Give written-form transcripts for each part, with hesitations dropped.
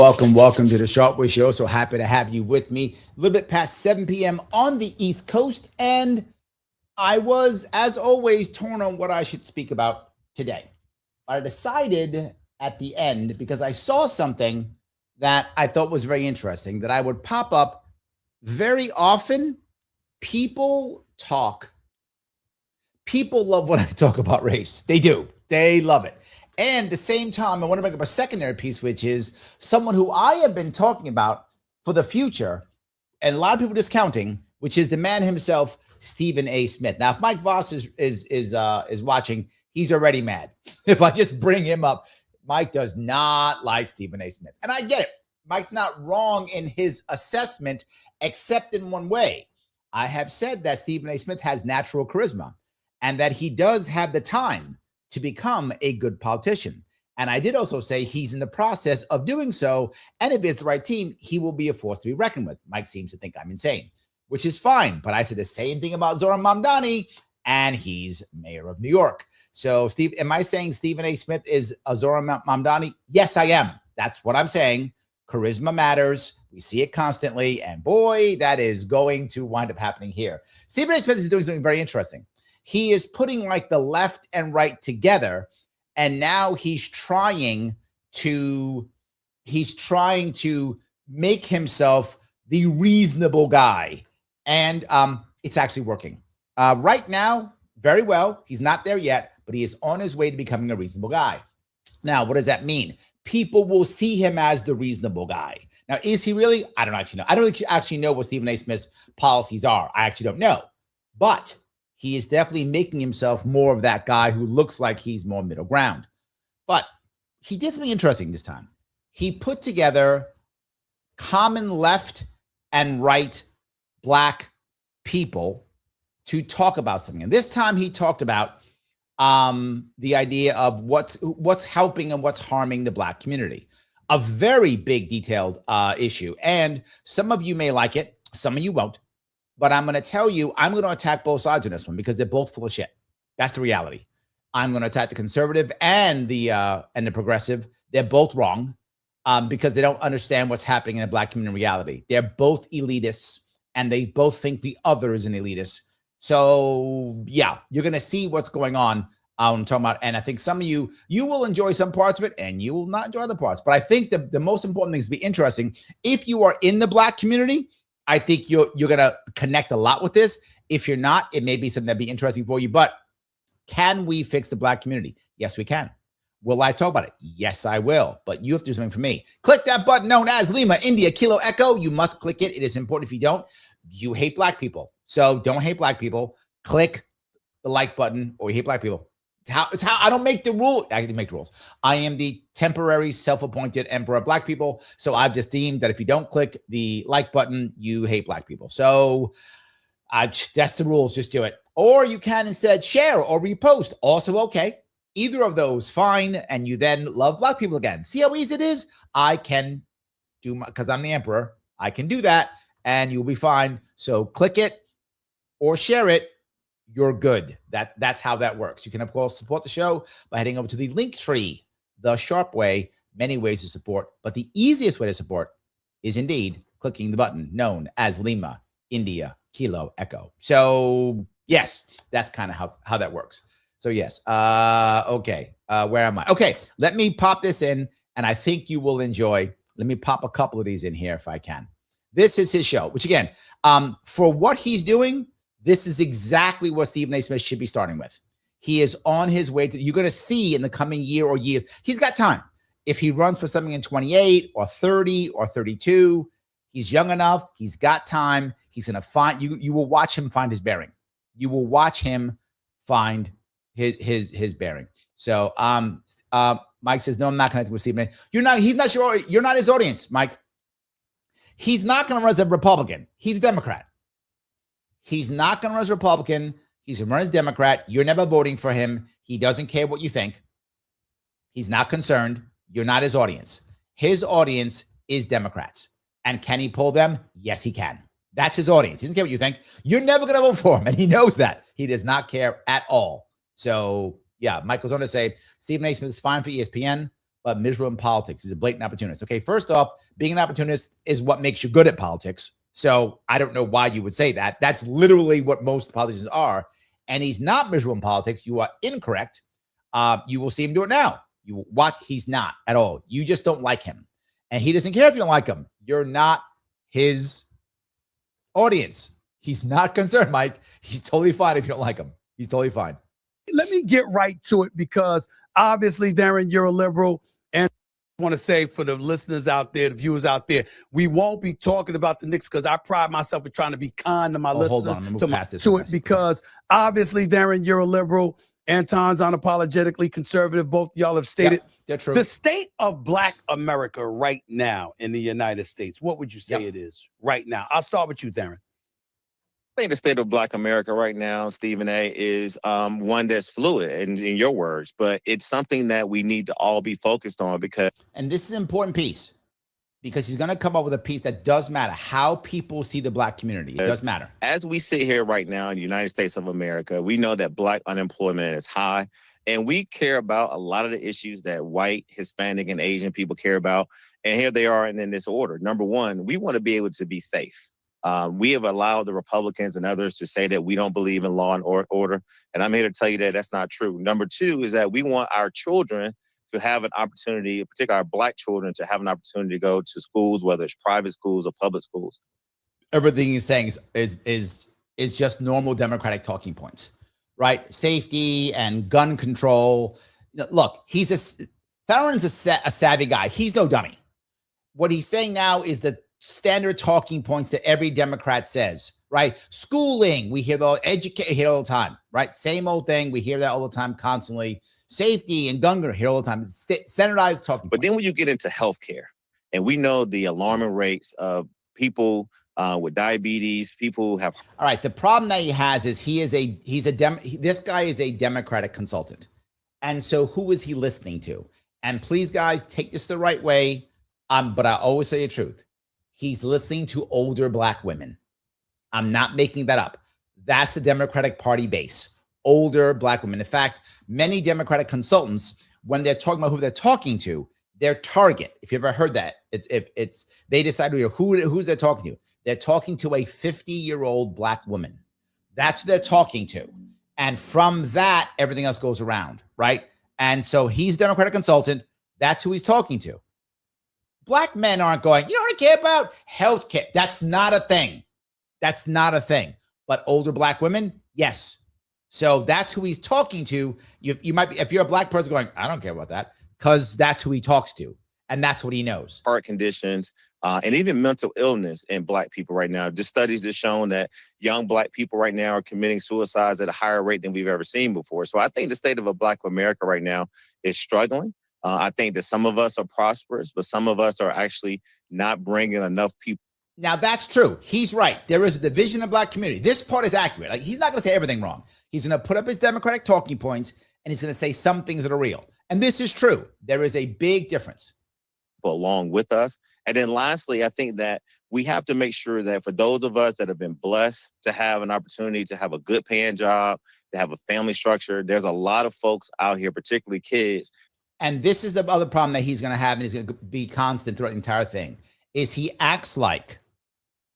Welcome to the Sharpe Way Show. So happy to have you with me. A little bit past 7 p.m. on the East Coast. And I was, as always, torn on what I should speak about today. I decided at the end, because I saw something that I thought was very interesting, that I would pop up very often. People love when I talk about race. They do. They love it. And at the same time, I want to bring up a secondary piece, which is someone who I have been talking about for the future, and a lot of people discounting, which is the man himself, Stephen A. Smith. Now, if Mike Voss is watching, he's already mad. If I just bring him up, Mike does not like Stephen A. Smith, and I get it. Mike's not wrong in his assessment, except in one way. I have said that Stephen A. Smith has natural charisma, and that he does have the time to become a good politician. And I did also say he's in the process of doing so. And if it's the right team, he will be a force to be reckoned with. Mike seems to think I'm insane, which is fine. But I said the same thing about Zohran Mamdani, and he's mayor of New York. So, Steve, am I saying Stephen A. Smith is a Zohran Mamdani? Yes, I am. That's what I'm saying. Charisma matters. We see it constantly. And boy, that is going to wind up happening here. Stephen A. Smith is doing something very interesting. He is putting like the left and right together, and now he's trying to make himself the reasonable guy, and it's actually working right now very well. He's not there yet, but he is on his way to becoming a reasonable guy. Now, what does that mean? People will see him as the reasonable guy. Now, is he really? I don't actually know. I don't actually know what Stephen A. Smith's policies are. I actually don't know, but he is definitely making himself more of that guy who looks like he's more middle ground. But he did something interesting this time. He put together common left and right Black people to talk about something. And this time he talked about the idea of what's helping and what's harming the Black community. A very big, detailed issue. And some of you may like it, some of you won't. But I'm going to tell you, I'm going to attack both sides on this one because they're both full of shit. That's the reality. I'm going to attack the conservative and the progressive. They're both wrong because they don't understand what's happening in the Black community reality. They're both elitists, and they both think the other is an elitist. So yeah, you're going to see what's going on. I'm talking about, and I think some of you will enjoy some parts of it, and you will not enjoy other parts. But I think the most important thing is to be interesting. If you are in the Black community, I think you're going to connect a lot with this. If you're not, it may be something that'd be interesting for you. But can we fix the Black community? Yes, we can. Will I talk about it? Yes, I will. But you have to do something for me. Click that button known as Lima, India, Kilo, Echo. You must click it. It is important. If you don't, you hate Black people. So don't hate Black people. Click the like button, or you hate Black people. It's how I don't make the rule. I can make the rules. I am the temporary self-appointed emperor of Black people. So I've just deemed that if you don't click the like button, you hate Black people. So that's the rules. Just do it. Or you can instead share or repost. Also okay. Either of those, fine. And you then love Black people again. See how easy it is? I can do because I'm the emperor. I can do that and you'll be fine. So click it or share it. You're good. That's how that works. You can, of course, support the show by heading over to the link tree, the Sharpe Way. Many ways to support, but the easiest way to support is indeed clicking the button known as Lima, India, Kilo, Echo. So yes, that's kind of how that works. So yes. Okay. Where am I? Okay. Let me pop this in, and I think you will enjoy. Let me pop a couple of these in here if I can. This is his show, which again, for what he's doing, this is exactly what Stephen A. Smith should be starting with. He is on his way to, you're going to see in the coming year or years, he's got time. If he runs for something in 28 or 30 or 32, he's young enough. He's got time. He's going to find, you will watch him find his bearing. You will watch him find his bearing. So Mike says, no, I'm not connected with Stephen A. You're not his audience, Mike. He's not going to run as a Republican. He's a Democrat. He's not going to run as a Republican. He's going to run as a Democrat. You're never voting for him. He doesn't care what you think. He's not concerned. You're not his audience. His audience is Democrats. And can he pull them? Yes, he can. That's his audience. He doesn't care what you think. You're never going to vote for him. And he knows that. He does not care at all. So, yeah, Mike goes on to say, Stephen A. Smith is fine for ESPN, but miserable in politics. He's a blatant opportunist. Okay, first off, being an opportunist is what makes you good at politics. So I don't know why you would say that. That's literally what most politicians are. And he's not miserable in politics. You are incorrect. You will see him do it now. You watch. He's not at all. You just don't like him. And he doesn't care if you don't like him. You're not his audience. He's not concerned, Mike. He's totally fine if you don't like him. He's totally fine. Let me get right to it, because obviously, Darren, you're a liberal. And I want to say for the listeners out there, the viewers out there, we won't be talking about the Knicks because I pride myself in trying to be kind to my listeners because obviously, Darren, you're a liberal. Anton's unapologetically conservative. Both y'all have stated. They're true. The state of Black America right now in the United States, what would you say it is right now? I'll start with you, Darren. I think the state of Black America right now, Stephen A., is one that's fluid, in your words, but it's something that we need to all be focused on because. And this is an important piece because he's going to come up with a piece that does matter. How people see the Black community. It does matter. As we sit here right now in the United States of America, we know that Black unemployment is high, and we care about a lot of the issues that white, Hispanic, and Asian people care about. And here they are in this order. Number one, we want to be able to be safe. We have allowed the Republicans and others to say that we don't believe in law and order. And I'm here to tell you that that's not true. Number two is that we want our children to have an opportunity, particularly our Black children, to have an opportunity to go to schools, whether it's private schools or public schools. Everything he's saying is just normal Democratic talking points, right? Safety and gun control. Look, Theron's a savvy guy. He's no dummy. What he's saying now is the standard talking points that every Democrat says, right? Schooling, we hear all the time, right? Same old thing. We hear that all the time, constantly. Safety and gun control, hear all the time. It's standardized talking points. But then when you get into healthcare, and we know the alarming rates of people with diabetes, people who have. All right. The problem that he has is this guy is a Democratic consultant. And so who is he listening to? And please, guys, take this the right way. But I always say the truth. He's listening to older Black women. I'm not making that up. That's the Democratic Party base. Older Black women. In fact, many Democratic consultants, when they're talking about who they're talking to, their target, if you ever heard that, they decide who's they're talking to. They're talking to a 50-year-old Black woman. That's who they're talking to. And from that, everything else goes around, right? And so he's a Democratic consultant. That's who he's talking to. Black men aren't going, you know what I care about? Health care. That's not a thing. That's not a thing. But older Black women, yes. So that's who he's talking to. You might be, if you're a Black person going, I don't care about that, because that's who he talks to. And that's what he knows. Heart conditions and even mental illness in Black people right now. Just studies have shown that young Black people right now are committing suicides at a higher rate than we've ever seen before. So I think the state of Black America right now is struggling. I think that some of us are prosperous, but some of us are actually not bringing enough people. Now, that's true. He's right. There is a division of Black community. This part is accurate. Like, he's not going to say everything wrong. He's going to put up his Democratic talking points, and he's going to say some things that are real. And this is true. There is a big difference. Along with us. And then lastly, I think that we have to make sure that for those of us that have been blessed to have an opportunity to have a good paying job, to have a family structure, there's a lot of folks out here, particularly kids. And this is the other problem that he's going to have, and he's going to be constant throughout the entire thing, is he acts like,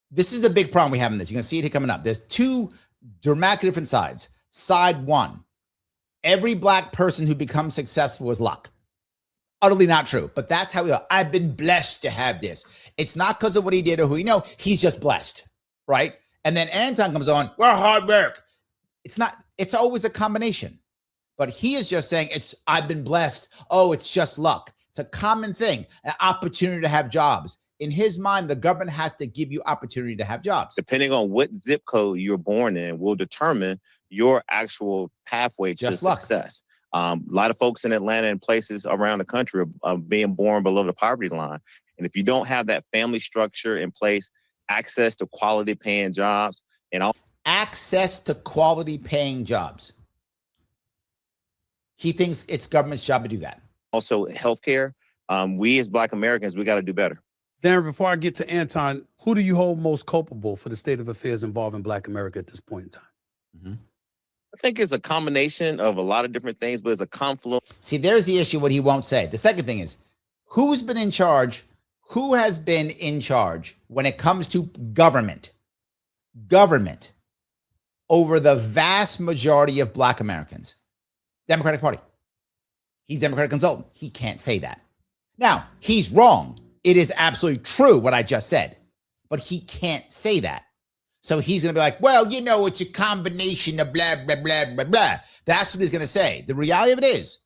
this is the big problem we have in this. You're going to see it coming up. There's two dramatically different sides. Side one, every Black person who becomes successful is luck. Utterly not true, but that's how we are. I've been blessed to have this. It's not because of what he did or who you know. He's just blessed, right? And then Anton comes on, we're hard work. It's not, it's always a combination. But he is just saying, I've been blessed. Oh, it's just luck. It's a common thing, an opportunity to have jobs. In his mind, the government has to give you opportunity to have jobs. Depending on what zip code you're born in will determine your actual pathway to success. A lot of folks in Atlanta and places around the country are being born below the poverty line. And if you don't have that family structure in place, access to quality paying jobs and all. Access to quality paying jobs. He thinks it's government's job to do that. Also, healthcare. We as Black Americans, we got to do better. Darren, before I get to Anton, who do you hold most culpable for the state of affairs involving Black America at this point in time? I think it's a combination of a lot of different things, but it's a confluence. See, there's the issue, what he won't say. The second thing is, who's been in charge? Who has been in charge when it comes to government over the vast majority of Black Americans? Democratic Party. He's Democratic consultant. He can't say that. Now, he's wrong. It is absolutely true what I just said, but he can't say that. So he's going to be like, well, you know, it's a combination of blah, blah, blah, blah, blah. That's what he's going to say. The reality of it is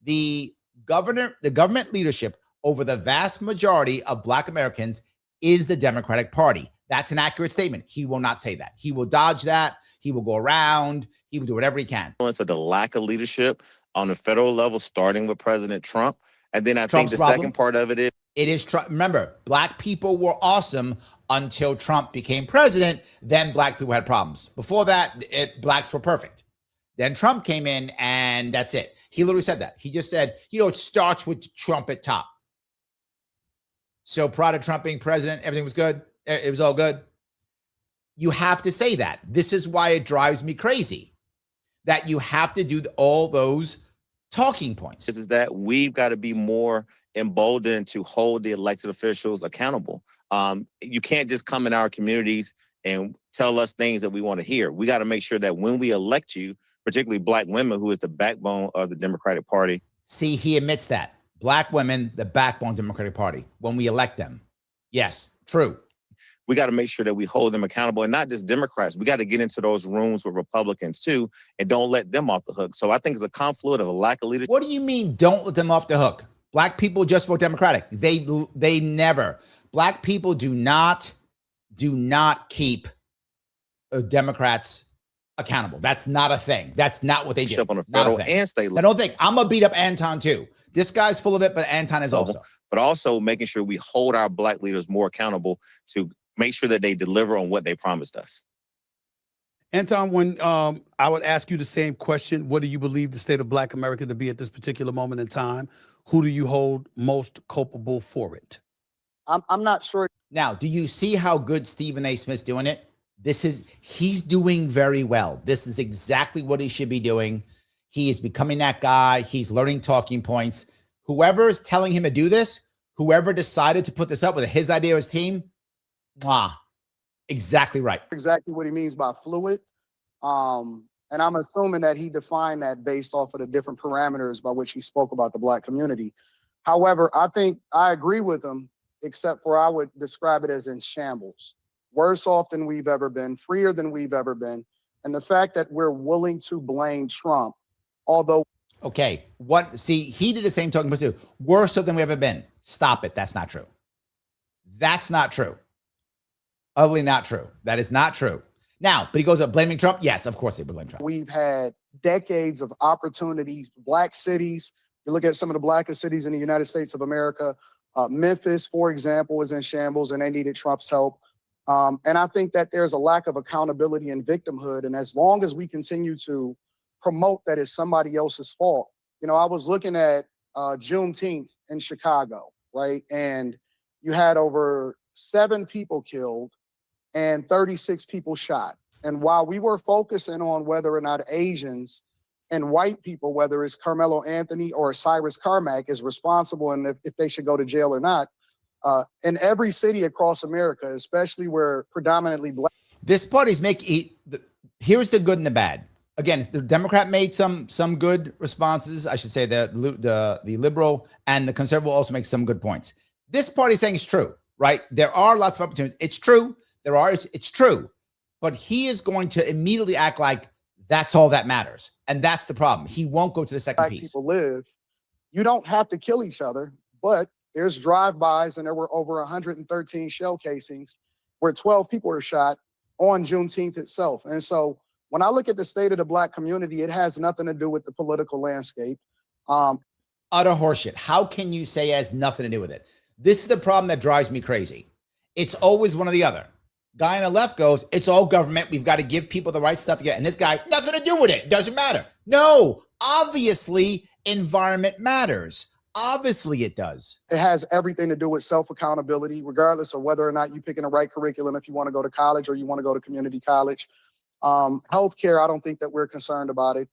the government leadership over the vast majority of Black Americans is the Democratic Party. That's an accurate statement. He will not say that. He will dodge that. He will go around. He will do whatever he can. Of the lack of leadership on the federal level, starting with President Trump. And then I Trump's think the second part of it is Trump. Remember, Black people were awesome until Trump became president. Then Black people had problems. Before that, Blacks were perfect. Then Trump came in and that's it. He literally said that. He just said, you know, it starts with Trump at top. So prior to Trump being president, everything was good. It was all good. You have to say that. This is why it drives me crazy that you have to do all those talking points. is that we've got to be more emboldened to hold the elected officials accountable. You can't just come in our communities and tell us things that we want to hear. We got to make sure that when we elect you, particularly Black women, who is the backbone of the Democratic Party. See, he admits that. Black women, the backbone of the Democratic Party, when we elect them. Yes, true. We got to make sure that we hold them accountable, and not just Democrats. We got to get into those rooms with Republicans too, and don't let them off the hook. So I think it's a confluence of a lack of leadership. What do you mean don't let them off the hook? Black people just vote Democratic. They never. Black people do not keep Democrats accountable. That's not a thing. That's not what they do. On a federal and state level. I don't think. I'm going to beat up Anton too. This guy's full of it, but Anton is also. But also making sure we hold our Black leaders more accountable to make sure that they deliver on what they promised us. Anton, when I would ask you the same question, what do you believe the state of Black America to be at this particular moment in time? Who do you hold most culpable for it? I'm not sure. Now, do you see how good Stephen A. Smith's doing it? He's doing very well. This is exactly what he should be doing. He is becoming that guy. He's learning talking points. Whoever is telling him to do this, whoever decided to put this up, with his idea or his team, exactly right. Exactly what he means by fluid. And I'm assuming that he defined that based off of the different parameters by which he spoke about the Black community. However, I think I agree with him, except for I would describe it as in shambles. Worse off than we've ever been, freer than we've ever been. And the fact that we're willing to blame Trump, although. Okay, see, he did the same talking points too. Worse off than we've ever been. Stop it. That's not true. That's not true. Utterly not true. That is not true. Now, but he goes up blaming Trump. Yes, of course they blame Trump. We've had decades of opportunities, Black cities. You look at some of the blackest cities in the United States of America. Memphis, for example, was in shambles and they needed Trump's help. And I think that there's a lack of accountability and victimhood. And as long as we continue to promote that it's somebody else's fault. You know, I was looking at Juneteenth in Chicago, right? And you had over 7 people killed and 36 people shot. And while we were focusing on whether or not Asians and white people, whether it's Carmelo Anthony or Cyrus Carmack, is responsible and if they should go to jail or not, in every city across America, especially where predominantly Black. This party's here's the good and the bad. Again, the Democrat made some good responses. I should say the liberal and the conservative also make some good points. This party is saying it's true, right? There are lots of opportunities. It's true. It's true. But he is going to immediately act like that's all that matters. And that's the problem. He won't go to the second piece. People live. You don't have to kill each other, but there's drive-bys and there were over 113 shell casings where 12 people were shot on Juneteenth itself. And so when I look at the state of the Black community, it has nothing to do with the political landscape. Utter horseshit. How can you say it has nothing to do with it? This is the problem that drives me crazy. It's always one or the other. Guy on the left goes, it's all government. We've got to give people the right stuff to get. And this guy, nothing to do with it. Doesn't matter. No, obviously environment matters. Obviously it does. It has everything to do with self-accountability, regardless of whether or not you're picking the right curriculum, if you want to go to college or you want to go to community college. Healthcare, I don't think that we're concerned about it.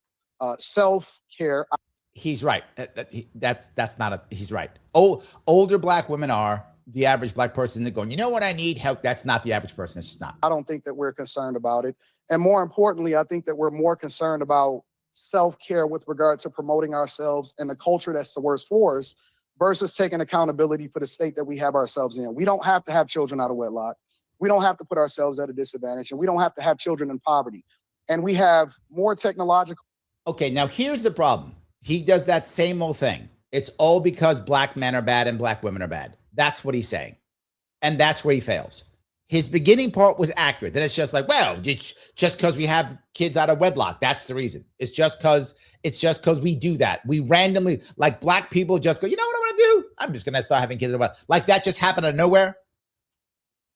Self-care. He's right. That's not a. He's right. Older black women are. The average black person is going, you know what I need? Help. That's not the average person. It's just not. I don't think that we're concerned about it. And more importantly, I think that we're more concerned about self-care with regard to promoting ourselves and the culture that's the worst for us versus taking accountability for the state that we have ourselves in. We don't have to have children out of wedlock. We don't have to put ourselves at a disadvantage, and we don't have to have children in poverty. And we have more technological. Okay, now here's the problem. He does that same old thing. It's all because black men are bad and black women are bad. That's what he's saying. And that's where he fails. His beginning part was accurate. Then it's just like, well, it's just because we have kids out of wedlock. That's the reason. It's just because we do that. We randomly, like black people just go, you know what I'm going to do? I'm just going to start having kids out of wedlock. Like that just happened out of nowhere.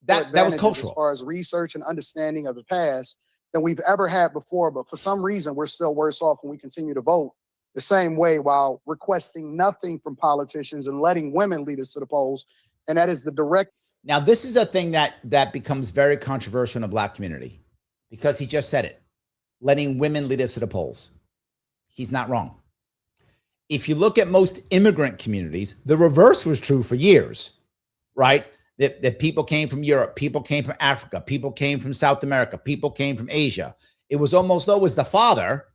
That was cultural. As far as research and understanding of the past than we've ever had before. But for some reason, we're still worse off when we continue to vote the same way while requesting nothing from politicians and letting women lead us to the polls. And that is the direct. Now, this is a thing that becomes very controversial in the black community because he just said it, letting women lead us to the polls. He's not wrong. If you look at most immigrant communities, the reverse was true for years, right? That people came from Europe, people came from Africa, people came from South America, people came from Asia. It was almost always the father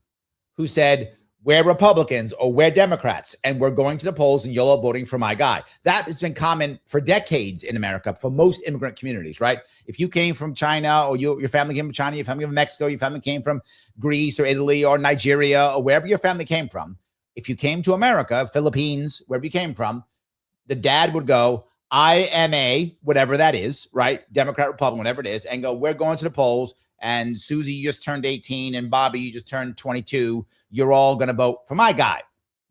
who said, we're Republicans or we're Democrats, and we're going to the polls and you're all voting for my guy. That has been common for decades in America for most immigrant communities, right? If you came from China or your family came from China, your family came from Mexico, your family came from Greece or Italy or Nigeria or wherever your family came from, if you came to America, Philippines, wherever you came from, the dad would go, I am a, whatever that is, right? Democrat, Republican, whatever it is, and go, we're going to the polls. And Susie, you just turned 18, and Bobby, you just turned 22. You're all going to vote for my guy.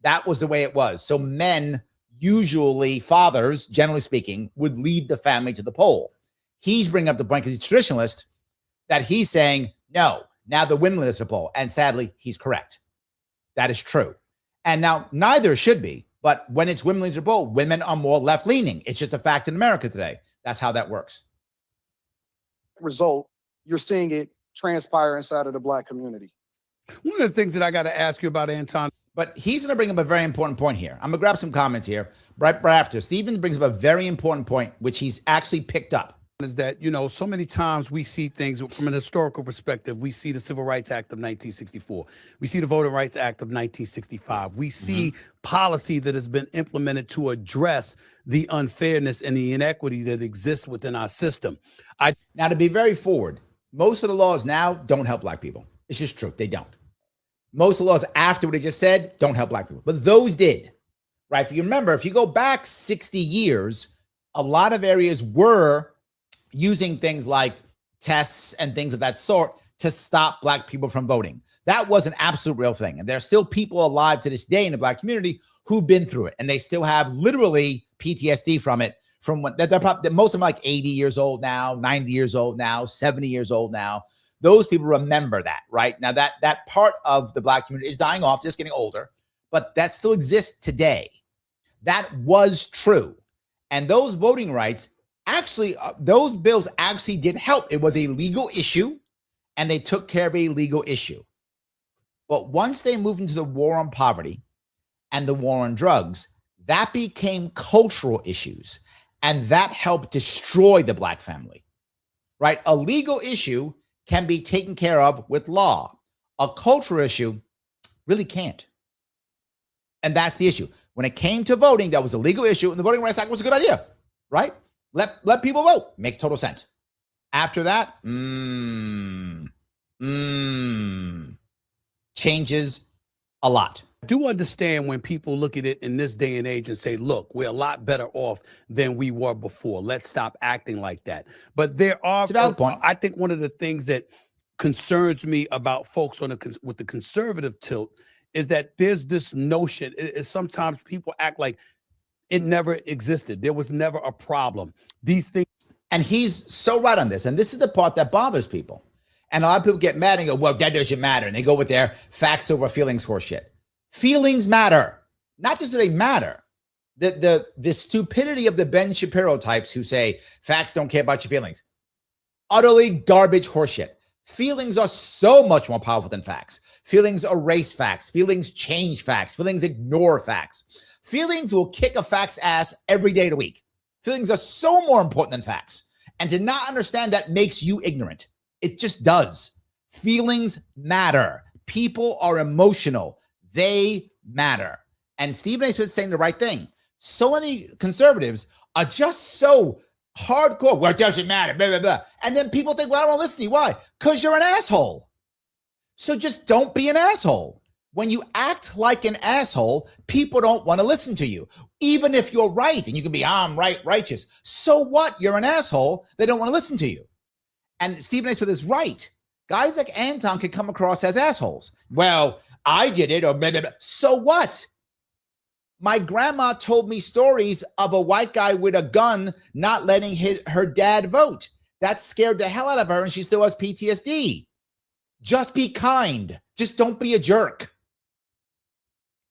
That was the way it was. So men, usually fathers, generally speaking, would lead the family to the poll. He's bringing up the point because he's traditionalist that he's saying, no, now the women lead us to the poll. And sadly, he's correct. That is true. And now neither should be. But when it's women leading to the poll, women are more left-leaning. It's just a fact in America today. That's how that works. Result, you're seeing it transpire inside of the black community. One of the things that I got to ask you about, Anton. But he's going to bring up a very important point here. I'm going to grab some comments here right after. Steven brings up a very important point, which he's actually picked up. Is that, you know, so many times we see things from an historical perspective. We see the Civil Rights Act of 1964. We see the Voting Rights Act of 1965. We see policy that has been implemented to address the unfairness and the inequity that exists within our system. Now, to be very forward, most of the laws now don't help black people. It's just true. They don't. Most of the laws after what I just said don't help black people, but those did, right? If you remember, if you go back 60 years, a lot of areas were using things like tests and things of that sort to stop black people from voting. That was an absolute real thing. And there's still people alive to this day in the black community who've been through it. And they still have literally PTSD from it, from what they're probably, most of them are like 80 years old now, 90 years old now, 70 years old now. Those people remember that, right? Now that part of the black community is dying off, just getting older, but that still exists today. That was true. And those voting rights actually, those bills actually did help. It was a legal issue, and they took care of a legal issue. But once they moved into the war on poverty and the war on drugs, that became cultural issues, and that helped destroy the black family, right? A legal issue can be taken care of with law. A cultural issue really can't. And that's the issue. When it came to voting, that was a legal issue, and the Voting Rights Act was a good idea, right? Let people vote. Makes total sense. After that, changes a lot. I do understand when people look at it in this day and age and say, look, we're a lot better off than we were before. Let's stop acting like that. But there are, it's a valid point. I think one of the things that concerns me about folks with the conservative tilt is that there's this notion, sometimes people act like it never existed. There was never a problem. These things. And he's so right on this. And this is the part that bothers people. And a lot of people get mad and go, well, that doesn't matter. And they go with their facts over feelings horse shit. Feelings matter. Not just do they matter. The stupidity of the Ben Shapiro types who say facts don't care about your feelings. Utterly garbage horseshit. Feelings are so much more powerful than facts. Feelings erase facts. Feelings change facts. Feelings ignore facts. Feelings will kick a fact's ass every day of the week. Feelings are so more important than facts. And to not understand that makes you ignorant. It just does. Feelings matter. People are emotional. They matter. And Stephen A. Smith is saying the right thing. So many conservatives are just so hardcore. Well, it doesn't matter, blah, blah, blah. And then people think, well, I don't listen to you. Why? Because you're an asshole. So just don't be an asshole. When you act like an asshole, people don't want to listen to you. Even if you're right and you can be, I'm right, righteous. So what? You're an asshole. They don't want to listen to you. And Stephen A. Smith is right. Guys like Anton can come across as assholes. Well, I did it, or blah, blah, blah. So what? My grandma told me stories of a white guy with a gun not letting her dad vote. That scared the hell out of her, and she still has PTSD. Just be kind. Just don't be a jerk.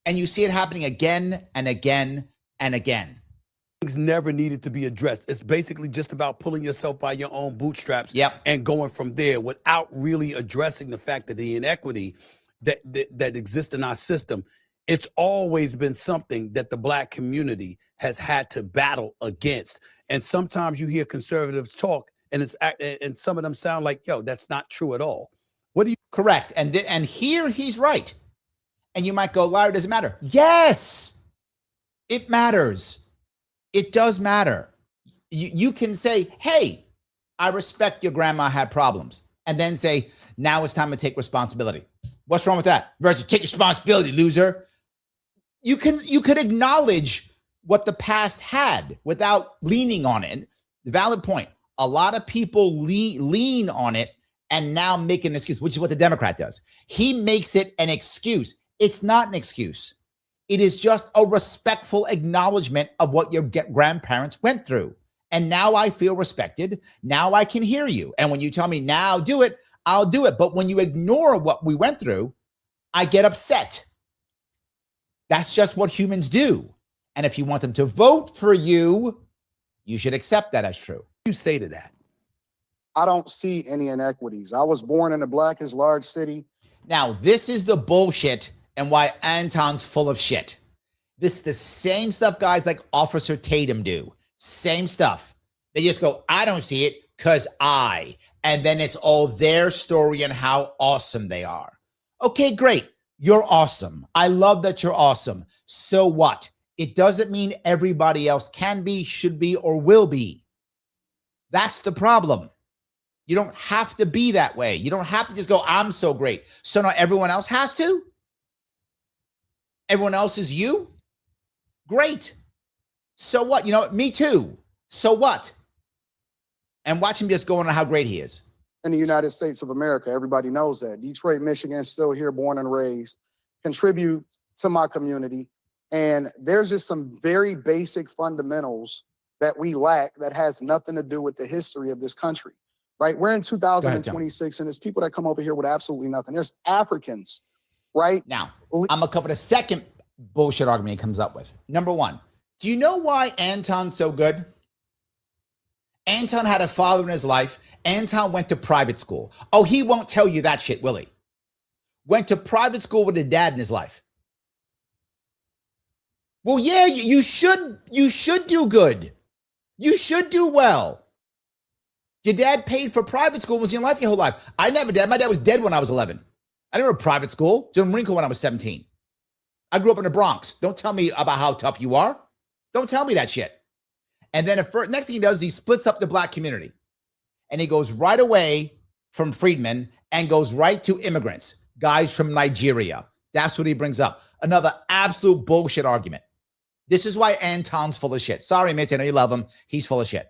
And you see it happening again and again and again. Things never needed to be addressed. It's basically just about pulling yourself by your own bootstraps and going from there without really addressing the fact that the inequity that exists in our system, it's always been something that the Black community has had to battle against. And sometimes you hear conservatives talk and some of them sound like, yo, that's not true at all. What do you? Correct. And here he's right. And you might go, Larry, does it matter? Yes, it matters. It does matter. You can say, hey, I respect your grandma had problems. And then say, now it's time to take responsibility. What's wrong with that? Versus take responsibility, loser. You could acknowledge what the past had without leaning on it. Valid point. A lot of people lean on it and now make an excuse, which is what the Democrat does. He makes it an excuse. It's not an excuse. It is just a respectful acknowledgement of what your grandparents went through. And now I feel respected. Now I can hear you. And when you tell me now do it, I'll do it. But when you ignore what we went through, I get upset. That's just what humans do. And if you want them to vote for you, you should accept that as true. You say to that? I don't see any inequities. I was born in the blackest large city. Now, this is the bullshit and why Anton's full of shit. This is the same stuff guys like Officer Tatum do. Same stuff. They just go, I don't see it because I. And then it's all their story and how awesome they are. Okay, great. You're awesome. I love that you're awesome. So what? It doesn't mean everybody else can be, should be, or will be. That's the problem. You don't have to be that way. You don't have to just go, I'm so great. So now everyone else has to? Everyone else is you? Great. So what? You know, me too. So what? And watch him just go on how great he is. In the United States of America, everybody knows that. Detroit, Michigan, still here, born and raised, contribute to my community. And there's just some very basic fundamentals that we lack that has nothing to do with the history of this country, right? We're in 2026 and there's people that come over here with absolutely nothing. There's Africans, right? Now, I'm going to cover the second bullshit argument he comes up with. Number one, do you know why Anton's so good? Anton had a father in his life. Anton went to private school. Oh, he won't tell you that shit, will he? Went to private school with a dad in his life. Well, yeah, you should do good. You should do well. Your dad paid for private school, was in your life your whole life. I never did. My dad was dead when I was 11. I didn't go to private school. Joined the Marine Corps when I was 17. I grew up in the Bronx. Don't tell me about how tough you are. Don't tell me that shit. And then next thing he does, he splits up the Black community. And he goes right away from freedmen and goes right to immigrants, guys from Nigeria. That's what he brings up. Another absolute bullshit argument. This is why Anton's full of shit. Sorry, Mace, I know you love him. He's full of shit.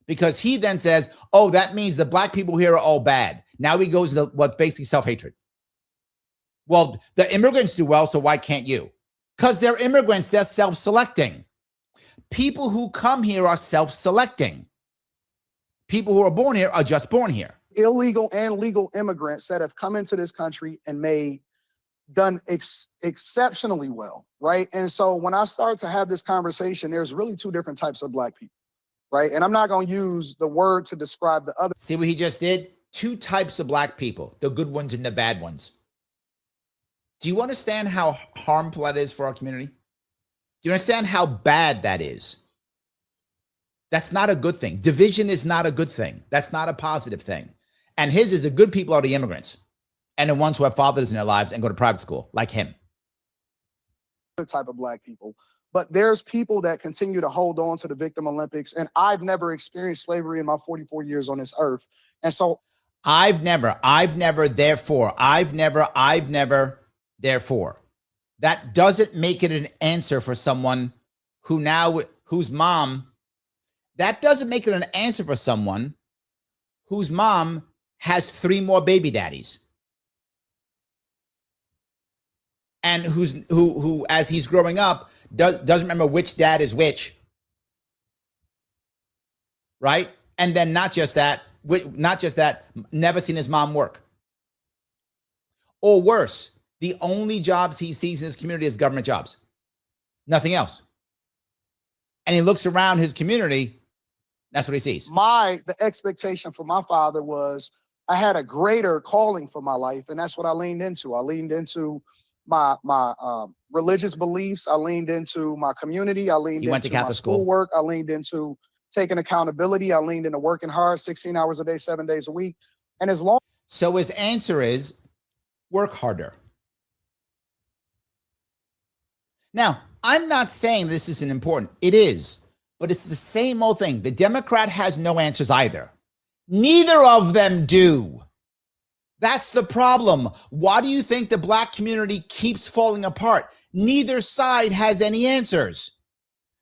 Because he then says, oh, that means the Black people here are all bad. Now he goes to what basically self-hatred. Well, the immigrants do well, so why can't you? Because they're immigrants, they're self-selecting. People who come here are self-selecting. People who are born here are just born here. Illegal and legal immigrants that have come into this country and done exceptionally well, right? And so when I start to have this conversation, there's really two different types of Black people, right? And I'm not going to use the word to describe the other. See what he just did? two types of black people, the good ones and the bad ones. Do you understand how harmful that is for our community? Do you understand how bad that is? That's not a good thing. Division is not a good thing. That's not a positive thing. And his is the good people are the immigrants and the ones who have fathers in their lives and go to private school, like him. Type of black people. But there's people that continue to hold on to the victim Olympics. And I've never experienced slavery in my 44 years on this earth. And so I've never, therefore. That doesn't make it an answer for someone whose mom, that doesn't make it an answer for someone whose mom has 3 more baby daddies. And who as he's growing up doesn't remember which dad is which, right? And then not just that, never seen his mom work. Or worse, the only jobs he sees in his community is government jobs, nothing else. And he looks around his community, that's what he sees. The expectation for my father was I had a greater calling for my life, and that's what I leaned into. I leaned into my religious beliefs. I leaned into my community. I leaned into my schoolwork. I leaned into taking accountability. I leaned into working hard, 16 hours a day, 7 days a week. And as long So his answer is work harder. Now, I'm not saying this isn't important. It is, but it's the same old thing. The Democrat has no answers either. Neither of them do. That's the problem. Why do you think the black community keeps falling apart? Neither side has any answers.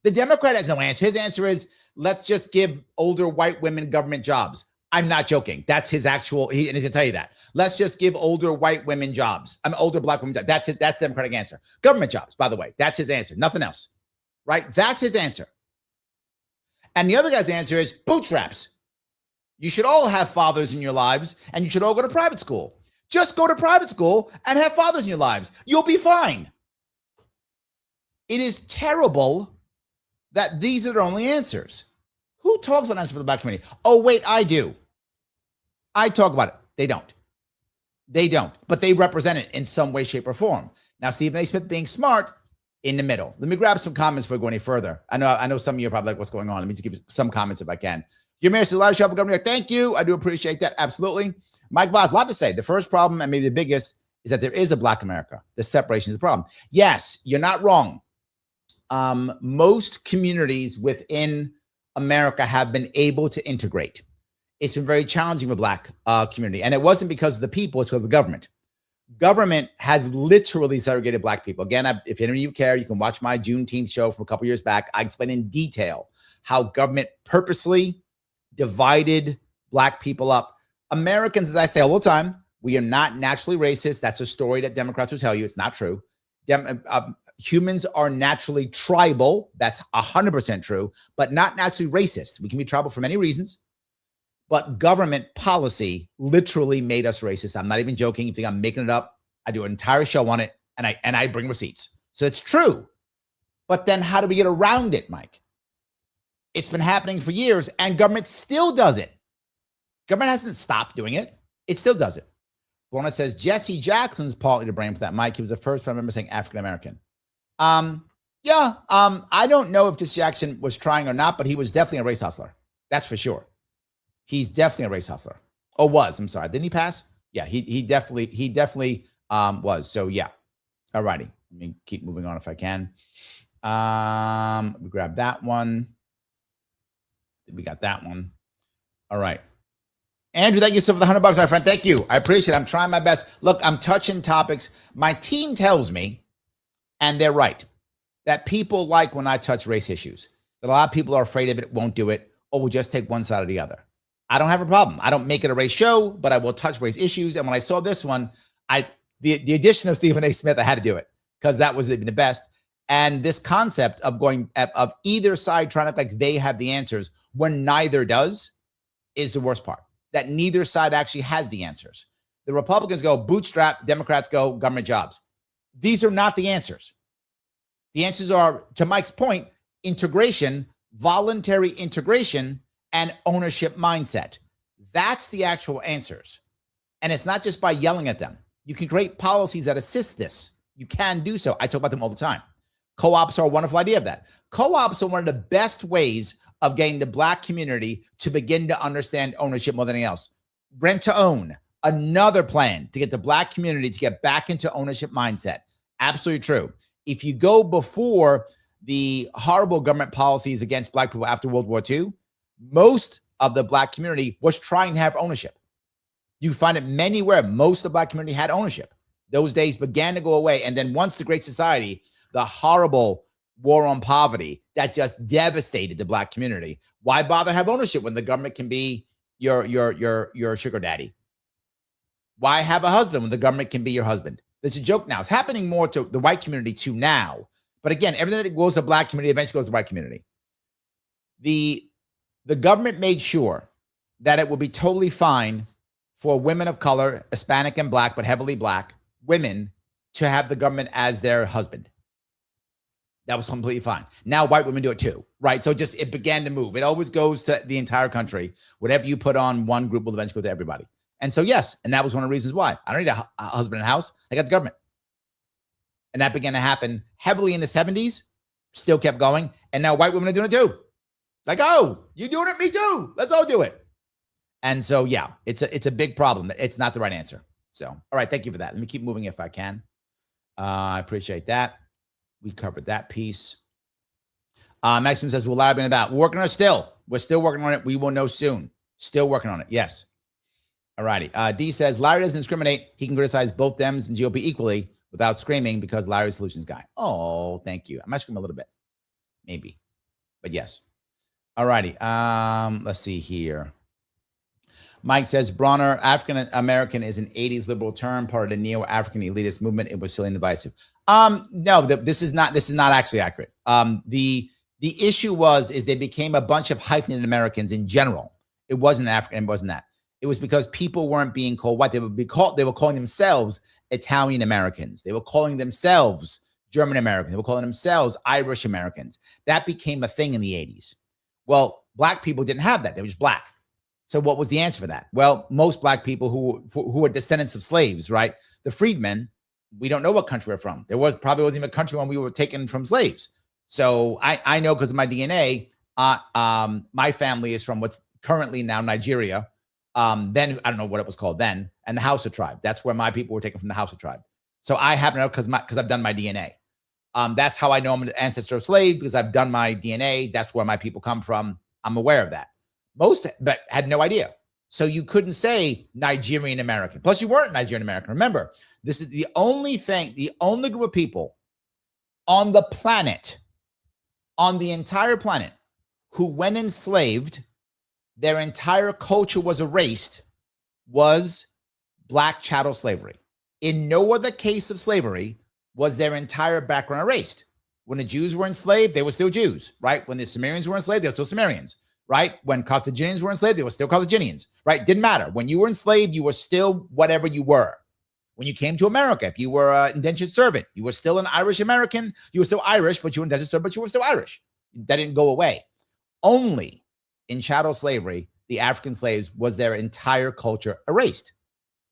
The Democrat has no answer. His answer is, let's just give older white women government jobs. I'm not joking. That's his actual, and he's gonna tell you that. Let's just give older white women jobs. Older black women jobs. That's the Democratic answer. Government jobs, by the way. That's his answer. Nothing else, right? That's his answer. And the other guy's answer is bootstraps. You should all have fathers in your lives, and you should all go to private school. Just go to private school and have fathers in your lives. You'll be fine. It is terrible that these are the only answers. Who talks about answers for the black community? Oh, wait, I do. I talk about it. They don't. They don't, but they represent it in some way, shape, or form. Now, Stephen A. Smith being smart, in the middle. Let me grab some comments before we go any further. I know some of you are probably like, what's going on? Let me just give you some comments if I can. Your mayor says, live show for governor. Thank you. I do appreciate that. Absolutely. Mike Voss, a lot to say. The first problem, and maybe the biggest, is that there is a black America. The separation is the problem. Yes, you're not wrong. Most communities within America have been able to integrate. It's been very challenging for black community. And it wasn't because of the people, it's because of the government. Government has literally segregated black people. Again, if any of you care, you can watch my Juneteenth show from a couple years back. I explain in detail how government purposely divided black people up. Americans, as I say all the time, we are not naturally racist. That's a story that Democrats will tell you. It's not true. Humans are naturally tribal. That's 100% true, but not naturally racist. We can be tribal for many reasons, but government policy literally made us racist. I'm not even joking. You think I'm making it up? I do an entire show on it, and I bring receipts. So it's true. But then how do we get around it, Mike? It's been happening for years, and government still does it. Government hasn't stopped doing it. It still does it. Lorna says, Jesse Jackson's partly to blame for that, Mike. He was the first I remember saying African-American. I don't know if this Jackson was trying or not, but he was definitely a race hustler. That's for sure. He's definitely a race hustler. Or was, I'm sorry. Didn't he pass? Yeah, he definitely was. So yeah. All righty. Let me keep moving on if I can. Let me grab that one. We got that one. All right. Andrew, thank you so for the $100, my friend. Thank you. I appreciate it. I'm trying my best. Look, I'm touching topics. My team tells me, and they're right, that people like when I touch race issues. That a lot of people are afraid of it, won't do it, or will just take one side or the other. I don't have a problem. I don't make it a race show, but I will touch race issues. And when I saw this one, the addition of Stephen A. Smith, I had to do it because that was even the best. And this concept of of either side trying to act like they have the answers when neither does is the worst part. That neither side actually has the answers. The Republicans go bootstrap, Democrats go government jobs. These are not the answers. The answers are, to Mike's point, integration, voluntary integration, and ownership mindset. That's the actual answers. And it's not just by yelling at them. You can create policies that assist this. You can do so. I talk about them all the time. Co-ops are a wonderful idea of that. Co-ops are one of the best ways of getting the Black community to begin to understand ownership more than anything else. Rent to own, another plan to get the Black community to get back into ownership mindset. Absolutely true. If you go before the horrible government policies against Black people after World War II, most of the Black community was trying to have ownership. You find it many where most of the Black community had ownership. Those days began to go away. And then once the Great Society, the horrible war on poverty that just devastated the Black community, why bother have ownership when the government can be your sugar daddy? Why have a husband when the government can be your husband? There's a joke now. It's happening more to the white community too now. But again, everything that goes to the Black community eventually goes to the white community. The government made sure that it would be totally fine for women of color, Hispanic and Black, but heavily Black women to have the government as their husband. That was completely fine. Now white women do it too, right? So just it began to move. It always goes to the entire country. Whatever you put on one group will eventually go to everybody. And so yes, and that was one of the reasons why. I don't need a husband and a house. I got the government. And that began to happen heavily in the 70s, still kept going. And now white women are doing it too. Like, oh, you doing it? Me too. Let's all do it. And so, yeah, it's a big problem. It's not the right answer. So, all right, thank you for that. Let me keep moving if I can. I appreciate that. We covered that piece. Maxim says, we'll lie about that. We're working on it still. We're still working on it. We will know soon. Still working on it. Yes. All righty. D says, Larry doesn't discriminate. He can criticize both Dems and GOP equally without screaming because Larry's solutions guy. Oh, thank you. I might scream a little bit. Maybe. But yes. All righty. Let's see here. Mike says, Bronner, African-American is an 80s liberal term, part of the neo-African elitist movement. It was silly and divisive. No, this is not actually accurate. The issue is they became a bunch of hyphenated Americans in general. It wasn't African, it wasn't that. It was because people weren't being called white. They were calling themselves Italian Americans. They were calling themselves German Americans. They were calling themselves Irish Americans. That became a thing in the 80s. Well, Black people didn't have that. They were just Black. So what was the answer for that? Well, most Black people who are descendants of slaves, right? The freedmen, we don't know what country we're from. There probably wasn't even a country when we were taken from slaves. So I know because of my DNA, my family is from what's currently now Nigeria. Then I don't know what it was called then, and the Hausa tribe. That's where my people were taken from, the Hausa tribe. So I happen to know because I've done my DNA. That's how I know I'm an ancestor of slave, because I've done my DNA. That's where my people come from. I'm aware of that. Most but had no idea. So you couldn't say Nigerian American. Plus, you weren't Nigerian American. Remember, this is the only group of people on the planet, on the entire planet, who when enslaved, their entire culture was erased, was Black chattel slavery. In no other case of slavery was their entire background erased. When the Jews were enslaved, they were still Jews, right? When the Sumerians were enslaved, they were still Sumerians, right? When Carthaginians were enslaved, they were still Carthaginians, right? Didn't matter. When you were enslaved, you were still whatever you were. When you came to America, if you were an indentured servant, you were still an Irish American. You were still Irish, but you were indentured servant, but you were still Irish. That didn't go away. Only in chattel slavery, the African slaves, was their entire culture erased.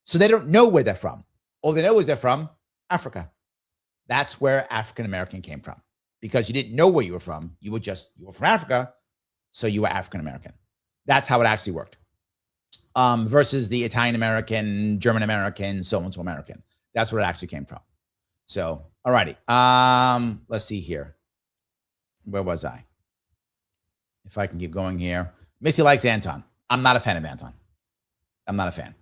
So they don't know where they're from. All they know is they're from Africa. That's where African American came from, because you didn't know where you were from. You were from Africa, so you were African American. That's how it actually worked. Versus the Italian American, German American, so and so American. That's where it actually came from. So, all righty. Let's see here. Where was I? If I can keep going here. Missy likes Anton. I'm not a fan of Anton. I'm not a fan.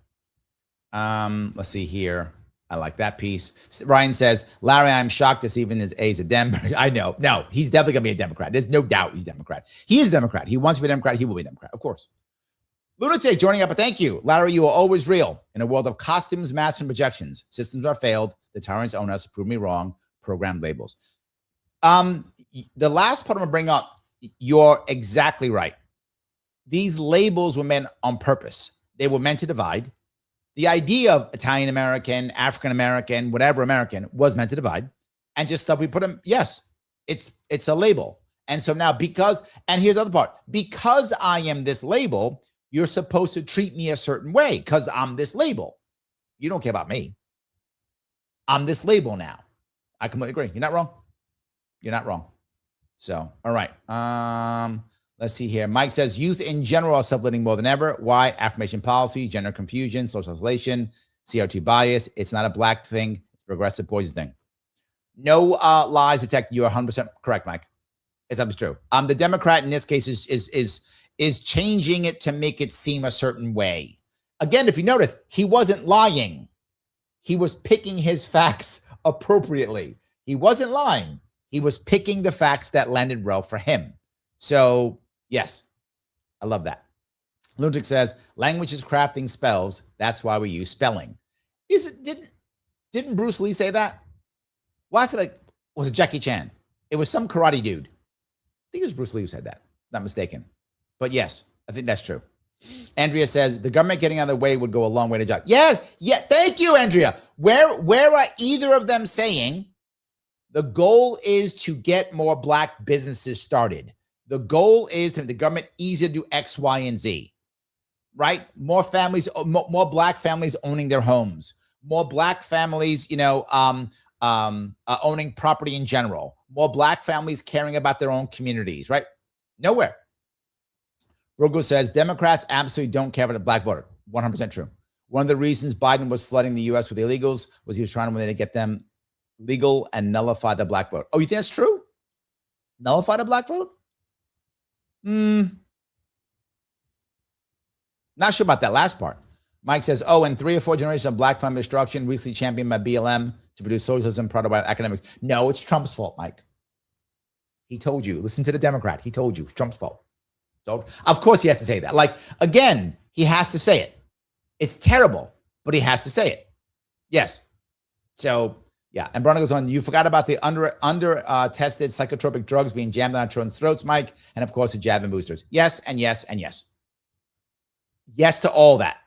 Let's see here. I like that piece. Ryan says, Larry, I'm shocked to see even his A's a Dem. I know. No, he's definitely going to be a Democrat. There's no doubt he's Democrat. He is Democrat. He wants to be a Democrat. He will be a Democrat, of course. Lunatic joining up, but thank you. Larry, you are always real. In a world of costumes, masks, and projections, systems are failed. The tyrants own us. Prove me wrong. Program labels. The last part I'm going to bring up, you're exactly right. These labels were meant on purpose. They were meant to divide. The idea of Italian American, African American, whatever American was meant to divide, and just stuff we put them. Yes, it's a label. And so now and here's the other part, because I am this label, You're supposed to treat me a certain way because I'm this label. You don't care about me. I'm this label now. I completely agree. You're not wrong. You're not wrong. So, all right. Let's see here. Mike says youth in general are subletting more than ever. Why? Affirmation policy, gender confusion, social isolation, CRT bias. It's not a black thing. It's a progressive poison thing. No lies detected. You are 100% correct, Mike. It's absolutely true. The Democrat in this case is changing it to make it seem a certain way. Again, if you notice, he wasn't lying. He was picking his facts appropriately. He wasn't lying. He was picking the facts that landed well for him. So, yes, I love that. Lunatic says, language is crafting spells. That's why we use spelling. Didn't Bruce Lee say that? Well, I feel like, was it Jackie Chan? It was some karate dude. I think it was Bruce Lee who said that. Not mistaken. But yes, I think that's true. Andrea says, the government getting out of the way would go a long way to job. Yes, yeah, thank you, Andrea. Where are either of them saying the goal is to get more black businesses started? The goal is to make the government easier to do X, Y, and Z, right? More families, more black families owning their homes, more black families, owning property in general, more black families caring about their own communities, right? Nowhere. Rogo says, Democrats absolutely don't care about the black voter. 100% true. One of the reasons Biden was flooding the U.S. with illegals was he was trying to get them legal and nullify the black vote. Oh, you think that's true? Nullify the black vote? Not sure about that last part. Mike says, and 3 or 4 generations of black family destruction recently championed by BLM to produce socialism, proud about academics. No, it's Trump's fault, Mike. He told you. Listen to the Democrat. He told you. Trump's fault. So, of course, he has to say that. Like, again, he has to say it. It's terrible, but he has to say it. Yes. So, yeah. And Bruno goes on, you forgot about the under tested psychotropic drugs being jammed down our children's throats, Mike. And, of course, the jab and boosters. Yes, and yes, and yes. Yes to all that.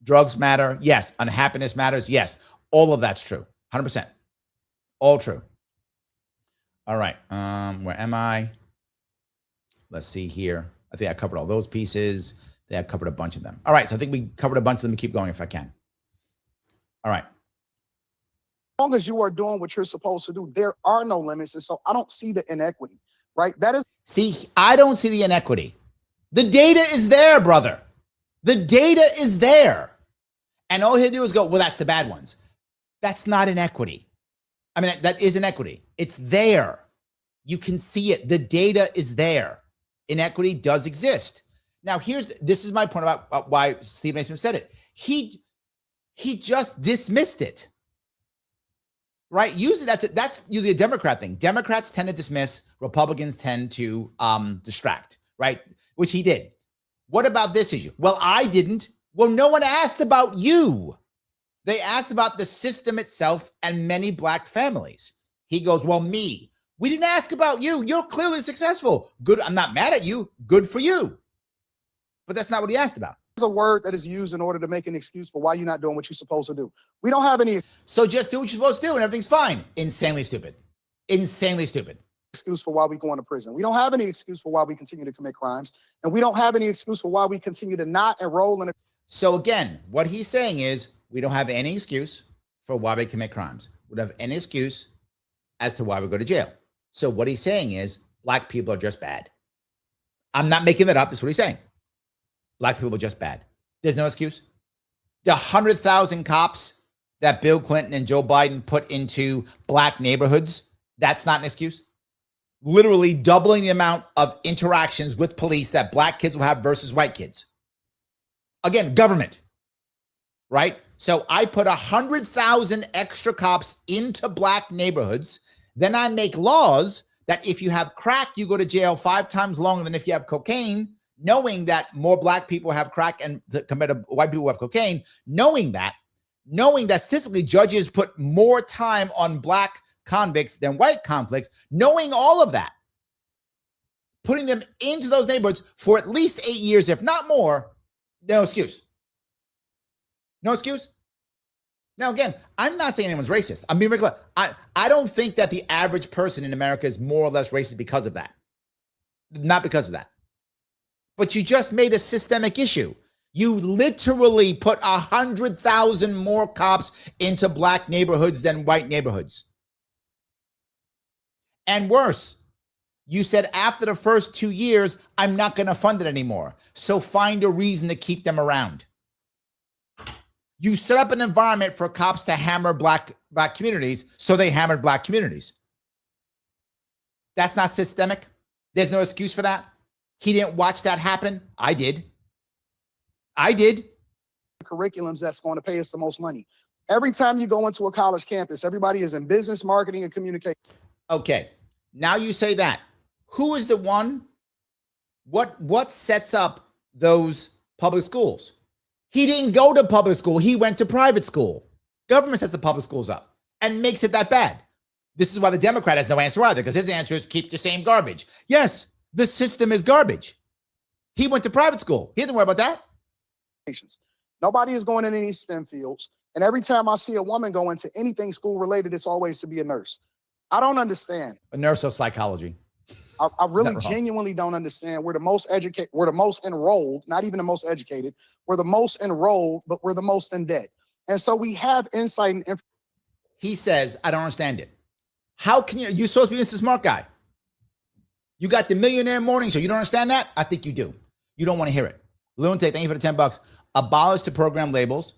Drugs matter. Yes. Unhappiness matters. Yes. All of that's true. 100%. All true. All right. Where am I? Let's see here. I think I covered all those pieces. I covered a bunch of them. All right. So I think we covered a bunch of them. Keep going if I can. All right. As long as you are doing what you're supposed to do, there are no limits. And so I don't see the inequity, right? That is. See, I don't see the inequity. The data is there, brother. The data is there. And all he'll do is go, well, that's the bad ones. That's not inequity. I mean, that is inequity. It's there. You can see it. The data is there. Inequity does exist. Now, this is my point about why Stephen A. Smith said it. He just dismissed it. Right? Usually that's usually a Democrat thing. Democrats tend to dismiss, Republicans tend to distract, right? Which he did. What about this issue? Well, I didn't. Well, no one asked about you. They asked about the system itself and many black families. He goes, well, me. We didn't ask about you. You're clearly successful. Good. I'm not mad at you. Good for you. But that's not what he asked about. It's a word that is used in order to make an excuse for why you're not doing what you're supposed to do. We don't have any. So just do what you're supposed to do and everything's fine. Insanely stupid. Insanely stupid. Excuse for why we go into prison. We don't have any excuse for why we continue to commit crimes. And we don't have any excuse for why we continue to not enroll in. So again, what he's saying is we don't have any excuse for why we commit crimes. We don't have any excuse as to why we go to jail. So what he's saying is black people are just bad. I'm not making that up. That's what he's saying. Black people are just bad. There's no excuse. The 100,000 cops that Bill Clinton and Joe Biden put into black neighborhoods, that's not an excuse. Literally doubling the amount of interactions with police that black kids will have versus white kids. Again, government, right? So I put 100,000 extra cops into black neighborhoods. Then I make laws that if you have crack, you go to jail 5 times longer than if you have cocaine, knowing that more black people have crack and compared to white people who have cocaine, knowing that statistically judges put more time on black convicts than white convicts, knowing all of that, putting them into those neighborhoods for at least 8 years, if not more, no excuse. No excuse. Now, again, I'm not saying anyone's racist. I'm being very clear. I don't think that the average person in America is more or less racist because of that. Not because of that. but you just made a systemic issue. You literally put 100,000 more cops into black neighborhoods than white neighborhoods. And worse, you said after the first 2 years, I'm not going to fund it anymore. So find a reason to keep them around. You set up an environment for cops to hammer black communities, so they hammered black communities. That's not systemic. There's no excuse for that. He didn't watch that happen. I did. Curriculums that's going to pay us the most money. Every time you go into a college campus, everybody is in business, marketing, and communication. Okay. Now you say that. Who is the one? What sets up those public schools? He didn't go to public school. He went to private school. Government sets the public schools up and makes it that bad. This is why the Democrat has no answer either, because his answer is keep the same garbage. Yes, the system is garbage. He went to private school. He didn't worry about that. Nobody is going in any STEM fields. And every time I see a woman go into anything school related, it's always to be a nurse. I don't understand. A nurse or psychology. I really genuinely don't understand. We're the most educated, we're the most enrolled, not even the most educated. We're the most enrolled, but we're the most in debt. And so we have insight and information. He says, I don't understand it. How can you're supposed to be Mr. Smart Guy. You got the Millionaire Morning Show. You don't understand that? I think you do. You don't want to hear it. Lunatic, thank you for the $10. Abolish the program labels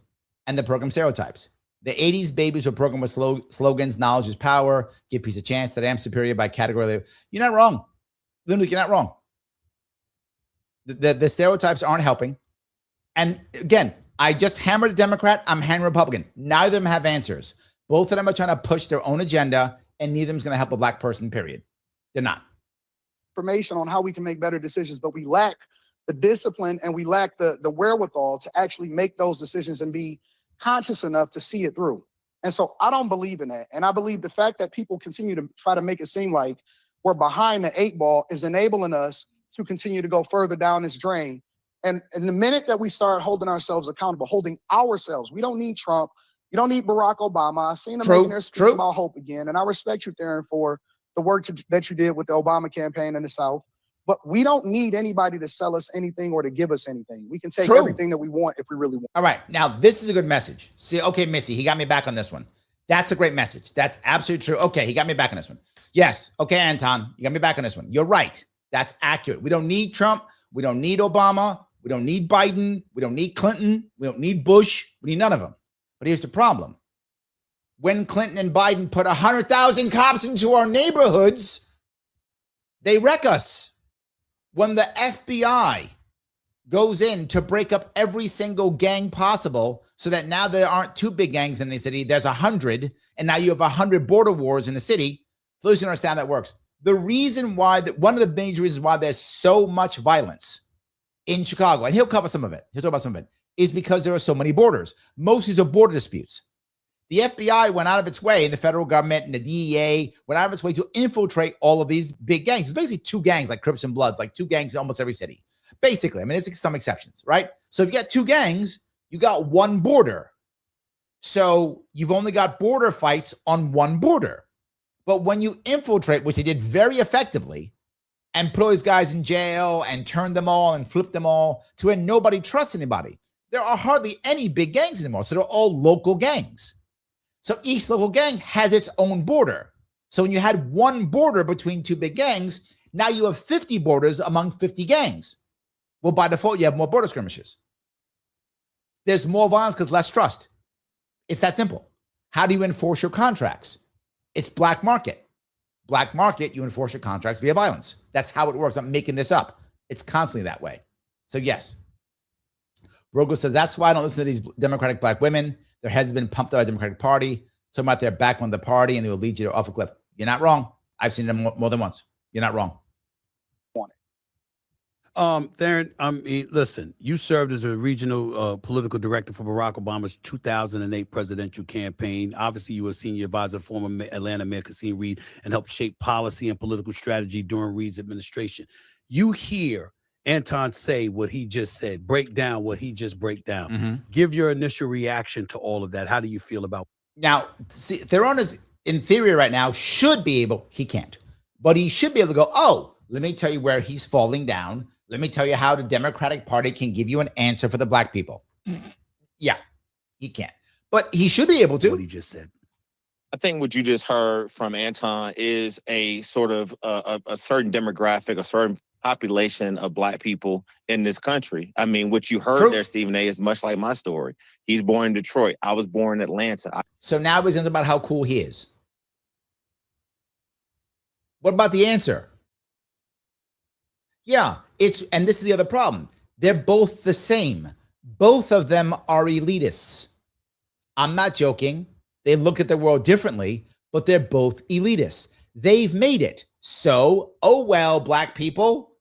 and the program stereotypes. The 80s babies were programmed with slogans, knowledge is power, give peace a chance, that I am superior by category. You're not wrong. Literally, you're not wrong. The stereotypes aren't helping. And again, I just hammered a Democrat. I'm hammering Republican. Neither of them have answers. Both of them are trying to push their own agenda, and neither of them is going to help a black person, period. They're not. Information on how we can make better decisions, but we lack the discipline and we lack the wherewithal to actually make those decisions and be conscious enough to see it through. And so I don't believe in that. And I believe the fact that people continue to try to make it seem like we're behind the 8 ball is enabling us to continue to go further down this drain. And the minute that we start holding ourselves accountable, holding ourselves, we don't need Trump. You don't need Barack Obama. I've seen them making their speech about hope again. And I respect you, Theron, for the work that you did with the Obama campaign in the South. But we don't need anybody to sell us anything or to give us anything. We can take everything that we want if we really want. All right. Now, this is a good message. See, okay, Missy, he got me back on this one. That's a great message. That's absolutely true. Okay, he got me back on this one. Yes. Okay, Anton, you got me back on this one. You're right. That's accurate. We don't need Trump. We don't need Obama. We don't need Biden. We don't need Clinton. We don't need Bush. We need none of them. But here's the problem. When Clinton and Biden put 100,000 cops into our neighborhoods, they wreck us. When the FBI goes in to break up every single gang possible so that now there aren't 2 big gangs in the city, there's 100, and now you have 100 border wars in the city. For those who don't understand how that works. The reason why, one of the major reasons why there's so much violence in Chicago, and he'll cover some of it, he'll talk about some of it, is because there are so many borders. Most of these are border disputes. The FBI went out of its way, and the federal government and the DEA went out of its way to infiltrate all of these big gangs. It's basically 2 gangs, like Crips and Bloods, like 2 gangs in almost every city. Basically, I mean, there's some exceptions, right? So if you got 2 gangs, you got 1 border. So you've only got border fights on 1 border. But when you infiltrate, which they did very effectively, and put all these guys in jail and turn them all and flip them all to where nobody trusts anybody, there are hardly any big gangs anymore. So they're all local gangs. So each local gang has its own border. So when you had 1 border between 2 big gangs, now you have 50 borders among 50 gangs. Well, by default, you have more border skirmishes. There's more violence because less trust. It's that simple. How do you enforce your contracts? It's black market. Black market, you enforce your contracts via violence. That's how it works. I'm making this up. It's constantly that way. So yes. Brogo says, that's why I don't listen to these Democratic black women. Their heads have been pumped by the Democratic Party, talking about their backbone of the party, and they will lead you off a cliff. You're not wrong. I've seen them more than once. You're not wrong. Theron, I mean, listen, you served as a regional political director for Barack Obama's 2008 presidential campaign. Obviously, you were a senior advisor to former Atlanta Mayor Kasim Reed and helped shape policy and political strategy during Reed's administration. You hear Anton say what he just said, break down what he just break down. Mm-hmm. Give your initial reaction to all of that. How do you feel about it? Now, see, Theron is, in theory right now, should be able, he can't, but he should be able to go, oh, let me tell you where he's falling down. Let me tell you how the Democratic Party can give you an answer for the black people. Yeah, he can't. But he should be able to. What he just said. I think what you just heard from Anton is a sort of a certain demographic, a certain population of black people in this country. I mean, what you heard there, Stephen A., is much like my story. He's born in Detroit. I was born in Atlanta. So now he's about how cool he is. What about the answer? Yeah, and this is the other problem. They're both the same. Both of them are elitists. I'm not joking. They look at the world differently, but they're both elitists. They've made it. So, oh well, black people,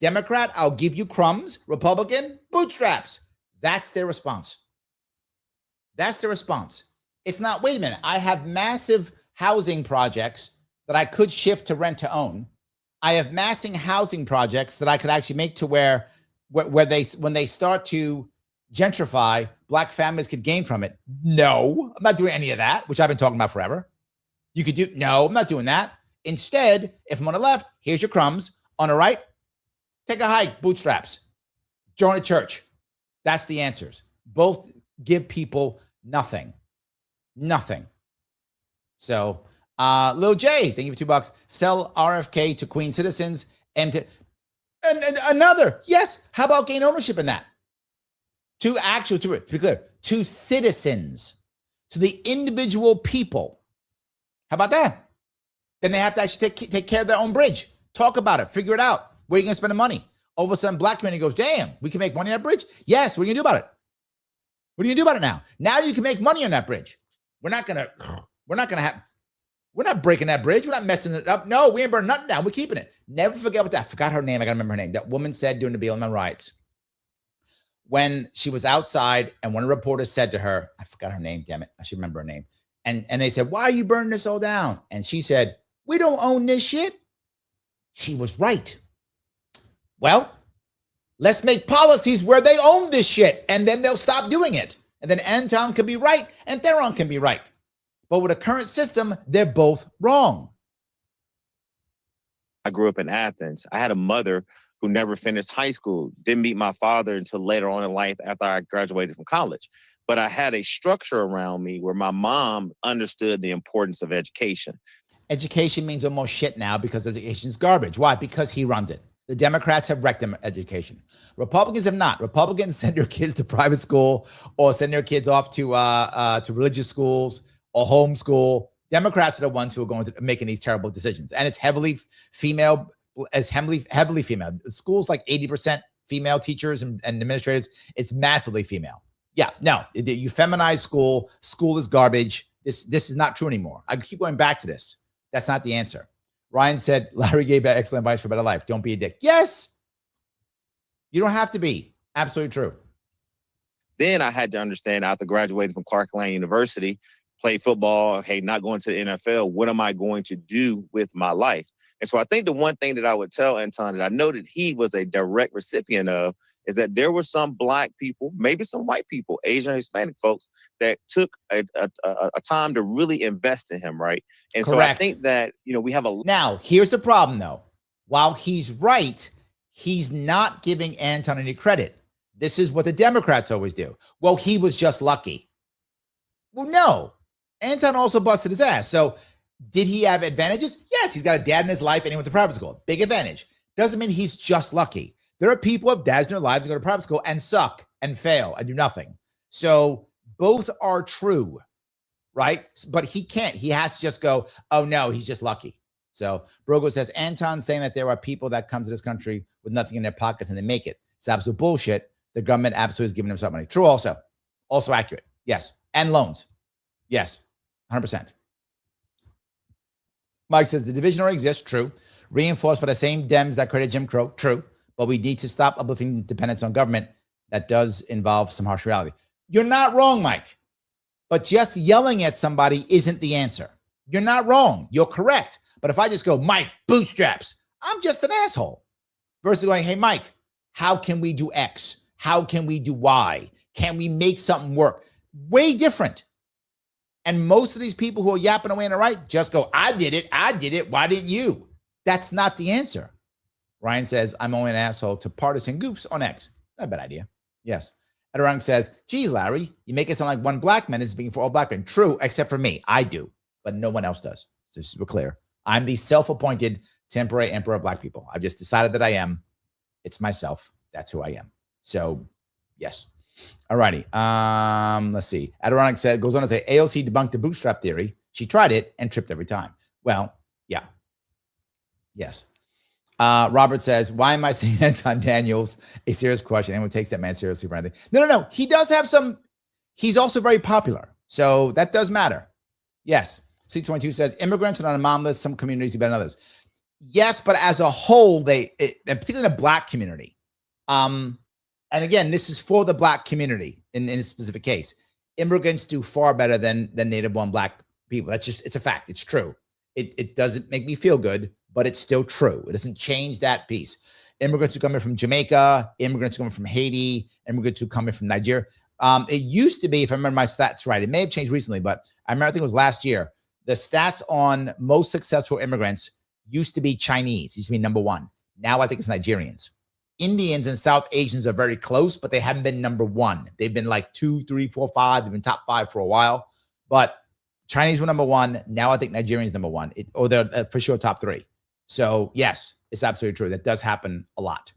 Democrat, I'll give you crumbs. Republican, bootstraps. That's their response. That's their response. It's not, wait a minute, I have massive housing projects that I could shift to rent to own. I have massive housing projects that I could actually make to where when they start to gentrify, black families could gain from it. No, I'm not doing any of that, which I've been talking about forever. You could do, no, I'm not doing that. Instead, if I'm on the left, here's your crumbs. On the right, take a hike, bootstraps. Join a church. That's the answers. Both give people nothing. Nothing. So, Lil J, thank you for $2. Sell RFK to Queen citizens and another. Yes. How about gain ownership in that? To be clear, to citizens, to the individual people. How about that? Then they have to actually take care of their own bridge. Talk about it. Figure it out. Where are you going to spend the money? All of a sudden, black community goes, damn, we can make money on that bridge? Yes. What are you going to do about it? What are you going to do about it now? Now you can make money on that bridge. We're not breaking that bridge. We're not messing it up. No, we ain't burning nothing down. We're keeping it. Never forget what that. I forgot her name. I got to remember her name. That woman said during the BLM riots, when she was outside and one of the reporters said to her, I forgot her name, damn it. I should remember her name. And they said, why are you burning this all down? And she said, we don't own this shit. She was right. Well, let's make policies where they own this shit and then they'll stop doing it. And then Anton can be right and Theron can be right. But with the current system, they're both wrong. I grew up in Athens. I had a mother who never finished high school, didn't meet my father until later on in life after I graduated from college. But I had a structure around me where my mom understood the importance of education. Education means almost shit now because education is garbage. Why? Because he runs it. The Democrats have wrecked them education. Republicans have not. Republicans send their kids to private school or send their kids off to religious schools or homeschool. Democrats are the ones who are going to making these terrible decisions. And it's heavily female, heavily female. Schools like 80% female teachers and administrators. It's massively female. Yeah, no, you feminize school. School is garbage. This is not true anymore. I keep going back to this. That's not the answer. Ryan said, Larry gave excellent advice for a better life. Don't be a dick. Yes. You don't have to be. Absolutely true. Then I had to understand after graduating from Clark Atlanta University, play football, hey, not going to the NFL, what am I going to do with my life? And so I think the one thing that I would tell Anton that I know that he was a direct recipient of is that there were some black people, maybe some white people, Asian, Hispanic folks that took a time to really invest in him, right? And Correct. So I think that, we have a... Now, here's the problem, though. While he's right, he's not giving Anton any credit. This is what the Democrats always do. Well, he was just lucky. Well, no. Anton also busted his ass. So did he have advantages? Yes, he's got a dad in his life and he went to private school. Big advantage. Doesn't mean he's just lucky. There are people who have dads in their lives who go to private school and suck and fail and do nothing. So both are true, right? But he can't. He has to just go, oh, no, he's just lucky. So Brogo says, Anton saying that there are people that come to this country with nothing in their pockets and they make it. It's absolute bullshit. The government absolutely is giving them some money. True also. Also accurate. Yes. And loans. Yes. 100%. Mike says the division already exists. True. Reinforced by the same Dems that created Jim Crow. True. But we need to stop uplifting dependence on government. That does involve some harsh reality. You're not wrong, Mike. But just yelling at somebody isn't the answer. You're not wrong. You're correct. But if I just go, Mike, bootstraps, I'm just an asshole. Versus going, hey, Mike, how can we do X? How can we do Y? Can we make something work? Way different. And most of these people who are yapping away on the right just go, I did it. Why didn't you? That's not the answer. Ryan says, I'm only an asshole to partisan goofs on X. Not a bad idea. Yes. Adirang says, geez, Larry, you make it sound like one black man is speaking for all black men. True, except for me. I do, but no one else does. So just to be clear, I'm the self-appointed temporary emperor of black people. I've just decided that I am. It's myself. That's who I am. So, yes. All righty. Let's see. Adirang said, goes on to say, AOC debunked the bootstrap theory. She tried it and tripped every time. Well, yeah. Yes. Robert says, why am I saying Anton Daniels? A serious question. Anyone takes that man seriously for anything? No. He does have some. He's also very popular. So that does matter. Yes. C22 says, immigrants are not anomalous. Some communities do better than others. Yes, but as a whole, and particularly in the black community. And again, this is for the black community in a specific case. Immigrants do far better than native born black people. That's just, it's a fact. It's true. It doesn't make me feel good, but it's still true. It doesn't change that piece. Immigrants who come in from Jamaica, immigrants who come in from Haiti, immigrants who come in from Nigeria. It used to be, if I remember my stats right, it may have changed recently, but I remember, I think it was last year, the stats on most successful immigrants used to be Chinese, used to be number one. Now I think it's Nigerians. Indians and South Asians are very close, but they haven't been number one. They've been like 2, 3, 4, 5. They've been top 5 for a while, but Chinese were number one. Now I think Nigerians number one, or they're for sure top 3. So yes, it's absolutely true. That does happen a lot.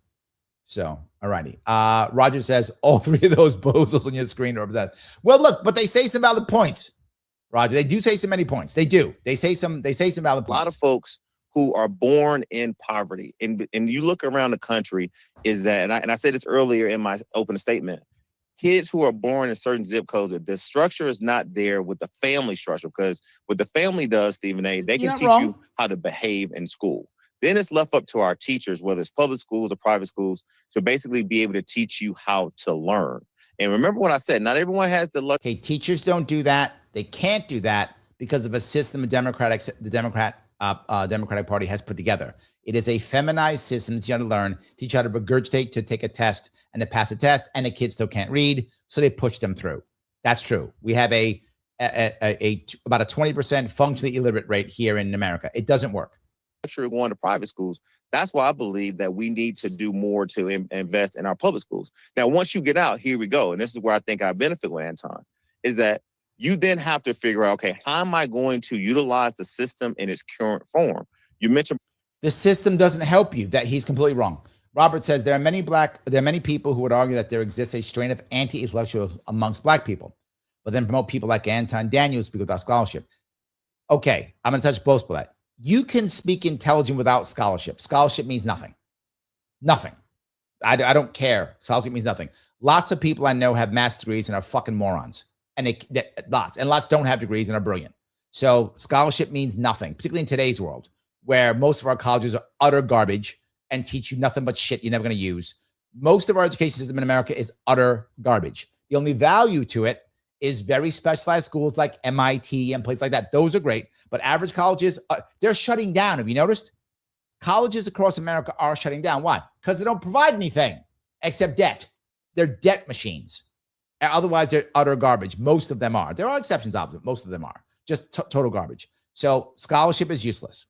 So, all righty. Roger says all 3 of those bozos on your screen represent. Well, look, but they say some valid points. Roger, they do say so many points. They do. They say some valid points. A lot of folks who are born in poverty, and you look around the country, is that, and I said this earlier in my opening statement, kids who are born in certain zip codes, the structure is not there with the family structure, because what the family does, Stephen A., they can teach you how to behave in school. Then it's left up to our teachers, whether it's public schools or private schools, to basically be able to teach you how to learn. And remember what I said, not everyone has the luck. Okay, teachers don't do that. They can't do that because of a system the Democratic Party has put together. It is a feminized system that you have to learn, teach you how to regurgitate, to take a test and to pass a test, and the kids still can't read, so they push them through. That's true. We have about a 20% functionally illiterate rate here in America. It doesn't work. Going to private schools. That's why I believe that we need to do more to invest in our public schools. Now, once you get out, here we go. And this is where I think I benefit with Anton, is that you then have to figure out, okay, how am I going to utilize the system in its current form? You mentioned the system doesn't help you. That he's completely wrong. Robert says there are many people who would argue that there exists a strain of anti-intellectuals amongst black people, but then promote people like Anton Daniels speak without scholarship. Okay, I'm going to touch both of that. You can speak intelligent without scholarship. Scholarship means nothing. Nothing. I don't care. Scholarship means nothing. Lots of people I know have master's degrees and are fucking morons. And lots don't have degrees and are brilliant. So scholarship means nothing, particularly in today's world, where most of our colleges are utter garbage and teach you nothing but shit you're never going to use. Most of our education system in America is utter garbage. The only value to it is very specialized schools like MIT and places like that. Those are great. But average colleges, they're shutting down. Have you noticed? Colleges across America are shutting down. Why? Because they don't provide anything except debt. They're debt machines. Otherwise, they're utter garbage. Most of them are. There are exceptions, obviously. Most of them are. Just total garbage. So scholarship is useless.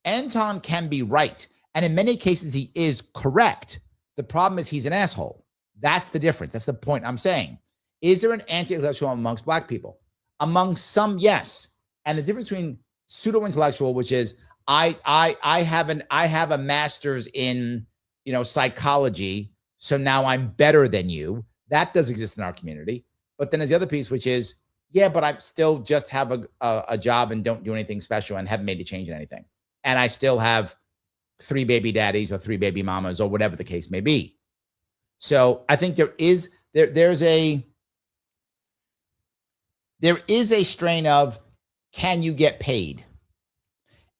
Anton can be right. And in many cases, he is correct. The problem is he's an asshole. That's the difference. That's the point I'm saying. Is there an anti-intellectual amongst black people? Among some, yes. And the difference between pseudo-intellectual, which is I have a master's in psychology, so now I'm better than you. That does exist in our community. But then there's the other piece, which is, yeah, but I still just have a job and don't do anything special and haven't made a change in anything. And I still have 3 baby daddies or 3 baby mamas or whatever the case may be. So I think there's a strain of, can you get paid?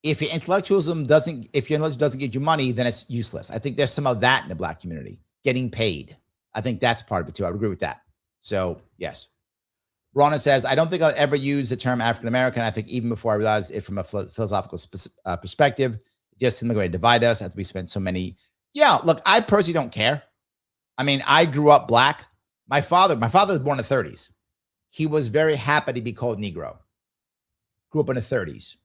If your intellectualism doesn't get you money, then it's useless. I think there's some of that in the black community, getting paid. I think that's part of it too. I would agree with that. So yes. Ronna says, I don't think I'll ever use the term African-American. I think even before I realized it from a philosophical perspective, it just seemed like a way to divide us after we spent so many. Yeah, look, I personally don't care. I mean, I grew up black. My father was born in the 30s. He was very happy to be called Negro. Grew up in the 30s.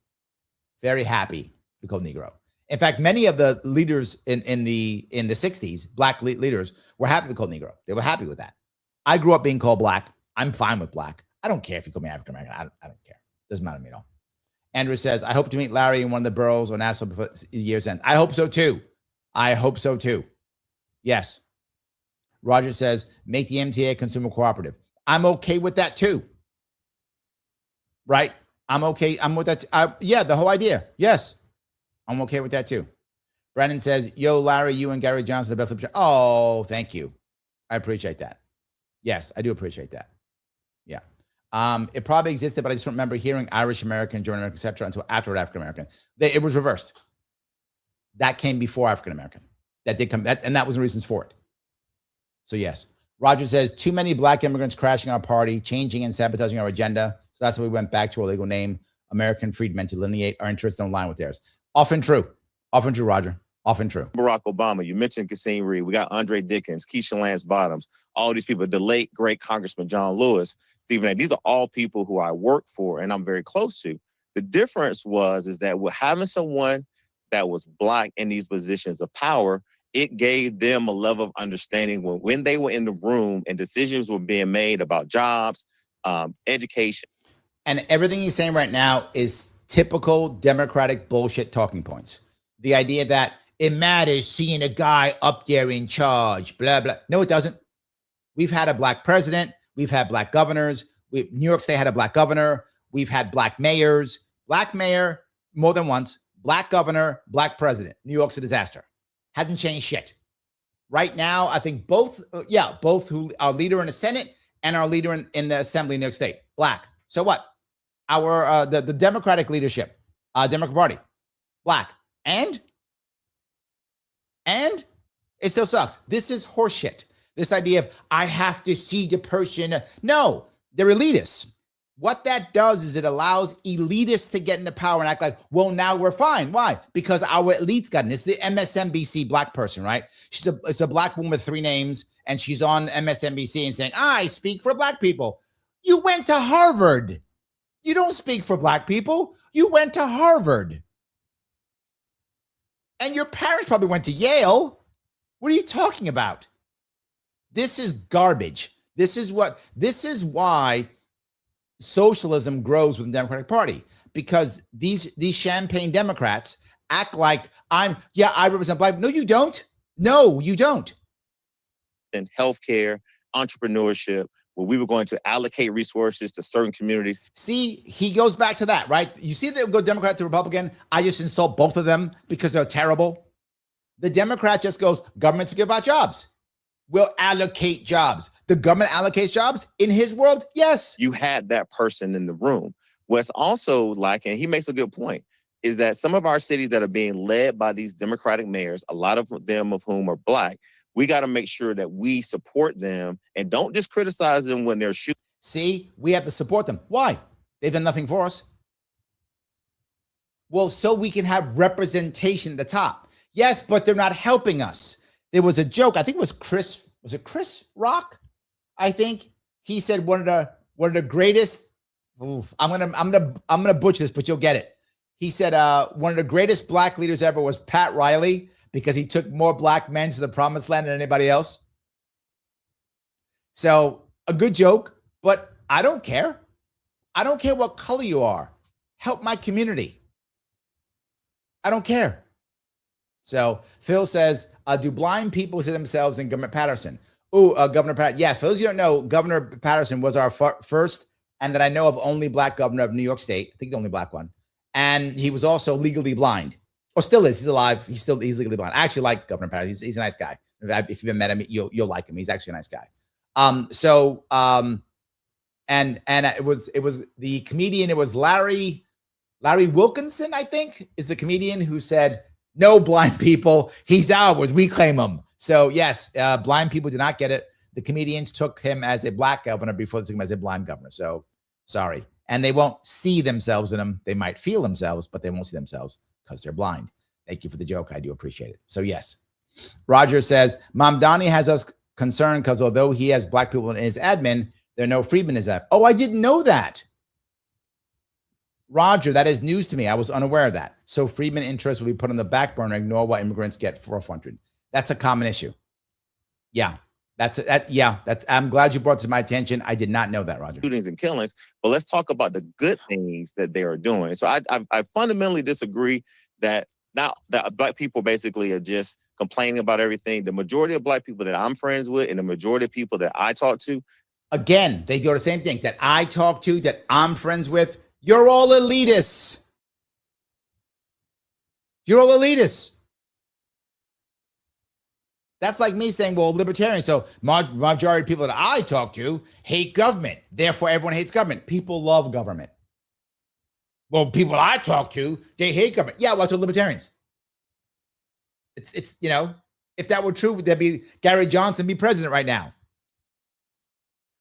Very happy to be called Negro. In fact, many of the leaders in the 60s, black leaders, were happy to be called Negro. They were happy with that. I grew up being called black. I'm fine with black. I don't care if you call me African American. I don't care. Doesn't matter to me at all. Andrew says, I hope to meet Larry in one of the boroughs or Nassau before year's end. I hope so too. I hope so too. Yes. Roger says, make the MTA a consumer cooperative. I'm okay with that too. Right? I'm okay. I'm with that. Yeah, the whole idea. Yes. I'm okay with that too. Brandon says, yo, Larry, you and Gary Johnson, the best. Oh, thank you. I appreciate that. Yes, I do appreciate that. Yeah. It probably existed, but I just don't remember hearing Irish American, German American, etc. until after African American. It was reversed. That came before African American. That did come, and that was the reasons for it. So yes. Roger says, too many black immigrants crashing our party, changing and sabotaging our agenda. So that's why we went back to our legal name, American Freedmen, to delineate our interests don't align with theirs. Often true, Roger. Often true. Barack Obama, you mentioned Kasim Reed. We got Andre Dickens, Keisha Lance Bottoms, all these people, the late, great Congressman John Lewis, Stephen A. These are all people who I work for and I'm very close to. The difference is that with having someone that was black in these positions of power, it gave them a level of understanding when they were in the room and decisions were being made about jobs, education. And everything he's saying right now is typical Democratic bullshit talking points. The idea that it matters seeing a guy up there in charge, blah, blah. No, it doesn't. We've had a black president. We've had black governors. New York State had a black governor. We've had black mayors, black mayor more than once, black governor, black president. New York's a disaster. Hasn't changed shit. Right now, I think both who our leader in the Senate and our leader in the Assembly in New York State, black. So what? Our the Democratic leadership, Democratic Party, black. And it still sucks. This is horseshit. This idea of I have to see the person. No, they're elitists. What that does is it allows elitists to get into power and act like, well, now we're fine. Why? Because our elites got in. It's the MSNBC black person, right? It's a black woman with 3 names, and she's on MSNBC and saying, I speak for black people. You went to Harvard. You don't speak for black people. You went to Harvard. And your parents probably went to Yale. What are you talking about? This is garbage. This is why socialism grows with the Democratic Party, because these champagne Democrats act like I represent black. No, you don't. No, you don't. And healthcare, entrepreneurship, where we were going to allocate resources to certain communities. See, he goes back to that, right? You see they go Democrat to Republican. I just insult both of them because they're terrible. The Democrat just goes, government's good about jobs. We'll allocate jobs. The government allocates jobs in his world. Yes. You had that person in the room. What's also like, and he makes a good point, is that some of our cities that are being led by these Democratic mayors, a lot of them of whom are black, we got to make sure that we support them and don't just criticize them when they're shooting. See, we have to support them. Why? They've done nothing for us. Well, so we can have representation at the top. Yes, but they're not helping us. There was a joke. I think it was Chris Rock? I think he said one of the greatest. Oof, I'm gonna butcher this, but you'll get it. He said one of the greatest black leaders ever was Pat Riley, because he took more black men to the promised land than anybody else. So a good joke, but I don't care. I don't care what color you are. Help my community. I don't care. So Phil says, do blind people see themselves in Governor Patterson? Governor Patterson. Yes, for those of you who don't know, Governor Patterson was our first, and that I know of, only black governor of New York State. I think the only black one. And he was also legally blind. Or still is. He's alive. He's legally blind. I actually like Governor Patterson. He's a nice guy. If you've ever met him, you'll like him. He's actually a nice guy. And it was the comedian. It was Larry Wilkinson, I think, is the comedian who said, no blind people. He's ours. We claim him. So yes, blind people did not get it. The comedians took him as a black governor before they took him as a blind governor. So sorry. And they won't see themselves in him. They might feel themselves, but they won't see themselves because they're blind. Thank you for the joke. I do appreciate it. So yes. Roger says, Mom Donnie has us concerned because although he has black people in his admin, there are no freedmen in his app. Oh, I didn't know that. Roger, that is news to me. I was unaware of that. So freedmen interests will be put on the back burner, ignore what immigrants get for 400. That's a common issue. Yeah. I'm glad you brought it to my attention. I did not know that, Roger. Shootings and killings, but let's talk about the good things that they are doing. So I fundamentally disagree that now that Black people basically are just complaining about everything. The majority of Black people that I'm friends with and the majority of people that I talk to, again, they go the same thing that I talk to, that I'm friends with. You're all elitists. You're all elitists. That's like me saying, well, libertarians. So majority of people that I talk to hate government. Therefore, everyone hates government. People love government. Well, people I talk to, they hate government. Yeah, well, to libertarians. It's if that were true, there'd be Gary Johnson be president right now.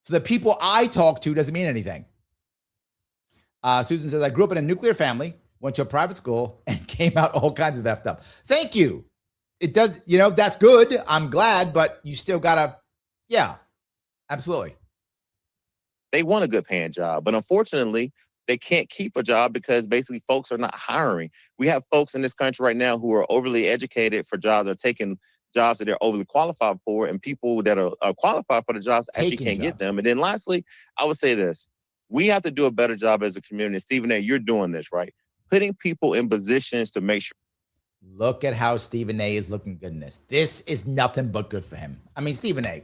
So the people I talk to doesn't mean anything. Susan says, I grew up in a nuclear family, went to a private school, and came out all kinds of effed up. Thank you. It does, that's good. I'm glad, but you still gotta, yeah, absolutely. They want a good paying job, but unfortunately, they can't keep a job because basically folks are not hiring. We have folks in this country right now who are overly educated for jobs, are taking jobs that they're overly qualified for, and people that are qualified for the jobs actually can't get them. And then lastly, I would say this. We have to do a better job as a community. Stephen A., you're doing this, right? Putting people in positions to make sure. Look at how Stephen A. is looking good in this. This is nothing but good for him. I mean, Stephen A.,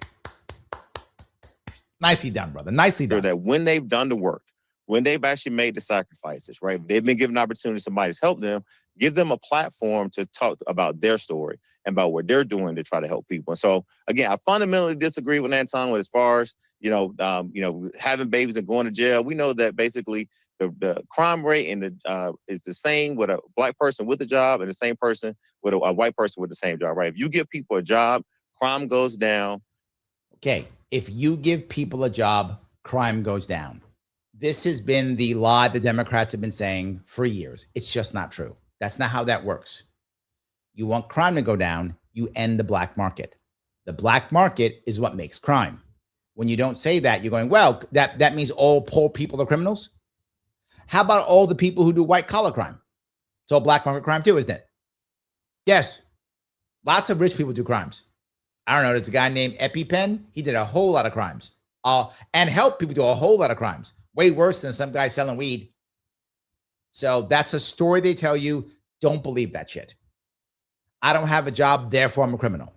nicely done, brother. Nicely done. That when they've done the work, when they've actually made the sacrifices, right? They've been given an opportunity, somebody's helped them, give them a platform to talk about their story and about what they're doing to try to help people. And so, again, I fundamentally disagree with Anton with as far as, having babies and going to jail. We know that basically the crime rate is the same with a Black person with a job and the same person with a white person with the same job, right? If you give people a job, crime goes down. Okay. If you give people a job, crime goes down. This has been the lie the Democrats have been saying for years. It's just not true. That's not how that works. You want crime to go down, you end the black market. The black market is what makes crime. When you don't say that, you're going, well, that means all poor people are criminals. How about all the people who do white collar crime? It's all black market crime too, isn't it? Yes. Lots of rich people do crimes. I don't know. There's a guy named EpiPen. He did a whole lot of crimes and helped people do a whole lot of crimes. Way worse than some guy selling weed. So that's a story they tell you. Don't believe that shit. I don't have a job, therefore I'm a criminal.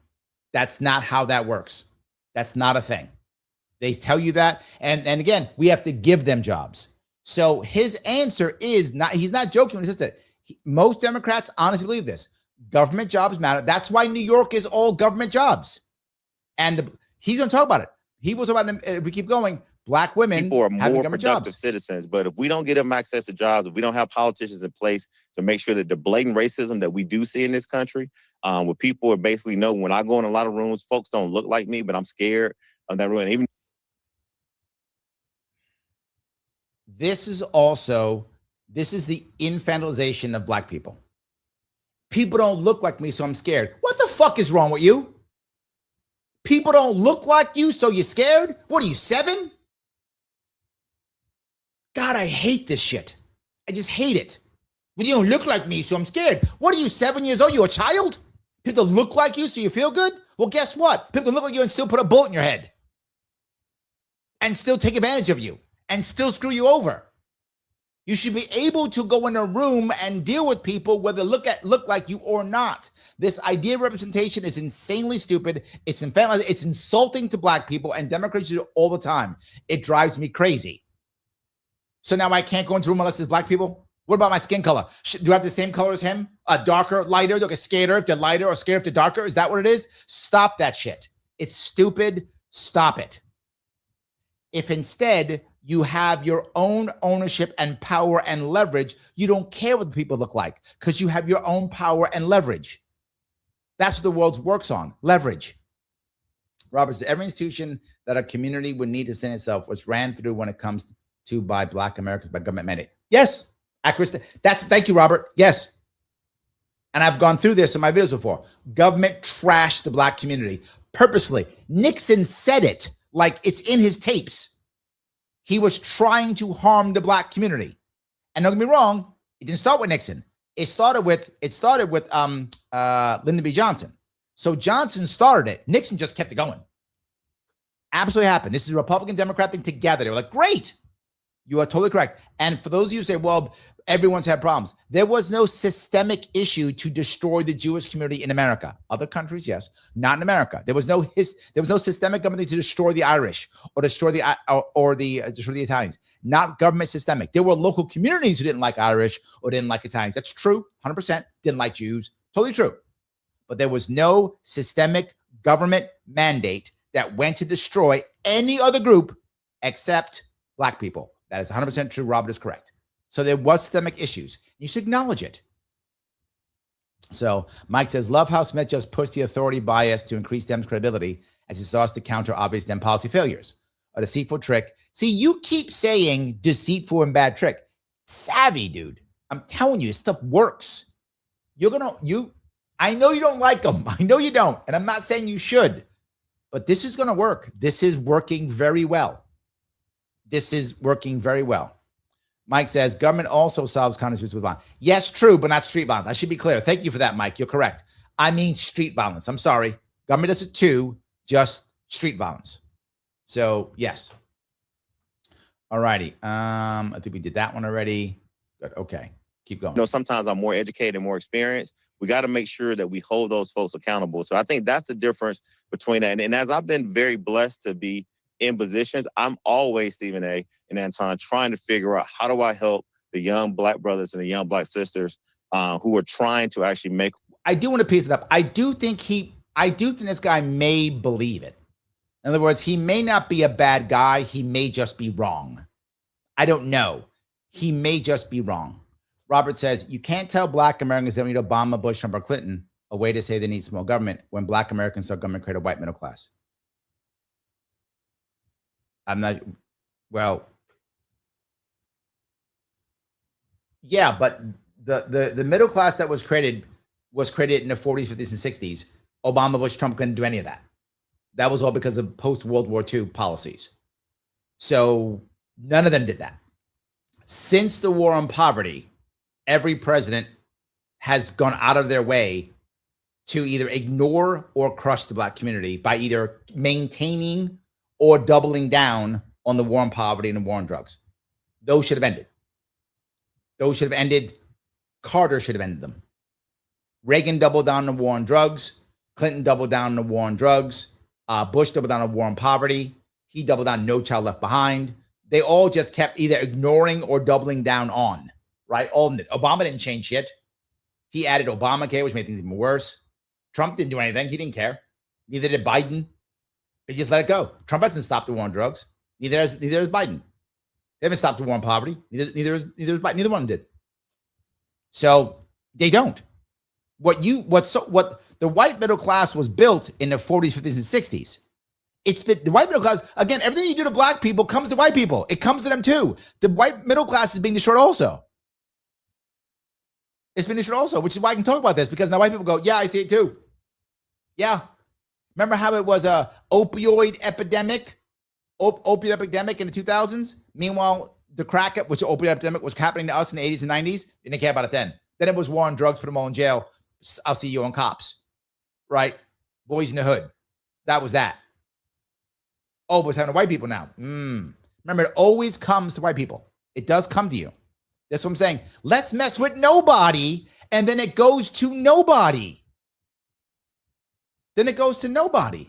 That's not how that works. That's not a thing. They tell you that. And again, we have to give them jobs. So his answer is not, he's not joking when he says that. Most Democrats honestly believe this. Government jobs matter. That's why New York is all government jobs. And he's going to talk about it. He will talk about it. If we keep going, Black women people are more productive jobs. Citizens. But if we don't get them access to jobs, if we don't have politicians in place to make sure that the blatant racism that we do see in this country, where people are basically know when I go in a lot of rooms, folks don't look like me, but I'm scared of that room. Even this is the infantilization of Black people. People don't look like me, so I'm scared. What the fuck is wrong with you? People don't look like you, so you're scared? What are you, 7? God, I hate this shit. I just hate it. But you don't look like me, so I'm scared. What are you, 7 years old? You a child? People look like you, so you feel good? Well, guess what? People look like you and still put a bullet in your head. And still take advantage of you. And still screw you over. You should be able to go in a room and deal with people whether look like you or not. This idea of representation is insanely stupid. It's infantilizing. It's insulting to Black people, and Democrats do it all the time. It drives me crazy. So now I can't go into a room unless it's Black people? What about my skin color? Do I have the same color as him? Darker, lighter? Like a skater if they're lighter or scared if they're darker? Is that what it is? Stop that shit. It's stupid. Stop it. If instead you have your own ownership and power and leverage, you don't care what the people look like because you have your own power and leverage. That's what the world works on, leverage. Robert says, every institution that a community would need to sustain itself was ran through when it comes to by Black Americans by government mandate. Yes, accurate. Thank you, Robert. Yes. And I've gone through this in my videos before. Government trashed the Black community purposefully. Nixon said it like it's in his tapes. He was trying to harm the Black community. And don't get me wrong, it didn't start with Nixon. It started with Lyndon B. Johnson. So Johnson started it. Nixon just kept it going. Absolutely happened. This is a Republican Democrat thing together. They were like, great. You are totally correct. And for those of you who say, well, everyone's had problems. There was no systemic issue to destroy the Jewish community in America. Other countries, yes, not in America. There was no systemic government to destroy the Irish or destroy the Italians. Not government systemic. There were local communities who didn't like Irish or didn't like Italians. That's true, 100%. Didn't like Jews, totally true. But there was no systemic government mandate that went to destroy any other group except Black people. That is 100% true. Robert is correct. So there was systemic issues. You should acknowledge it. So Mike says, love how Smith just pushed the authority bias to increase Dems' credibility as he sought to counter obvious Dem policy failures. A deceitful trick. See, you keep saying deceitful and bad trick. Savvy, dude. I'm telling you, this stuff works. I know you don't like them. I know you don't. And I'm not saying you should. But this is going to work. This is working very well. This is working very well. Mike says, government also solves counter with violence. Yes, true, but not street violence. I should be clear. Thank you for that, Mike. You're correct. I mean street violence. I'm sorry. Government does it too, just street violence. So, yes. All righty. I think we did that one already. Good. Okay. Keep going. Sometimes I'm more educated and more experienced. We got to make sure that we hold those folks accountable. So I think that's the difference between that. And as I've been very blessed to be in positions, I'm always, Stephen A. and Anton, trying to figure out how do I help the young Black brothers and the young Black sisters who are trying to actually make. I do want to piece it up. I do think this guy may believe it. In other words, he may not be a bad guy. He may just be wrong. I don't know. He may just be wrong. Robert says, you can't tell Black Americans they don't need Obama, Bush, Trump, or Clinton, a way to say they need small government when Black Americans saw government create a white middle class. Yeah, but the middle class that was created in the 40s, 50s, and 60s. Obama, Bush, Trump couldn't do any of that. That was all because of post-World War II policies. So none of them did that. Since the war on poverty, every president has gone out of their way to either ignore or crush the Black community by either maintaining or doubling down on the war on poverty and the war on drugs. Those should have ended. Carter should have ended them. Reagan doubled down on the war on drugs. Clinton doubled down on the war on drugs. Bush doubled down on the war on poverty. He doubled down No Child Left Behind. They all just kept either ignoring or doubling down on, right? All of them did. Obama didn't change shit. He added Obamacare, which made things even worse. Trump didn't do anything. He didn't care. Neither did Biden. They just let it go. Trump hasn't stopped the war on drugs. Neither has Biden. They haven't stopped the war on poverty. Neither has Biden. Neither one did. So they don't. What the white middle class was built in the 40s, 50s, and 60s. It's been the white middle class. Again, everything you do to Black people comes to white people. It comes to them too. The white middle class is being destroyed also. It's been destroyed also, which is why I can talk about this, because now white people go, yeah, I see it too. Yeah. Remember how it was a opioid epidemic? Opioid epidemic in the 2000s? Meanwhile, the crack, which the opioid epidemic was happening to us in the 80s and 90s, they didn't care about it then. Then it was war on drugs, put them all in jail. I'll see you on cops. Right? Boys in the hood. That was that. Oh, but it's happening to white people now. Remember, it always comes to white people. It does come to you. That's what I'm saying. Let's mess with nobody, and then it goes to nobody. Then it goes to nobody.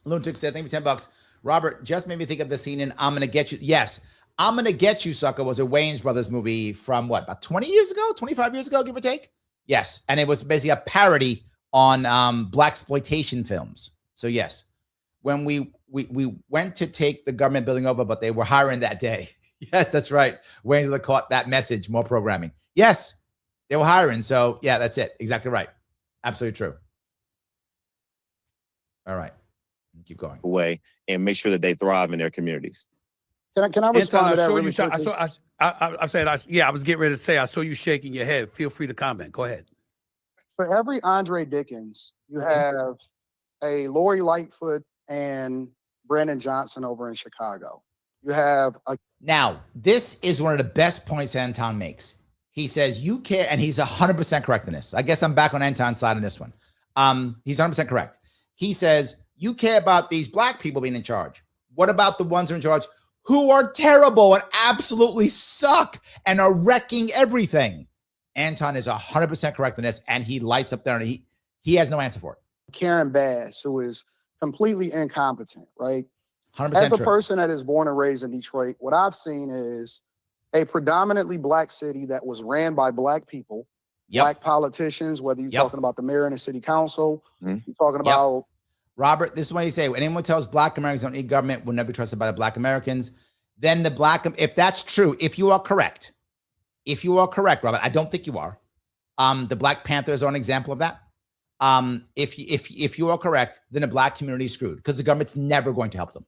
Lunatic said, thank you for $10. Robert, just made me think of the scene in I'm Gonna Get You. Yes, I'm Gonna Get You, Sucker was a Wayans Brothers movie from what, about 20 years ago, 25 years ago, give or take? Yes, and it was basically a parody on blaxploitation films. So yes, when we went to take the government building over, but they were hiring that day. Yes, that's right. Wayne caught that message, more programming. Yes, they were hiring. So yeah, that's it. Exactly right. Absolutely true. All right. Keep going. Away and make sure that they thrive in their communities. Can I respond to that really quickly? I was getting ready to say, I saw you shaking your head. Feel free to comment. Go ahead. For every Andre Dickens, you have a Lori Lightfoot and Brandon Johnson over in Chicago. You have a Now, this is one of the best points Anton makes. He says, you care, and he's 100% correct in this. I guess I'm back on Anton's side on this one. He's 100% correct. He says, you care about these black people being in charge. What about the ones who are in charge who are terrible and absolutely suck and are wrecking everything? Anton is 100% correct in this, and he lights up there, and he has no answer for it. Karen Bass, who is completely incompetent, right? 100% As a true. person that is born and raised in Detroit, what I've seen is a predominantly black city that was ran by black people, black politicians, whether you're talking about the mayor and the city council, you're talking about. Robert, this is why you say, when anyone tells black Americans don't need government, will never be trusted by the black Americans, then the black, if that's true, if you are correct, Robert, I don't think you are. The Black Panthers are an example of that. If you are correct, then the black community is screwed because the government's never going to help them.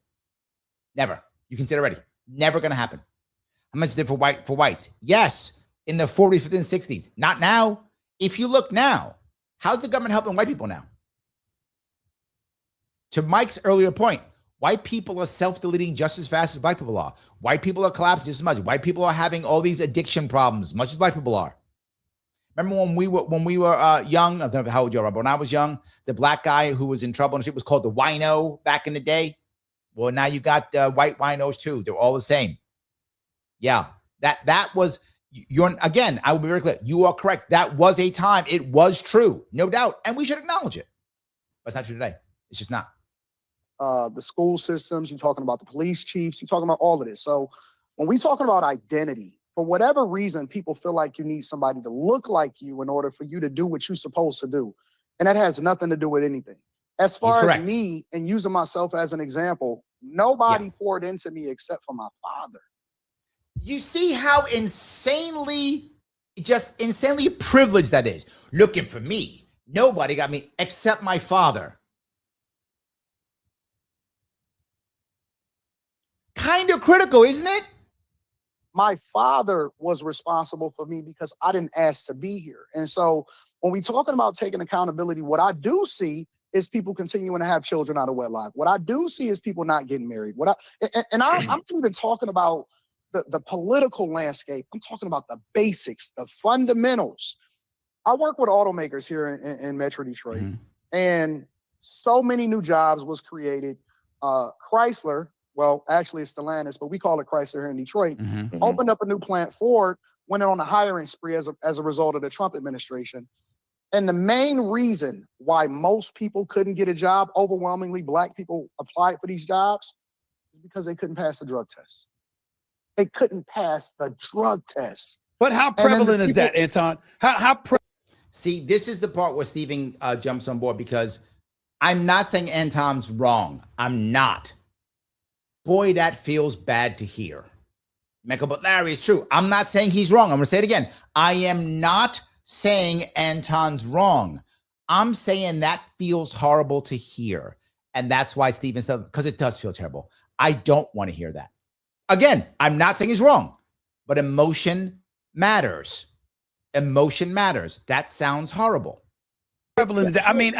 Never. You can say it already. Never going to happen. How much did for whites? Yes, in the 40s, 50s, and 60s. Not now. If you look now, how's the government helping white people now? To Mike's earlier point, white people are self-deleting just as fast as black people are. White people are collapsing just as much. White people are having all these addiction problems, much as black people are. Remember when we were young? I don't know how old you are, Robert. When I was young, the black guy who was in trouble and shit was called the wino back in the day. Well, now you got white winos too. They're all the same. Yeah, that was again. I will be very clear. You are correct. That was a time. It was true, no doubt, and we should acknowledge it. But it's not true today. It's just not. The school systems. You're talking about the police chiefs. You're talking about all of this. So when we talking about identity, for whatever reason, people feel like you need somebody to look like you in order for you to do what you're supposed to do, and that has nothing to do with anything. As far as me and using myself as an example, nobody poured into me except for my father. You see how insanely privileged that is. Looking for me. Nobody got me except my father. Kind of critical, isn't it? My father was responsible for me because I didn't ask to be here. And so when we're talking about taking accountability, what I do see is people continuing to have children out of wedlock. What I do see is people not getting married. I'm even talking about the political landscape. I'm talking about the basics, the fundamentals. I work with automakers here in Metro Detroit, and so many new jobs was created. Chrysler, well, actually it's Stellantis, but we call it Chrysler here in Detroit, opened up a new plant. Ford went on a hiring spree as a result of the Trump administration. And the main reason why most people couldn't get a job, overwhelmingly black people applied for these jobs, is because they couldn't pass the drug test. They couldn't pass the drug test. But how prevalent is that, Anton? See, this is the part where Stephen jumps on board, because I'm not saying Anton's wrong. I'm not. Boy, that feels bad to hear. Michael, but Larry, it's true. I'm not saying he's wrong. I'm going to say it again. I am not saying Anton's wrong. I'm saying that feels horrible to hear. And that's why Stephen said, because it does feel terrible. I don't want to hear that. Again, I'm not saying he's wrong, but emotion matters. Emotion matters. That sounds horrible. Prevalent is that? I mean,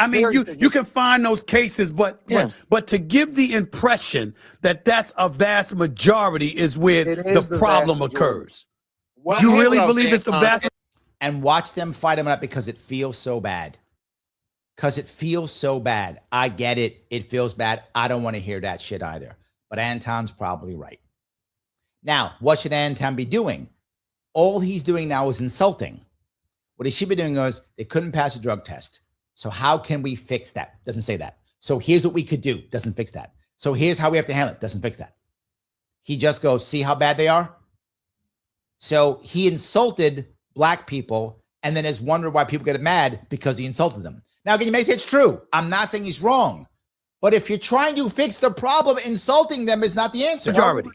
you can find those cases, but to give the impression that that's a vast majority is where the problem occurs. Well, you really believe it's the vast? And watch them fight him up because it feels so bad. Because it feels so bad. I get it. It feels bad. I don't want to hear that shit either. But Anton's probably right. Now, what should Anton be doing? All he's doing now is insulting. What he should be doing is they couldn't pass a drug test. So how can we fix that? Doesn't say that. So here's what we could do. Doesn't fix that. So here's how we have to handle it. Doesn't fix that. He just goes, see how bad they are? So he insulted black people and then has wondered why people get mad because he insulted them. Now, again, you may say it's true. I'm not saying he's wrong. But if you're trying to fix the problem, insulting them is not the answer. Majority.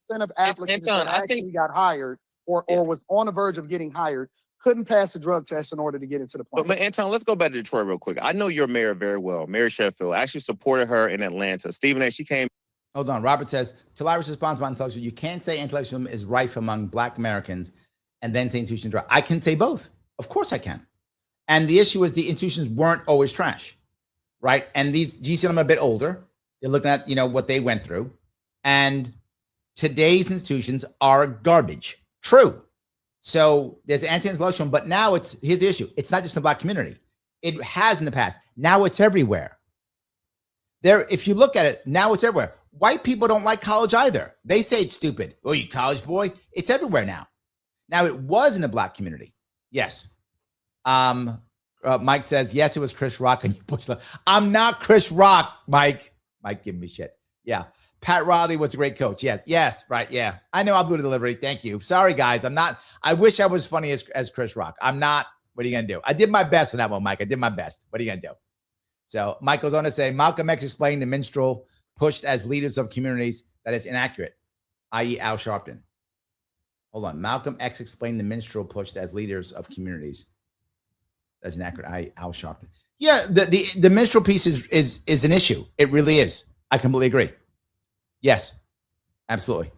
Of applicants that actually got hired or was on the verge of getting hired couldn't pass the drug test in order to get into the plant. But Anton, let's go back to Detroit real quick. I know your mayor very well, Mary Sheffield. I actually supported her in Atlanta. Stephen A., she came. Hold on. Robert says, to Larry's response about intellectualism, you can't say intellectualism is rife among black Americans and then say institutions are. I can say both. Of course I can. And the issue is the institutions weren't always trash, right? And these GC, I'm a bit older. They're looking at, what they went through. And today's institutions are garbage. True. So there's anti-intellectualism, but now here's the issue. It's not just in the Black community. It has in the past. Now it's everywhere. If you look at it, now it's everywhere. White people don't like college either. They say it's stupid. Oh, you college boy? It's everywhere now. Now it was in the Black community. Yes. Mike says, yes, it was Chris Rock. And you push. I'm not Chris Rock, Mike. Mike, give me shit. Yeah. Pat Riley was a great coach. Yes. Right. Yeah. I know I blew the delivery. Thank you. Sorry, guys. I'm not. I wish I was funny as Chris Rock. I'm not. What are you going to do? I did my best on that one, Mike. I did my best. What are you going to do? So Mike goes on to say, Malcolm X explained the minstrel pushed as leaders of communities that is inaccurate, i.e. Al Sharpton. Hold on. Malcolm X explained the minstrel pushed as leaders of communities. That's inaccurate, i.e. Al Sharpton. Yeah, the minstrel piece is an issue. It really is. I completely agree. Yes, absolutely.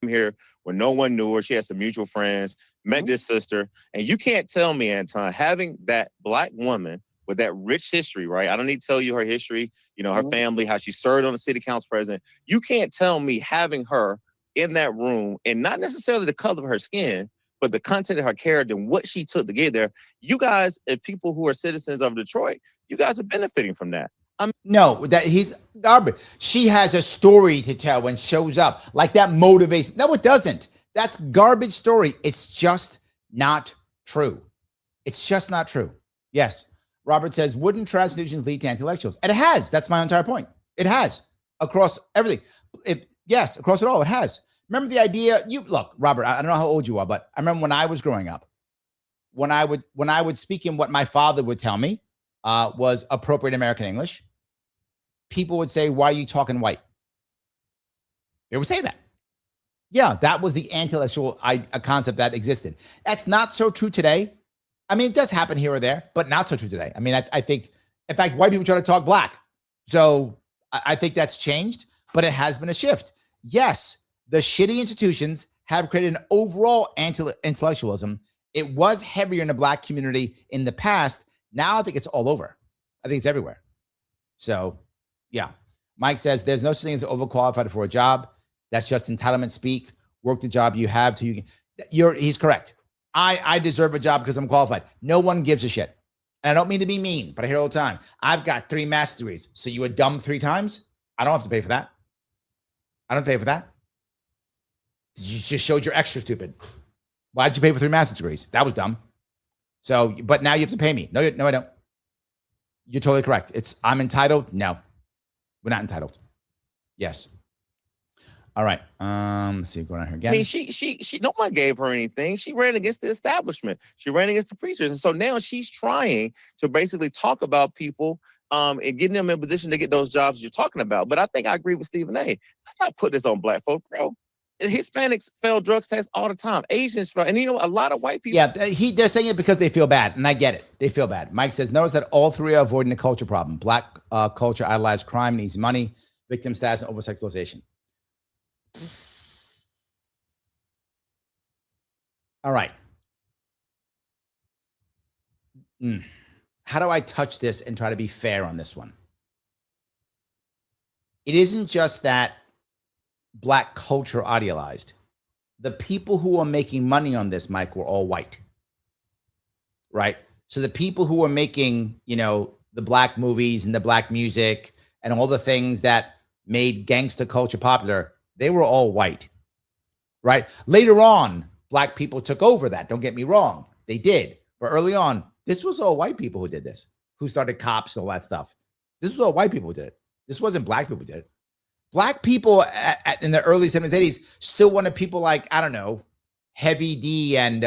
Here when no one knew her. She had some mutual friends, met this sister. And you can't tell me, Anton, having that Black woman with that rich history, right? I don't need to tell you her history, her family, how she served on the city council president. You can't tell me having her in that room and not necessarily the color of her skin, but the content of her character and what she took to get there. You guys, as people who are citizens of Detroit, you guys are benefiting from that. No, that he's garbage. She has a story to tell when shows up. Like that motivates. No, it doesn't. That's garbage story. It's just not true. It's just not true. Yes. Robert says, wouldn't transfusions lead to anti-intellectuals? And it has. That's my entire point. It has. Across everything. Yes, across it all, it has. Remember the idea? Look, Robert, I don't know how old you are, but I remember when I was growing up, when I would speak in what my father would tell me was appropriate American English, people would say, why are you talking white? They would say that. Yeah, that was the anti-intellectual concept that existed. That's not so true today. I mean, it does happen here or there, but not so true today. I mean, I think, in fact, white people try to talk Black. So I think that's changed, but it has been a shift. Yes, the shitty institutions have created an overall anti-intellectualism. It was heavier in the Black community in the past. Now I think it's all over. I think it's everywhere. So, yeah. Mike says, there's no such thing as overqualified for a job. That's just entitlement speak. Work the job you have till you can. He's correct. I deserve a job because I'm qualified. No one gives a shit. And I don't mean to be mean, but I hear all the time, I've got 3 master's degrees. So you were dumb 3 times? I don't have to pay for that. I don't pay for that. You just showed you're extra stupid. Why'd you pay for 3 master's degrees? That was dumb. So, but now you have to pay me. No, I don't. You're totally correct. I'm entitled. No, we're not entitled. Yes. All right. Let's see. Going on here again. I mean, she. No one gave her anything. She ran against the establishment. She ran against the preachers, and so now she's trying to basically talk about people, and getting them in position to get those jobs you're talking about. But I think I agree with Stephen A. Let's not put this on Black folk, bro. Hispanics fail drug tests all the time. Asians fail, and a lot of white people. Yeah, they're saying it because they feel bad, and I get it. They feel bad. Mike says, notice that all 3 are avoiding the culture problem. Black culture idolized crime and easy money, victim status, and over-sexualization. All right. How do I touch this and try to be fair on this one? It isn't just that Black culture idealized. The people who are making money on this, Mike, were all white. Right? So the people who are making, the Black movies and the Black music and all the things that made gangster culture popular, they were all white. Right? Later on, Black people took over that. Don't get me wrong. They did. But early on, this was all white people who did this, who started cops and all that stuff. This was all white people who did it. This wasn't Black people who did it. Black people in the early 70s, 80s still wanted people like, I don't know, Heavy D and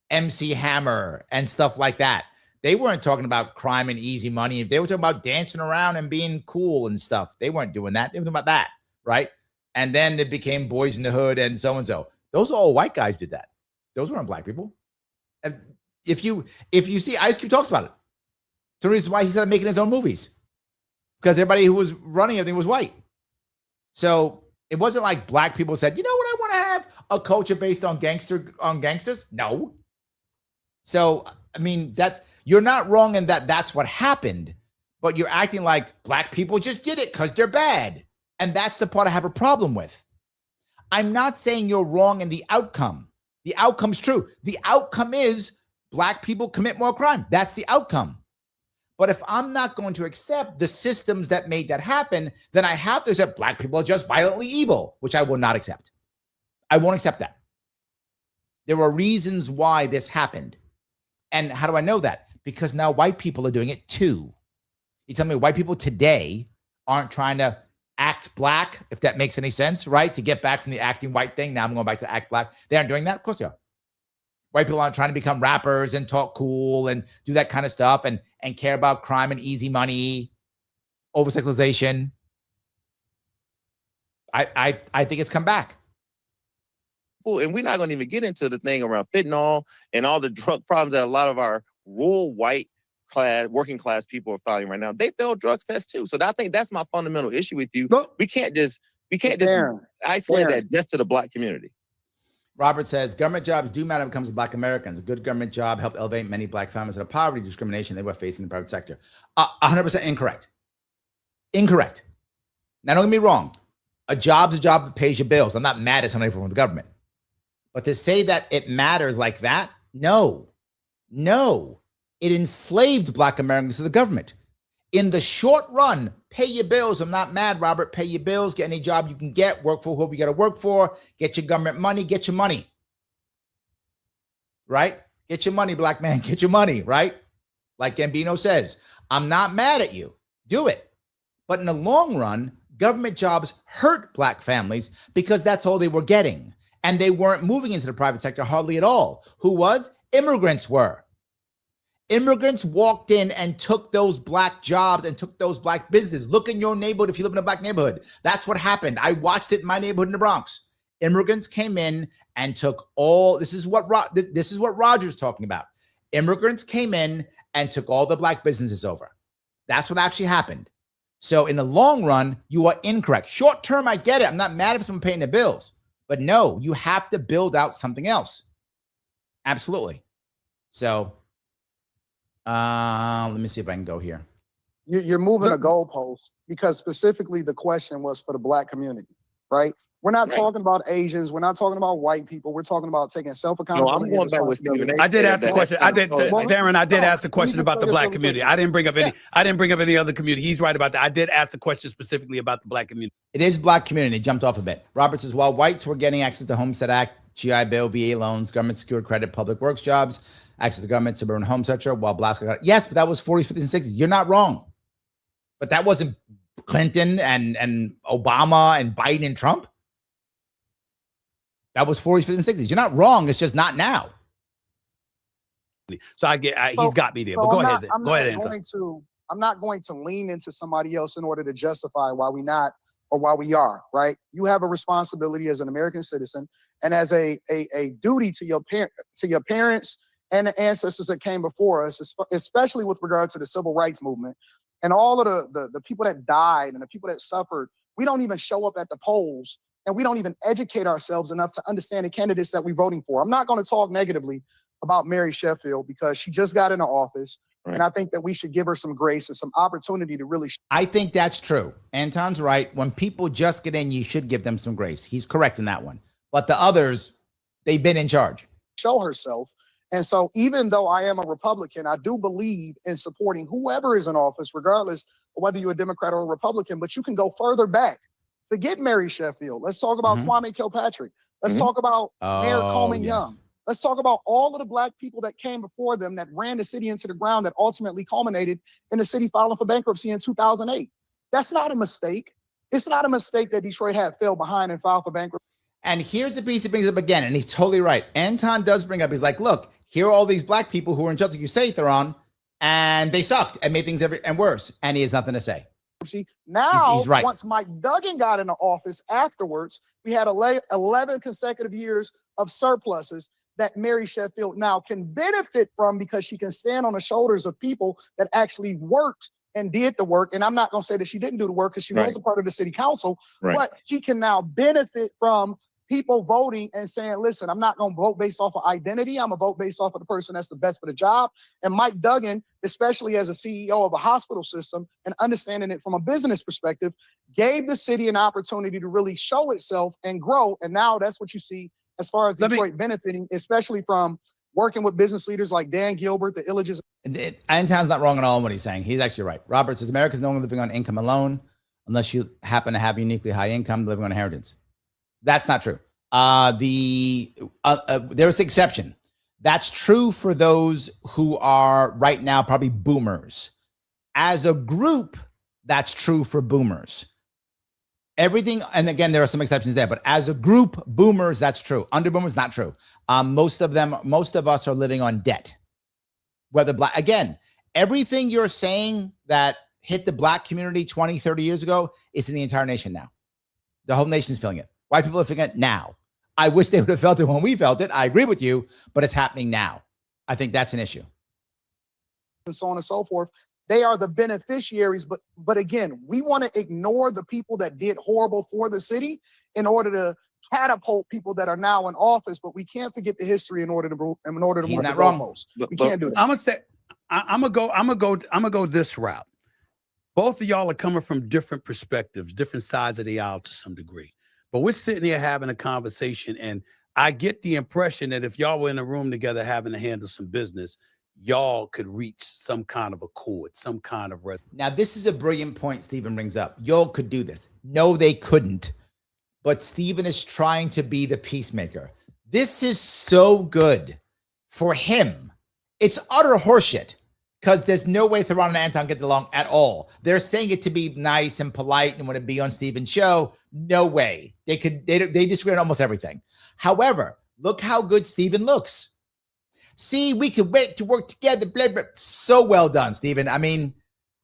MC Hammer and stuff like that. They weren't talking about crime and easy money. They were talking about dancing around and being cool and stuff. They weren't doing that. They were talking about that, right? And then it became Boys in the Hood and so. Those all white guys did that. Those weren't Black people. And if you see, Ice Cube talks about it. It's the reason why he started making his own movies. Because everybody who was running everything was white. So it wasn't like Black people said, you know what, I want to have a culture based on gangsters. No. So, I mean, you're not wrong in that that's what happened, but you're acting like Black people just did it because they're bad. And that's the part I have a problem with. I'm not saying you're wrong in the outcome. The outcome's true. The outcome is black people commit more crime. That's the outcome. But if I'm not going to accept the systems that made that happen, then I have to accept black people are just violently evil, which I will not accept. I won't accept that. There are reasons why this happened. And how do I know that? Because now white people are doing it too. You tell me white people today aren't trying to act black, if that makes any sense, right? To get back from the acting white thing. Now I'm going back to act black. They aren't doing that? Of course they are. White people aren't trying to become rappers and talk cool and do that kind of stuff and care about crime and easy money, over-sexualization. I think it's come back. And we're not going to even get into the thing around fentanyl and all the drug problems that a lot of our rural white class, working class people are filing right now. They failed drug tests too. So I think that's my fundamental issue with you. No. We can't just isolate that just to the black community. Robert says, government jobs do matter when it comes to black Americans. A good government job helped elevate many black families out of poverty discrimination they were facing in the private sector. 100% incorrect. Incorrect. Now, don't get me wrong. A job's a job that pays your bills. I'm not mad at somebody from the government. But to say that it matters like that, no. It enslaved black Americans to the government. In the short run, pay your bills. I'm not mad, Robert. Pay your bills. Get any job you can get. Work for whoever you got to work for. Get your government money. Get your money. Right? Get your money, black man. Get your money, right? Like Gambino says, I'm not mad at you. Do it. But in the long run, government jobs hurt black families because that's all they were getting. And they weren't moving into the private sector hardly at all. Who was? Immigrants were. Immigrants walked in and took those black jobs and took those black businesses. Look in your neighborhood if you live in a black neighborhood. That's what happened. I watched it in my neighborhood in the Bronx. Immigrants came in and took all, this is what Roger's talking about. Immigrants came in and took all the black businesses over. That's what actually happened. So in the long run, you are incorrect. Short term, I get it. I'm not mad if someone paying their bills. But no, you have to build out something else. Absolutely. So let me see if I can go here. You're moving a goalpost because specifically the question was for the black community, right? We're not talking about Asians. We're not talking about white people. We're talking about taking self-accountability. No, I'm going back with Stephen A. I did ask the question. Darren, I did ask the question about the black community. I didn't bring up any. I didn't bring up any other community. He's right about that. I did ask the question specifically about the black community. It is black community. It jumped off a bit. Robert says, while whites were getting access to Homestead Act, GI Bill, VA loans, government secured credit, public works jobs, access to government, suburban home sector, while blacks got yes, but that was 40s, 50s, and 60s. You're not wrong. But that wasn't Clinton and Obama and Biden and Trump. That was 40s, 50s, and 60s. You're not wrong. It's just not now. So I get he's got me there. But go ahead. Go ahead, Anton. I'm not going to lean into somebody else in order to justify why we not or why we are, right? You have a responsibility as an American citizen and as a duty to your parents and the ancestors that came before us, especially with regard to the civil rights movement and all of the people that died and the people that suffered. We don't even show up at the polls. And we don't even educate ourselves enough to understand the candidates that we're voting for. I'm not going to talk negatively about Mary Sheffield because she just got into office. Right. And I think that we should give her some grace and some opportunity to really. I think that's true. Anton's right. When people just get in, you should give them some grace. He's correct in that one. But the others, they've been in charge. Show herself. And so even though I am a Republican, I do believe in supporting whoever is in office, regardless of whether you're a Democrat or a Republican. But you can go further back. Forget Mary Sheffield. Let's talk about Kwame Kilpatrick. Let's talk about Mayor Coleman Young. Let's talk about all of the black people that came before them that ran the city into the ground that ultimately culminated in the city filing for bankruptcy in 2008. That's not a mistake. It's not a mistake that Detroit had fell behind and filed for bankruptcy. And here's the piece he brings up again, and he's totally right. Anton does bring up, he's like, look, here are all these black people who are in jail, like you say, Theron, and they sucked and made things and worse. And he has nothing to say. Now, he's right. Once Mike Duggan got into office afterwards, we had 11 consecutive years of surpluses that Mary Sheffield now can benefit from because she can stand on the shoulders of people that actually worked and did the work. And I'm not going to say that she didn't do the work because she was a part of the city council, but she can now benefit from people voting and saying, listen, I'm not going to vote based off of identity. I'm going to vote based off of the person that's the best for the job. And Mike Duggan, especially as a CEO of a hospital system and understanding it from a business perspective, gave the city an opportunity to really show itself and grow. And now that's what you see as far as Detroit benefiting, especially from working with business leaders like Dan Gilbert, the Illiges. Anton's not wrong at all in what he's saying. He's actually right. Robert says America's no longer living on income alone unless you happen to have uniquely high income, living on inheritance. That's not true. There's an exception. That's true for those who are right now probably boomers. As a group, that's true for boomers. Everything, and again, there are some exceptions there, but as a group, boomers, that's true. Under boomers, not true. Most of us are living on debt. Whether black, again, everything you're saying that hit the black community 20, 30 years ago is in the entire nation now. The whole nation's feeling it. White people are feeling it now. I wish they would have felt it when we felt it. I agree with you, but it's happening now. I think that's an issue. And so on and so forth. They are the beneficiaries, but again, we want to ignore the people that did horrible for the city in order to catapult people that are now in office. But we can't forget the history in order to move He's the not wrong. goalposts. We can't do that. I'm gonna go this route. Both of y'all are coming from different perspectives, different sides of the aisle to some degree. But we're sitting here having a conversation, and I get the impression that if y'all were in a room together having to handle some business, y'all could reach some kind of accord, some kind of Now, this is a brilliant point Stephen brings up. Y'all could do this. No, they couldn't. But Stephen is trying to be the peacemaker. This is so good for him. It's utter horseshit because there's no way Theron and Anton get along at all. They're saying it to be nice and polite and want to be on Stephen's show. No way. They disagree on almost everything. However, look how good Stephen looks. See, we could wait to work together. Blah, blah. So well done, Stephen. I mean,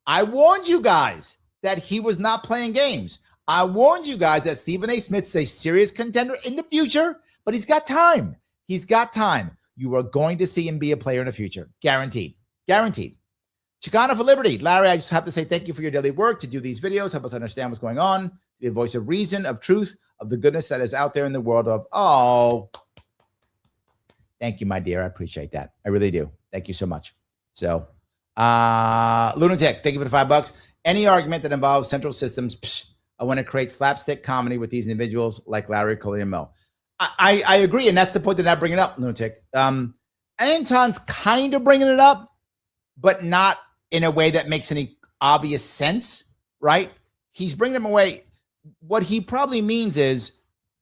I warned you guys that he was not playing games. I warned you guys that Stephen A. Smith's a serious contender in the future, but he's got time. He's got time. You are going to see him be a player in the future. Guaranteed. Guaranteed. Chicana for Liberty. Larry, I just have to say thank you for your daily work to do these videos, help us understand what's going on, to be a voice of reason, of truth, of the goodness that is out there in the world of, oh, thank you, my dear. I appreciate that. I really do. Thank you so much. So, Lunatic, thank you for the $5. Any argument that involves central systems, I want to create slapstick comedy with these individuals like Larry, Coley, and Mo. I agree, and that's the point that I'm bringing up, Lunatic. Anton's kind of bringing it up, but not in a way that makes any obvious sense, right? He's bringing them away. What he probably means is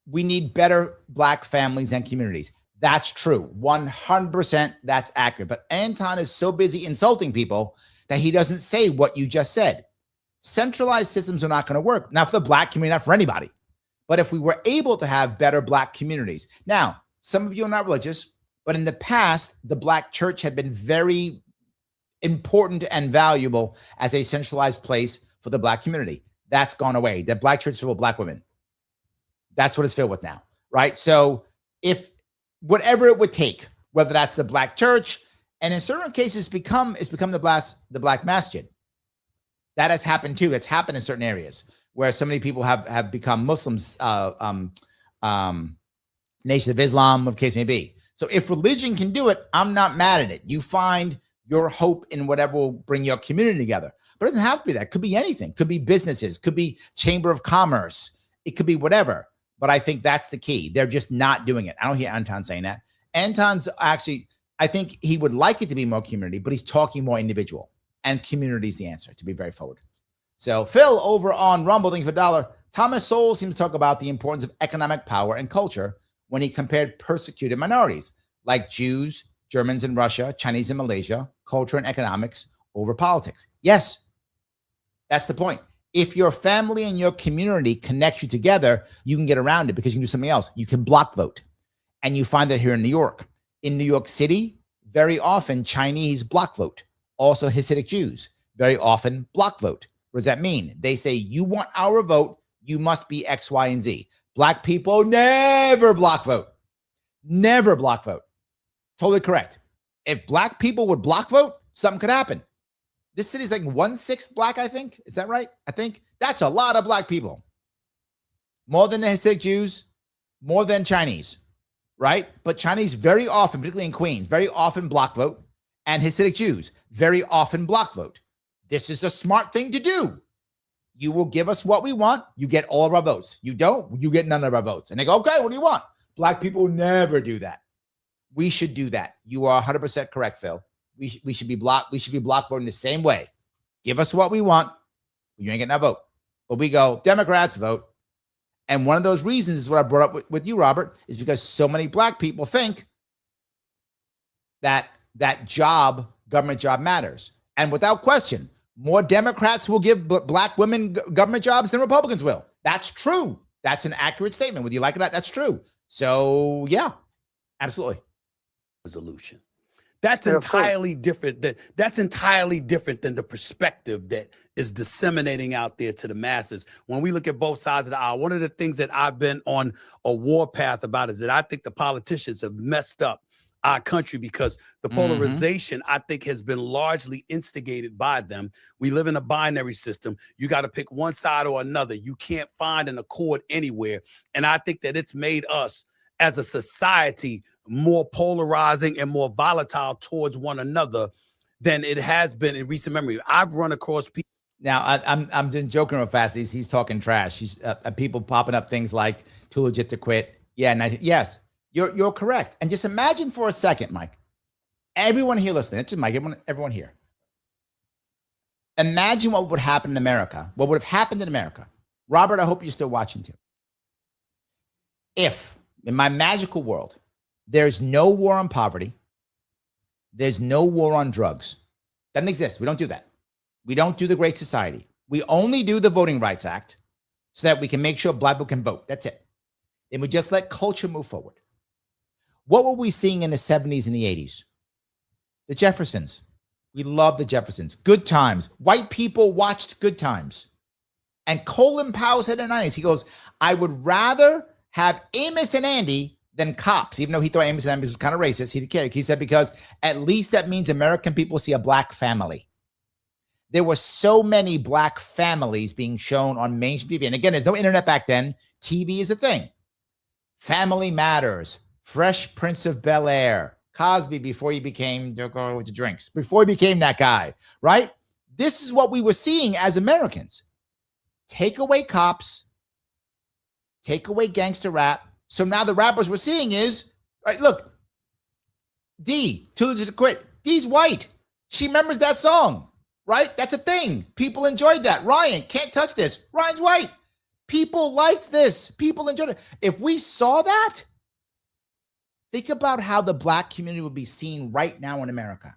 we need better black families and communities. That's true. 100% that's accurate. But Anton is so busy insulting people that he doesn't say what you just said. Centralized systems are not going to work. Not for the black community, not for anybody. But if we were able to have better black communities. Now, some of you are not religious, but in the past, the black church had been very important and valuable as a centralized place for the black community. That's gone away. The black church is full of black women. That's what it's filled with now, right? So if whatever it would take, whether that's the black church, and in certain cases it's become the black masjid. That has happened too. It's happened in certain areas where so many people have become Muslims, Nation of Islam, what the case may be. So if religion can do it, I'm not mad at it. You find your hope in whatever will bring your community together. But it doesn't have to be that. It could be anything. It could be businesses. It could be Chamber of Commerce. It could be whatever. But I think that's the key. They're just not doing it. I don't hear Anton saying that. Anton's actually, I think he would like it to be more community, but he's talking more individual. And community is the answer, to be very forward. So Phil over on Rumble, thank you for $1. Thomas Sowell seems to talk about the importance of economic power and culture when he compared persecuted minorities like Jews, Germans in Russia, Chinese in Malaysia, culture and economics over politics. Yes, that's the point. If your family and your community connect you together, you can get around it because you can do something else. You can block vote. And you find that here in New York. In New York City, very often Chinese block vote. Also Hasidic Jews, very often block vote. What does that mean? They say, you want our vote, you must be X, Y, and Z. Black people never block vote. Never block vote. Totally correct. If black people would block vote, something could happen. This city's like 1/6 black, I think. Is that right? I think that's a lot of black people. More than the Hasidic Jews, more than Chinese, right? But Chinese very often, particularly in Queens, very often block vote, and Hasidic Jews very often block vote. This is a smart thing to do. You will give us what we want. You get all of our votes. You don't, you get none of our votes. And they go, okay, what do you want? Black people never do that. We should do that. You are 100% correct, Phil. We should be block voting the same way. Give us what we want. You ain't getting our vote. But we go, Democrats vote. And one of those reasons is what I brought up with you, Robert, is because so many black people think that government job matters. And without question, more Democrats will give black women government jobs than Republicans will. That's true. That's an accurate statement. Whether you like it or not, that's true. So yeah, absolutely. Resolution. That's entirely different. That's entirely different than the perspective that is disseminating out there to the masses. When we look at both sides of the aisle, one of the things that I've been on a war path about is that I think the politicians have messed up our country because the polarization, I think, has been largely instigated by them. We live in a binary system. You got to pick one side or another. You can't find an accord anywhere. And I think that it's made us as a society more polarizing and more volatile towards one another than it has been in recent memory. I've run across people. Now, I'm just joking real fast. He's talking trash. He's people popping up things like too legit to quit. Yeah, yes. You're correct. And just imagine for a second, Mike, everyone here listening, it's just Mike, everyone here. Imagine what would happen in America. What would have happened in America? Robert, I hope you're still watching too. If in my magical world, there's no war on poverty, there's no war on drugs. Doesn't exist. We don't do that. We don't do the Great Society. We only do the Voting Rights Act so that we can make sure black people can vote. That's it. And we just let culture move forward. What were we seeing in the 70s and the 80s? The Jeffersons. We love the Jeffersons. Good times. White people watched Good Times. And Colin Powell said in the 90s, he goes, I would rather have Amos and Andy than cops, even though he thought Amos and Andy was kind of racist. He didn't care. He said, because at least that means American people see a black family. There were so many black families being shown on mainstream TV. And again, there's no internet back then. TV is a thing. Family Matters, Fresh Prince of Bel-Air, Cosby before he became, don't go with the drinks, before he became that guy, right? This is what we were seeing as Americans. Take away cops, take away gangster rap. So now the rappers we're seeing is, right, look, D, Too Legit to Quit. D's white. She remembers that song, right? That's a thing. People enjoyed that. Ryan, Can't Touch This. Ryan's white. People liked this. People enjoyed it. If we saw that, think about how the black community would be seen right now in America.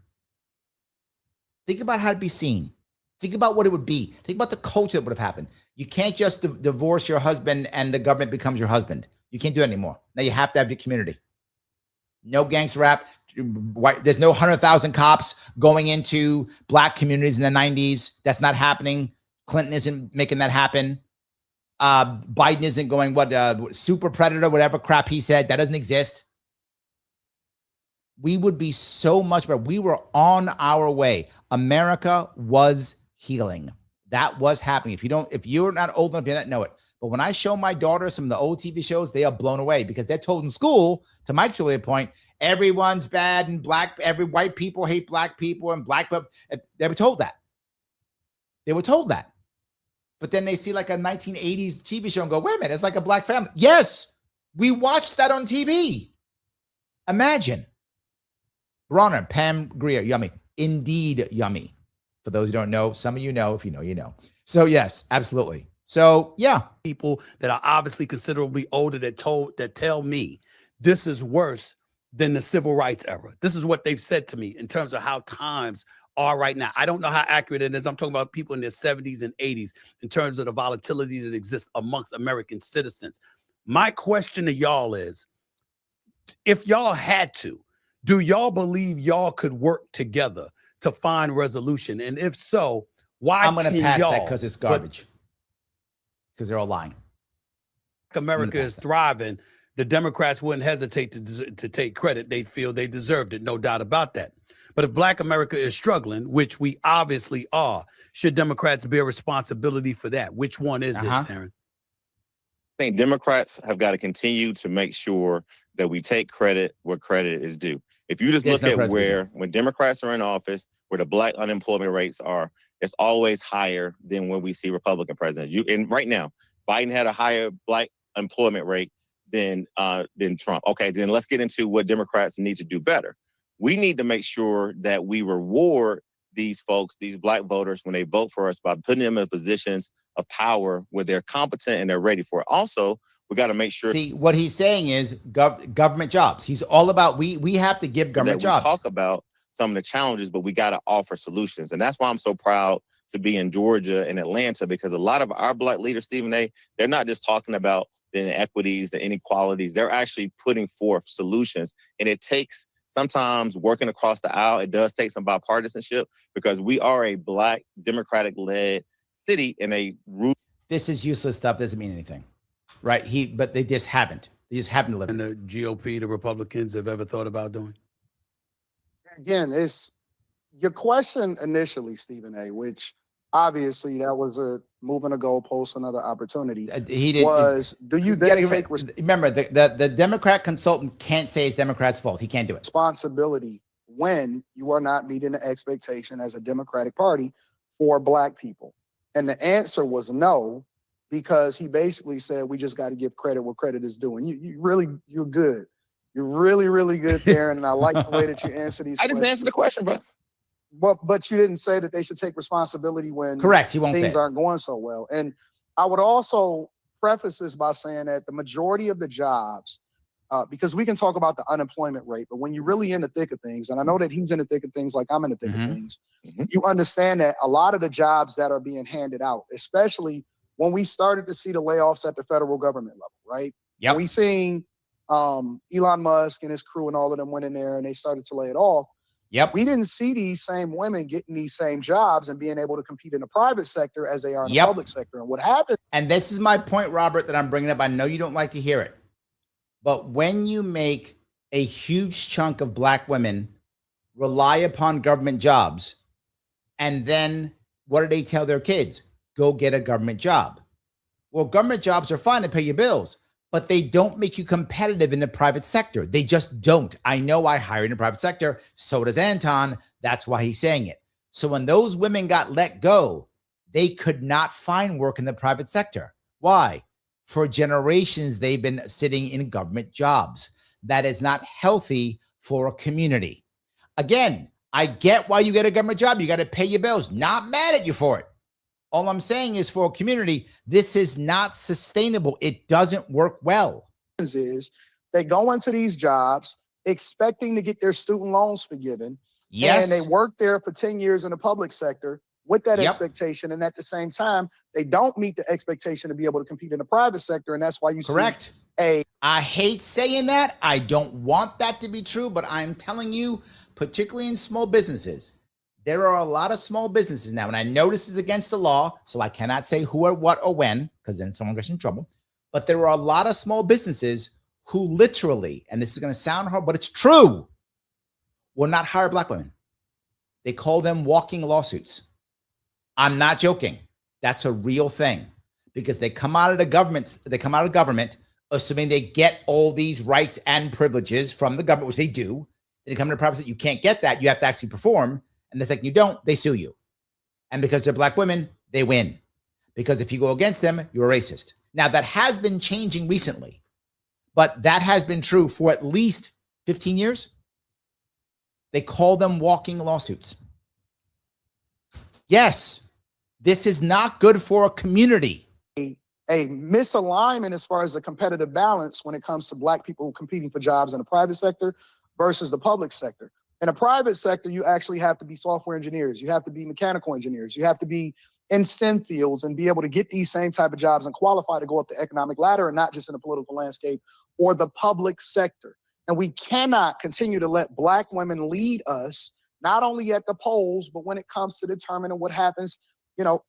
Think about how it'd be seen. Think about what it would be. Think about the culture that would have happened. You can't just divorce your husband and the government becomes your husband. You can't do it anymore. Now you have to have your community. No gangster rap. There's no 100,000 cops going into black communities in the 90s. That's not happening. Clinton isn't making that happen. Biden isn't going, super predator, whatever crap he said. That doesn't exist. We would be so much better. We were on our way. America was healing. That was happening. If you're not old enough, you don't know it. But when I show my daughter some of the old TV shows, they are blown away because they're told in school, to Mike's earlier point, everyone's bad and every white people hate black people and black people. They were told that. They were told that. But then they see like a 1980s TV show and go, wait a minute, it's like a black family. Yes, we watched that on TV. Imagine. Bronner, Pam Grier, yummy. Indeed, yummy. For those who don't know, some of you know. If you know, you know. So yes, absolutely. So yeah, people that are obviously considerably older that tell me this is worse than the civil rights era. This is what they've said to me in terms of how times are right now. I don't know how accurate it is. I'm talking about people in their 70s and 80s in terms of the volatility that exists amongst American citizens. My question to y'all is, if y'all had to, do y'all believe y'all could work together to find resolution? And if so, why? I'm going to pass that because it's garbage. Because they're all lying. America is thriving. The Democrats wouldn't hesitate to take credit. They'd feel they deserved it, no doubt about that. But if Black America is struggling, which we obviously are, should Democrats bear responsibility for that? Which one is it, Aaron? think Democrats have got to continue to make sure that we take credit where credit is due. If you just look at when Democrats are in office, where the black unemployment rates are, it's always higher than when we see Republican presidents. And right now, Biden had a higher black employment rate than Trump. Okay, then let's get into what Democrats need to do better. We need to make sure that we reward these folks, these black voters, when they vote for us by putting them in positions of power where they're competent and they're ready for it. Also, we got to make sure. See, what he's saying is government jobs. He's all about we have to give government jobs. We talk about some of the challenges, but we got to offer solutions. And that's why I'm so proud to be in Georgia and Atlanta, because a lot of our black leaders, Stephen A., they're not just talking about the inequities, the inequalities. They're actually putting forth solutions. And it takes sometimes working across the aisle. It does take some bipartisanship, because we are a black Democratic-led city in a root. This is useless stuff. Doesn't mean anything, right? But they just haven't. They just haven't delivered. And the GOP, the Republicans, have ever thought about doing? Again, it's your question initially, Stephen A., which obviously that was a moving a goalpost, another opportunity. He did. Do you then take remember the Democrat consultant can't say it's Democrats' fault. He can't do it. Responsibility when you are not meeting the expectation as a Democratic Party for black people? And the answer was no, because he basically said we just got to give credit where credit is due. And you're good. You're really, really good there. And I like the way that you answer these questions. I just answered the question, bro. But you didn't say that they should take responsibility when correct. He won't things say aren't going so well. And I would also preface this by saying that the majority of the jobs, because we can talk about the unemployment rate, but when you're really in the thick of things, and I know that he's in the thick of things like I'm in the thick of things, you understand that a lot of the jobs that are being handed out, especially when we started to see the layoffs at the federal government level, right? Yeah. We seen Elon Musk and his crew and all of them went in there and they started to lay it off. Yep. We didn't see these same women getting these same jobs and being able to compete in the private sector as they are in the public sector. And what happened? And this is my point, Robert, that I'm bringing up. I know you don't like to hear it, but when you make a huge chunk of black women rely upon government jobs, and then what do they tell their kids? Go get a government job. Well, government jobs are fine to pay your bills, but they don't make you competitive in the private sector. They just don't. I know I hire in the private sector. So does Anton. That's why he's saying it. So when those women got let go, they could not find work in the private sector. Why? For generations, they've been sitting in government jobs. That is not healthy for a community. Again, I get why you get a government job. You got to pay your bills. Not mad at you for it. All I'm saying is for a community, this is not sustainable. It doesn't work well. Is they go into these jobs expecting to get their student loans forgiven. Yes. And they work there for 10 years in the public sector with that expectation. And at the same time, they don't meet the expectation to be able to compete in the private sector. And that's why you correct. I hate saying that. I don't want that to be true, but I'm telling you, particularly in small businesses, there are a lot of small businesses now, and I know this is against the law, so I cannot say who or what or when, because then someone gets in trouble. But there are a lot of small businesses who literally, and this is going to sound hard, but it's true, will not hire black women. They call them walking lawsuits. I'm not joking. That's a real thing, because they come out of the government, assuming they get all these rights and privileges from the government, which they do. They come to the private sector, you can't get that. You have to actually perform. And the second you don't, they sue you. And because they're black women, they win. Because if you go against them, you're a racist. Now, that has been changing recently, but that has been true for at least 15 years. They call them walking lawsuits. Yes, this is not good for a community. A misalignment as far as the competitive balance when it comes to black people competing for jobs in the private sector versus the public sector. In a private sector, you actually have to be software engineers. You have to be mechanical engineers. You have to be in STEM fields and be able to get these same type of jobs and qualify to go up the economic ladder, and not just in the political landscape or the public sector. And we cannot continue to let black women lead us, not only at the polls, but when it comes to determining what happens,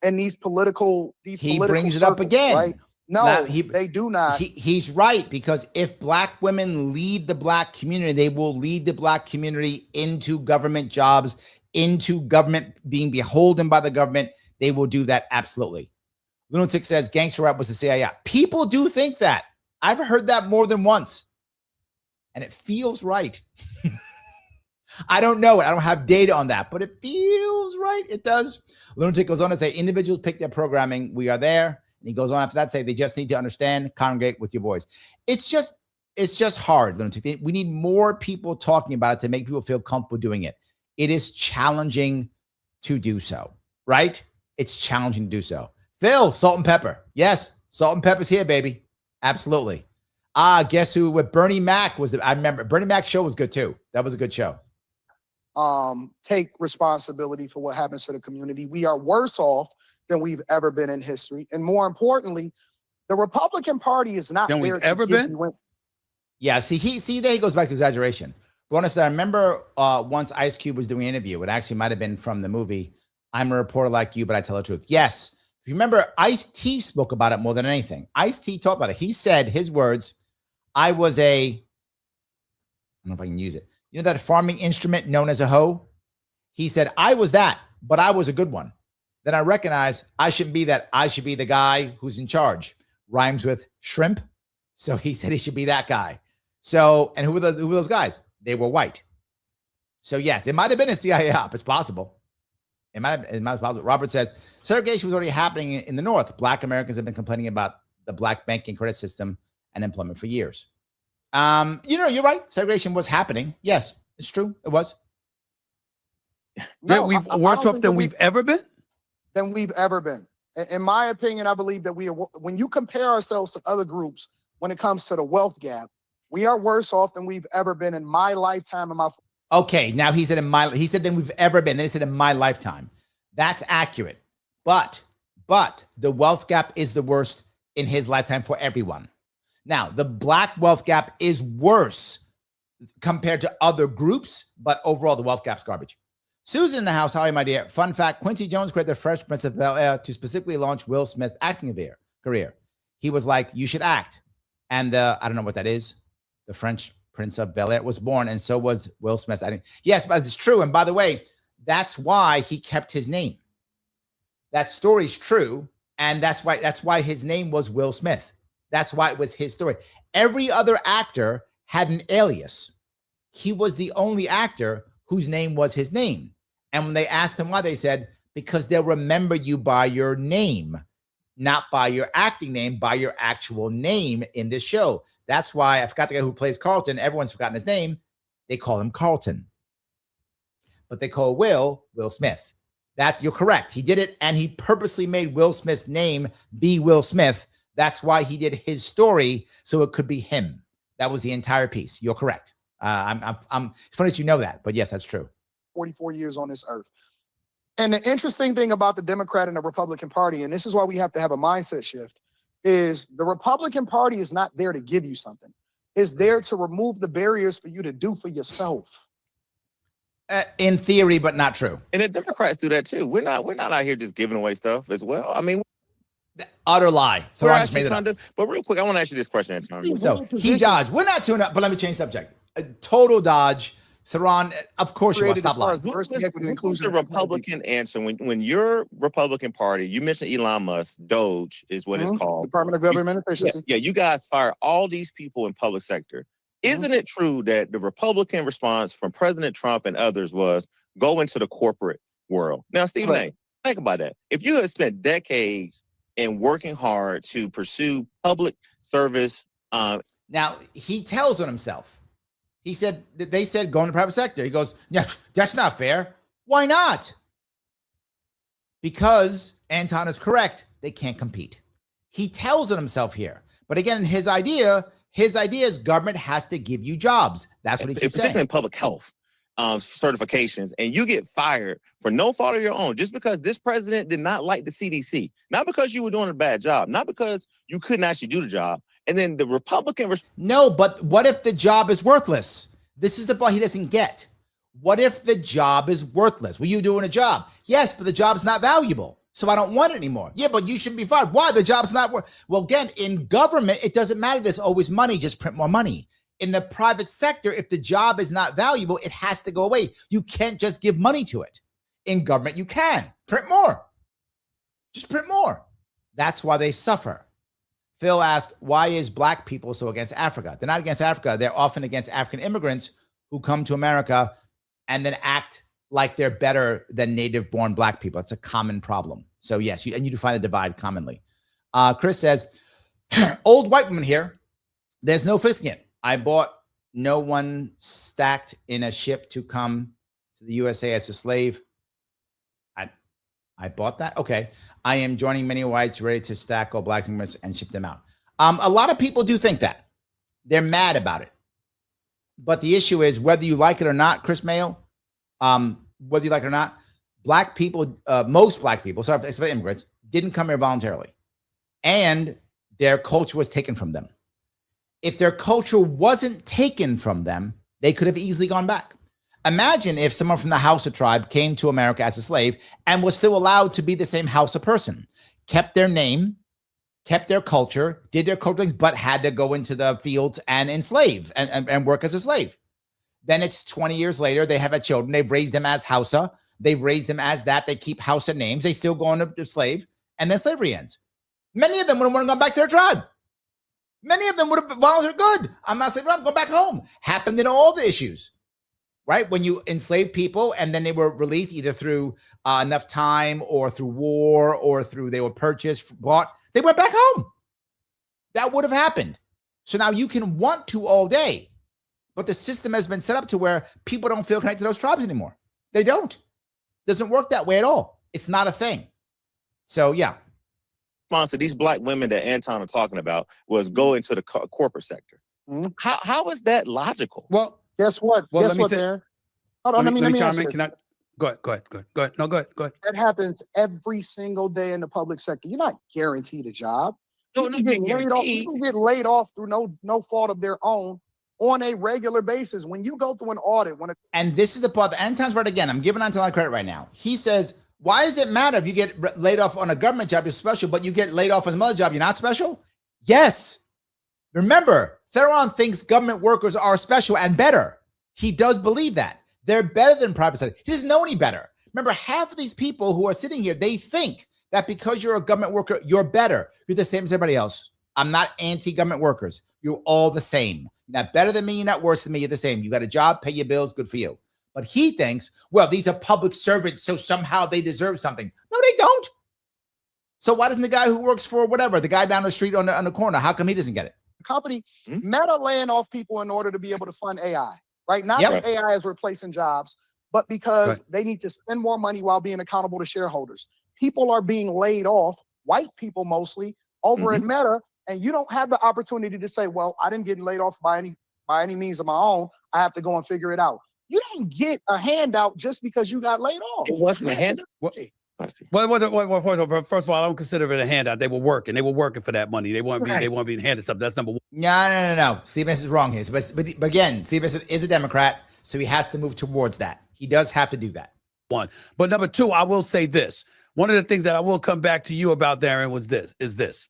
in these political he brings it up again, right? No, they do not. He's right, because if black women lead the black community, they will lead the black community into government jobs, into government being beholden by the government. They will do that. Absolutely. Lunatic says gangster rap was the CIA. People do think that. I've heard that more than once. And it feels right. I don't know it. I don't have data on that, but it feels right. It does. Lunatic goes on to say, individuals pick their programming. We are there. And he goes on after that to say, they just need to understand, congregate with your voice. It's just hard, Lunatic. We need more people talking about it to make people feel comfortable doing it. It is challenging to do so, right? It's challenging to do so. Phil, salt and pepper. Yes, salt and pepper's here, baby. Absolutely. Guess who with Bernie Mac was I remember Bernie Mac's show was good too. That was a good show. Take responsibility for what happens to the community. We are worse off than we've ever been in history. And more importantly, the Republican Party is not Than there we've to ever give been? you Yeah, see there he goes back to exaggeration. But honestly, I remember once Ice Cube was doing an interview. It actually might have been from the movie I'm a Reporter Like You, But I Tell the Truth. Yes. If you remember, Ice-T spoke about it more than anything. Ice-T talked about it. He said his words, I don't know if I can use it. You know that farming instrument known as a hoe? He said, I was that, but I was a good one. Then I recognized I shouldn't be that. I should be the guy who's in charge. Rhymes with shrimp. So he said he should be that guy. So, and who were those guys? They were white. So yes, it might have been a CIA op. It's possible. It might have possible. Robert says, segregation was already happening in the North. Black Americans have been complaining about the black banking credit system and employment for years. You're right. Segregation was happening. Yes, it's true. It was. No, we've worse off than we've ever been? Than we've ever been. In my opinion, I believe that when you compare ourselves to other groups, when it comes to the wealth gap, we are worse off than we've ever been in my lifetime. Okay, now he said than we've ever been. Then he said in my lifetime. That's accurate. But the wealth gap is the worst in his lifetime for everyone. Now, the black wealth gap is worse compared to other groups, but overall the wealth gap's garbage. Susan in the house, how are you, my dear? Fun fact, Quincy Jones created the Fresh Prince of Bel-Air to specifically launch Will Smith's acting career. He was like, you should act. And I don't know what that is. The French Prince of Bel-Air was born, and so was Will Smith. Yes, but it's true. And by the way, that's why he kept his name. That story's true, and that's why his name was Will Smith. That's why it was his story. Every other actor had an alias. He was the only actor whose name was his name. And when they asked him why, they said, because they'll remember you by your name, not by your acting name, by your actual name in this show. That's why I forgot the guy who plays Carlton. Everyone's forgotten his name. They call him Carlton. But they call Will Smith. You're correct. He did it, and he purposely made Will Smith's name be Will Smith. That's why he did his story, so it could be him. That was the entire piece. You're correct. It's funny that you know that, but yes, that's true. 44 years on this earth. And the interesting thing about the Democrat and the Republican Party, and this is why we have to have a mindset shift, is the Republican Party is not there to give you something. It's there to remove the barriers for you to do for yourself. In theory, but not true. And the Democrats do that too. We're not out here just giving away stuff as well. I mean, utter lie. Theron just made it up. But real quick, I want to ask you this question, Antonio. So he dodged. We're not tuning up, but let me change subject. A total dodge. Theron, of course you want to stop lying. What's the Republican answer when your Republican Party, you mentioned Elon Musk, Doge is what it's called. Department of Government Efficiency. Yeah, you guys fire all these people in public sector. Isn't it true that the Republican response from President Trump and others was go into the corporate world? Now, Stephen A., think about that. If you had spent decades in working hard to pursue public service. Now, he tells on himself. He said, they said, go in the private sector. He goes, yeah, that's not fair. Why not? Because Anton is correct. They can't compete. He tells on himself here. But again, his idea is government has to give you jobs. That's what he keeps saying. Particularly in public health certifications, and you get fired for no fault of your own just because this president did not like the CDC, not because you were doing a bad job, not because you couldn't actually do the job. And then the Republican... No, but what if the job is worthless? This is the part he doesn't get. What if the job is worthless? Were you doing a job? Yes, but the job's not valuable. So I don't want it anymore. Yeah, but you shouldn't be fired. Why? The job's not worth. Well, again, in government, it doesn't matter. There's always money. Just print more money. In the private sector, if the job is not valuable, it has to go away. You can't just give money to it. In government, you can. Print more. Just print more. That's why they suffer. Phil asked, why is black people so against Africa? They're not against Africa. They're often against African immigrants who come to America and then act like they're better than native-born black people. It's a common problem. So yes, you define the divide commonly. Chris says, old white woman here. There's no fixing it. I bought no one stacked in a ship to come to the USA as a slave. I bought that. Okay. I am joining many whites ready to stack all blacks and ship them out. A lot of people do think that. They're mad about it. But the issue is whether you like it or not, Chris Mayo, whether you like it or not, black people, most black people, sorry, it's for immigrants, didn't come here voluntarily. And their culture was taken from them. If their culture wasn't taken from them, they could have easily gone back. Imagine if someone from the Hausa tribe came to America as a slave and was still allowed to be the same Hausa person, kept their name, kept their culture, did their culture things, but had to go into the fields and enslave and work as a slave. Then it's 20 years later, they have had children, they've raised them as Hausa, they've raised them as that, they keep Hausa names, they still go on to slave, and then slavery ends. Many of them would have wanted to go back to their tribe. Many of them would have volunteered, good, I'm not slave, I'm going back home. Happened in all the issues, right? When you enslave people and then they were released either through enough time or through war or through they were purchased, bought, they went back home. That would have happened. So now you can want to all day, but the system has been set up to where people don't feel connected to those tribes anymore. They don't. Doesn't work that way at all. It's not a thing. So yeah. Sponsor, these black women that Anton are talking about was go into the corporate sector. Mm-hmm. How is that logical? Well, Guess what? Well, Guess what, Darren? Hold on, let me chime answer in. it. Can I? Go ahead. No, go ahead. That happens every single day in the public sector. You're not guaranteed a job. No, People get laid off through no fault of their own on a regular basis. When you go through an audit, and this is the part that Anton's right again. I'm giving Anton credit right now. He says, why does it matter if you get laid off on a government job, you're special, but you get laid off on another job, you're not special? Yes. Remember, Theron thinks government workers are special and better. He does believe that. They're better than private sector. He doesn't know any better. Remember, half of these people who are sitting here, they think that because you're a government worker, you're better. You're the same as everybody else. I'm not anti-government workers. You're all the same. You're not better than me. You're not worse than me. You're the same. You got a job, pay your bills, good for you. But he thinks, well, these are public servants, so somehow they deserve something. No, they don't. So why doesn't the guy who works for whatever, the guy down the street on the corner, how come he doesn't get it? company, Meta laying off people in order to be able to fund AI, right? Not that AI is replacing jobs, but because they need to spend more money while being accountable to shareholders. People are being laid off, white people mostly, over at Meta, and you don't have the opportunity to say, well, I didn't get laid off by any means of my own. I have to go and figure it out. You don't get a handout just because you got laid off. It wasn't a handout. Well, first of all, I don't consider it a handout. They were working. They were working for that money. They weren't being handed something. That's number one. No. Steve Smith is wrong here. But again, Steve Smith is a Democrat, so he has to move towards that. He does have to do that. One. But number two, I will say this. One of the things that I will come back to you about, Darren, is this.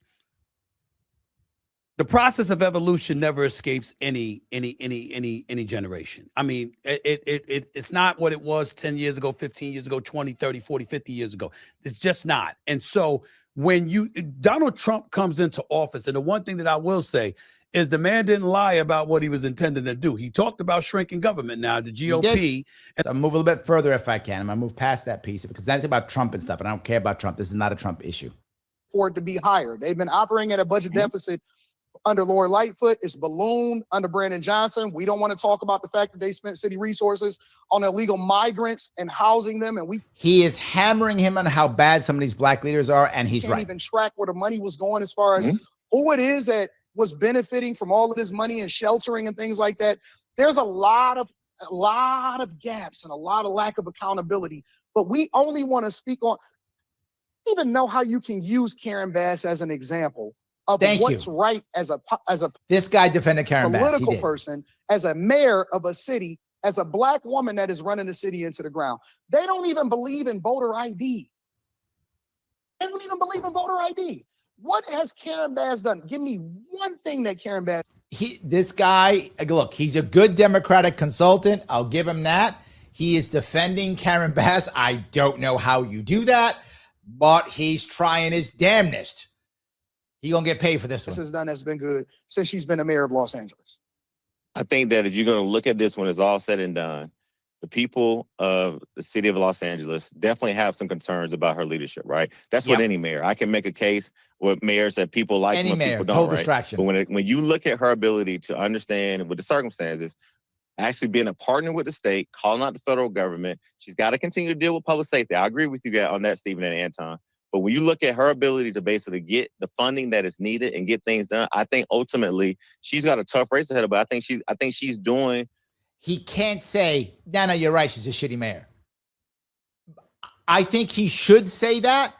The process of evolution never escapes any generation. I mean, it's not what it was 10 years ago, 15 years ago, 20, 30, 40, 50 years ago. It's just not. And so when Donald Trump comes into office, and the one thing that I will say is the man didn't lie about what he was intending to do. He talked about shrinking government. Now, the GOP. So I'll move a little bit further if I can. I'm going to move past that piece because that's about Trump and stuff, and I don't care about Trump. This is not a Trump issue. For it to be higher. They've been operating at a budget deficit under Lori Lightfoot. It's ballooned under Brandon Johnson. We don't want to talk about the fact that they spent city resources on illegal migrants and housing them. And he is hammering him on how bad some of these black leaders are, and he's right. Can't even track where the money was going as far as who it is that was benefiting from all of this money and sheltering and things like that. There's a lot of gaps and a lot of lack of accountability. But we only want to speak on. I don't even know how you can use Karen Bass as an example of what's right as a this guy defended Karen Bass. Political person, as a mayor of a city, as a black woman that is running the city into the ground. They don't even believe in voter ID. They don't even believe in voter ID. What has Karen Bass done? Give me one thing that Karen Bass. This guy, look, he's a good Democratic consultant. I'll give him that. He is defending Karen Bass. I don't know how you do that, but he's trying his damnedest He gonna get paid for this one. has done that's been good since she's been the mayor of Los Angeles? I think that if you're going to look at this when it's all said and done, the people of the city of Los Angeles definitely have some concerns about her leadership, right? That's what any mayor. I can make a case with mayors that people like Any and mayor, people don't, total right? distraction. But when you look at her ability to understand with the circumstances, actually being a partner with the state, calling out the federal government, she's got to continue to deal with public safety. I agree with you on that, Stephen and Anton. But when you look at her ability to basically get the funding that is needed and get things done, I think ultimately she's got a tough race ahead of her. But I think she's doing. He can't say, no, you're right. She's a shitty mayor. I think he should say that,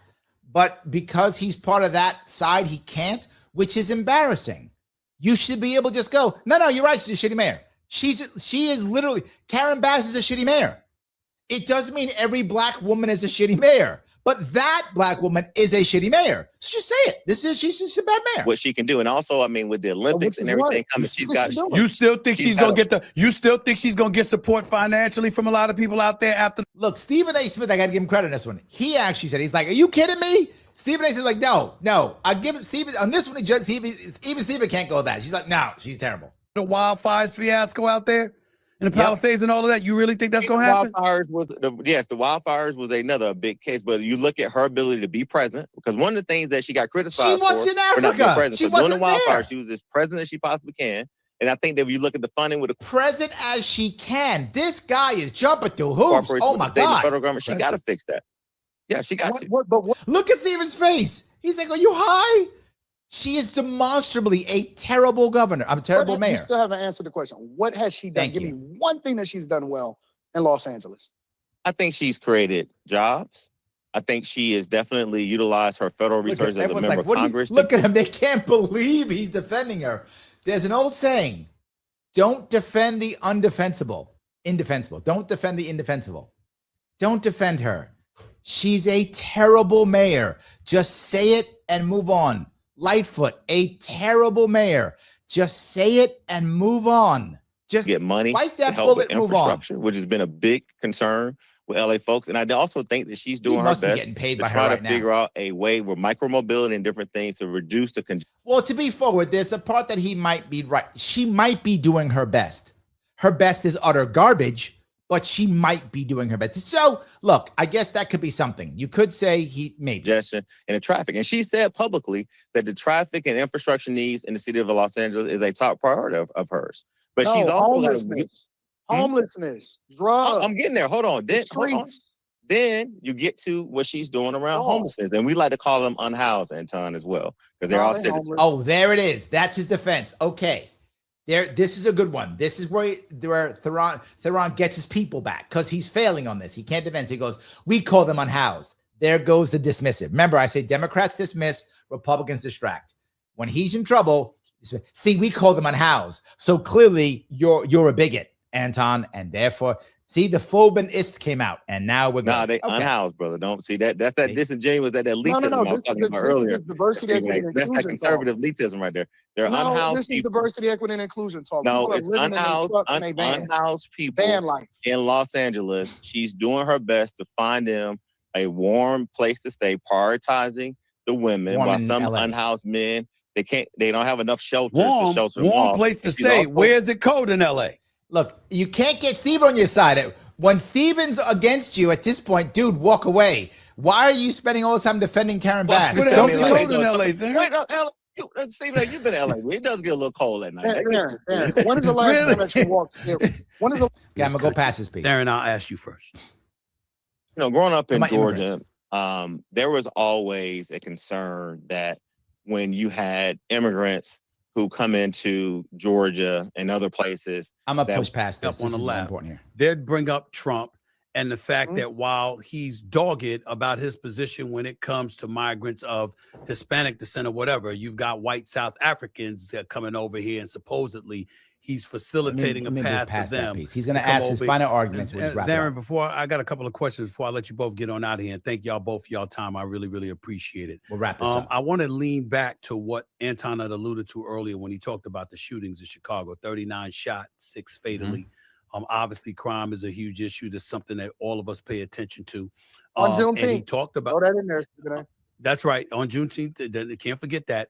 but because he's part of that side, he can't, which is embarrassing. You should be able to just go, no, you're right. She's a shitty mayor. She is literally, Karen Bass is a shitty mayor. It doesn't mean every black woman is a shitty mayor. But that black woman is a shitty mayor. So just say it. She's just a bad mayor. What she can do, and also, I mean, with the Olympics and everything coming, she's got. You still think she's gonna get You still think she's gonna get support financially from a lot of people out there after? Look, Stephen A. Smith, I got to give him credit on this one. He actually said, he's like, "Are you kidding me?" Stephen A. says, like, no. I give it Stephen on this one. Even Stephen can't go with that. She's like, no, she's terrible. The wildfires fiasco out there in the Palisades and all of that. You really think that's gonna happen? The wildfires was another big case. But you look at her ability to be present, because one of the things that she got criticized for in Africa. not being present. She so during the wasn't wildfires, there. she was as present as she possibly can. And I think that if you look at the funding with the present as she can, this guy is jumping through hoops. Oh my God! Federal government, she got to fix that. Yeah, she got to. Look at Stephen's face. He's like, "Are you high?" She is demonstrably a terrible governor. I'm a terrible mayor. You still haven't answered the question. What has she done? Give me one thing that she's done well in Los Angeles. I think she's created jobs. I think she has definitely utilized her federal resources as a member of Congress. Look at him. They can't believe he's defending her. There's an old saying, don't defend the undefensible. Indefensible. Don't defend the indefensible. Don't defend her. She's a terrible mayor. Just say it and move on. Lightfoot, a terrible mayor. Just say it and move on. Just get money, bite that help bullet, with move on. Which has been a big concern with LA folks. And I also think that she's doing her best getting paid to by try her to right figure out a way with micromobility and different things to reduce the congestion. Well, to be forward, there's a part that he might be right. She might be doing her best. Her best is utter garbage, but she might be doing her best. So, look, I guess that could be something. You could say he maybe. Congestion and the traffic. And she said publicly that the traffic and infrastructure needs in the city of Los Angeles is a top priority of hers. But she's also homelessness, drugs. I'm getting there. Hold on. Then you get to what she's doing around homelessness. And we like to call them unhoused, Anton, as well, because they're all citizens. Oh, there it is. That's his defense. Okay. This is a good one. This is where Theron gets his people back because he's failing on this. He can't defend. He goes, we call them unhoused. There goes the dismissive. Remember, I say Democrats dismiss, Republicans distract. When he's in trouble, see, we call them unhoused. So clearly you're a bigot, Anton, and therefore, see, the phobinist came out, and now we're going. They unhoused, brother. Don't see that. That's that disingenuous, that elitism I was talking about earlier. Diversity, equity, and that's that conservative elitism right there. They're unhoused this people. Is diversity, equity, and inclusion talk. No, it's unhoused people in Los Angeles. She's doing her best to find them a warm place to stay, prioritizing the women, while some unhoused men, they don't have enough shelters to shelter them. Warm place to stay. Where's it cold in LA? Look, you can't get Steve on your side. When Steven's against you at this point, dude, walk away. Why are you spending all this time defending Karen Bass? Don't be cold in LA. Steven, you've been to LA. It does get a little cold at night. Darren, when is the last time that you walked? When is the? Okay, I'm gonna go past this piece. Darren, I'll ask you first. Growing up in Georgia, there was always a concern that when you had immigrants who come into Georgia and other places. I'm going to push past this. On the left. They'd bring up Trump and the fact that while he's dogged about his position when it comes to migrants of Hispanic descent or whatever, you've got white South Africans that are coming over here and supposedly he's facilitating a path for them. He's going to ask his final arguments. Darren, before I got a couple of questions before I let you both get on out of here, and thank y'all both for y'all time. I really, really appreciate it. We'll wrap this up. I want to lean back to what Anton had alluded to earlier when he talked about the shootings in Chicago, 39 shot, 6 fatally. Obviously, crime is a huge issue. That's something that all of us pay attention to. On Juneteenth. And he talked about that in there. That's right. On Juneteenth, they can't forget that.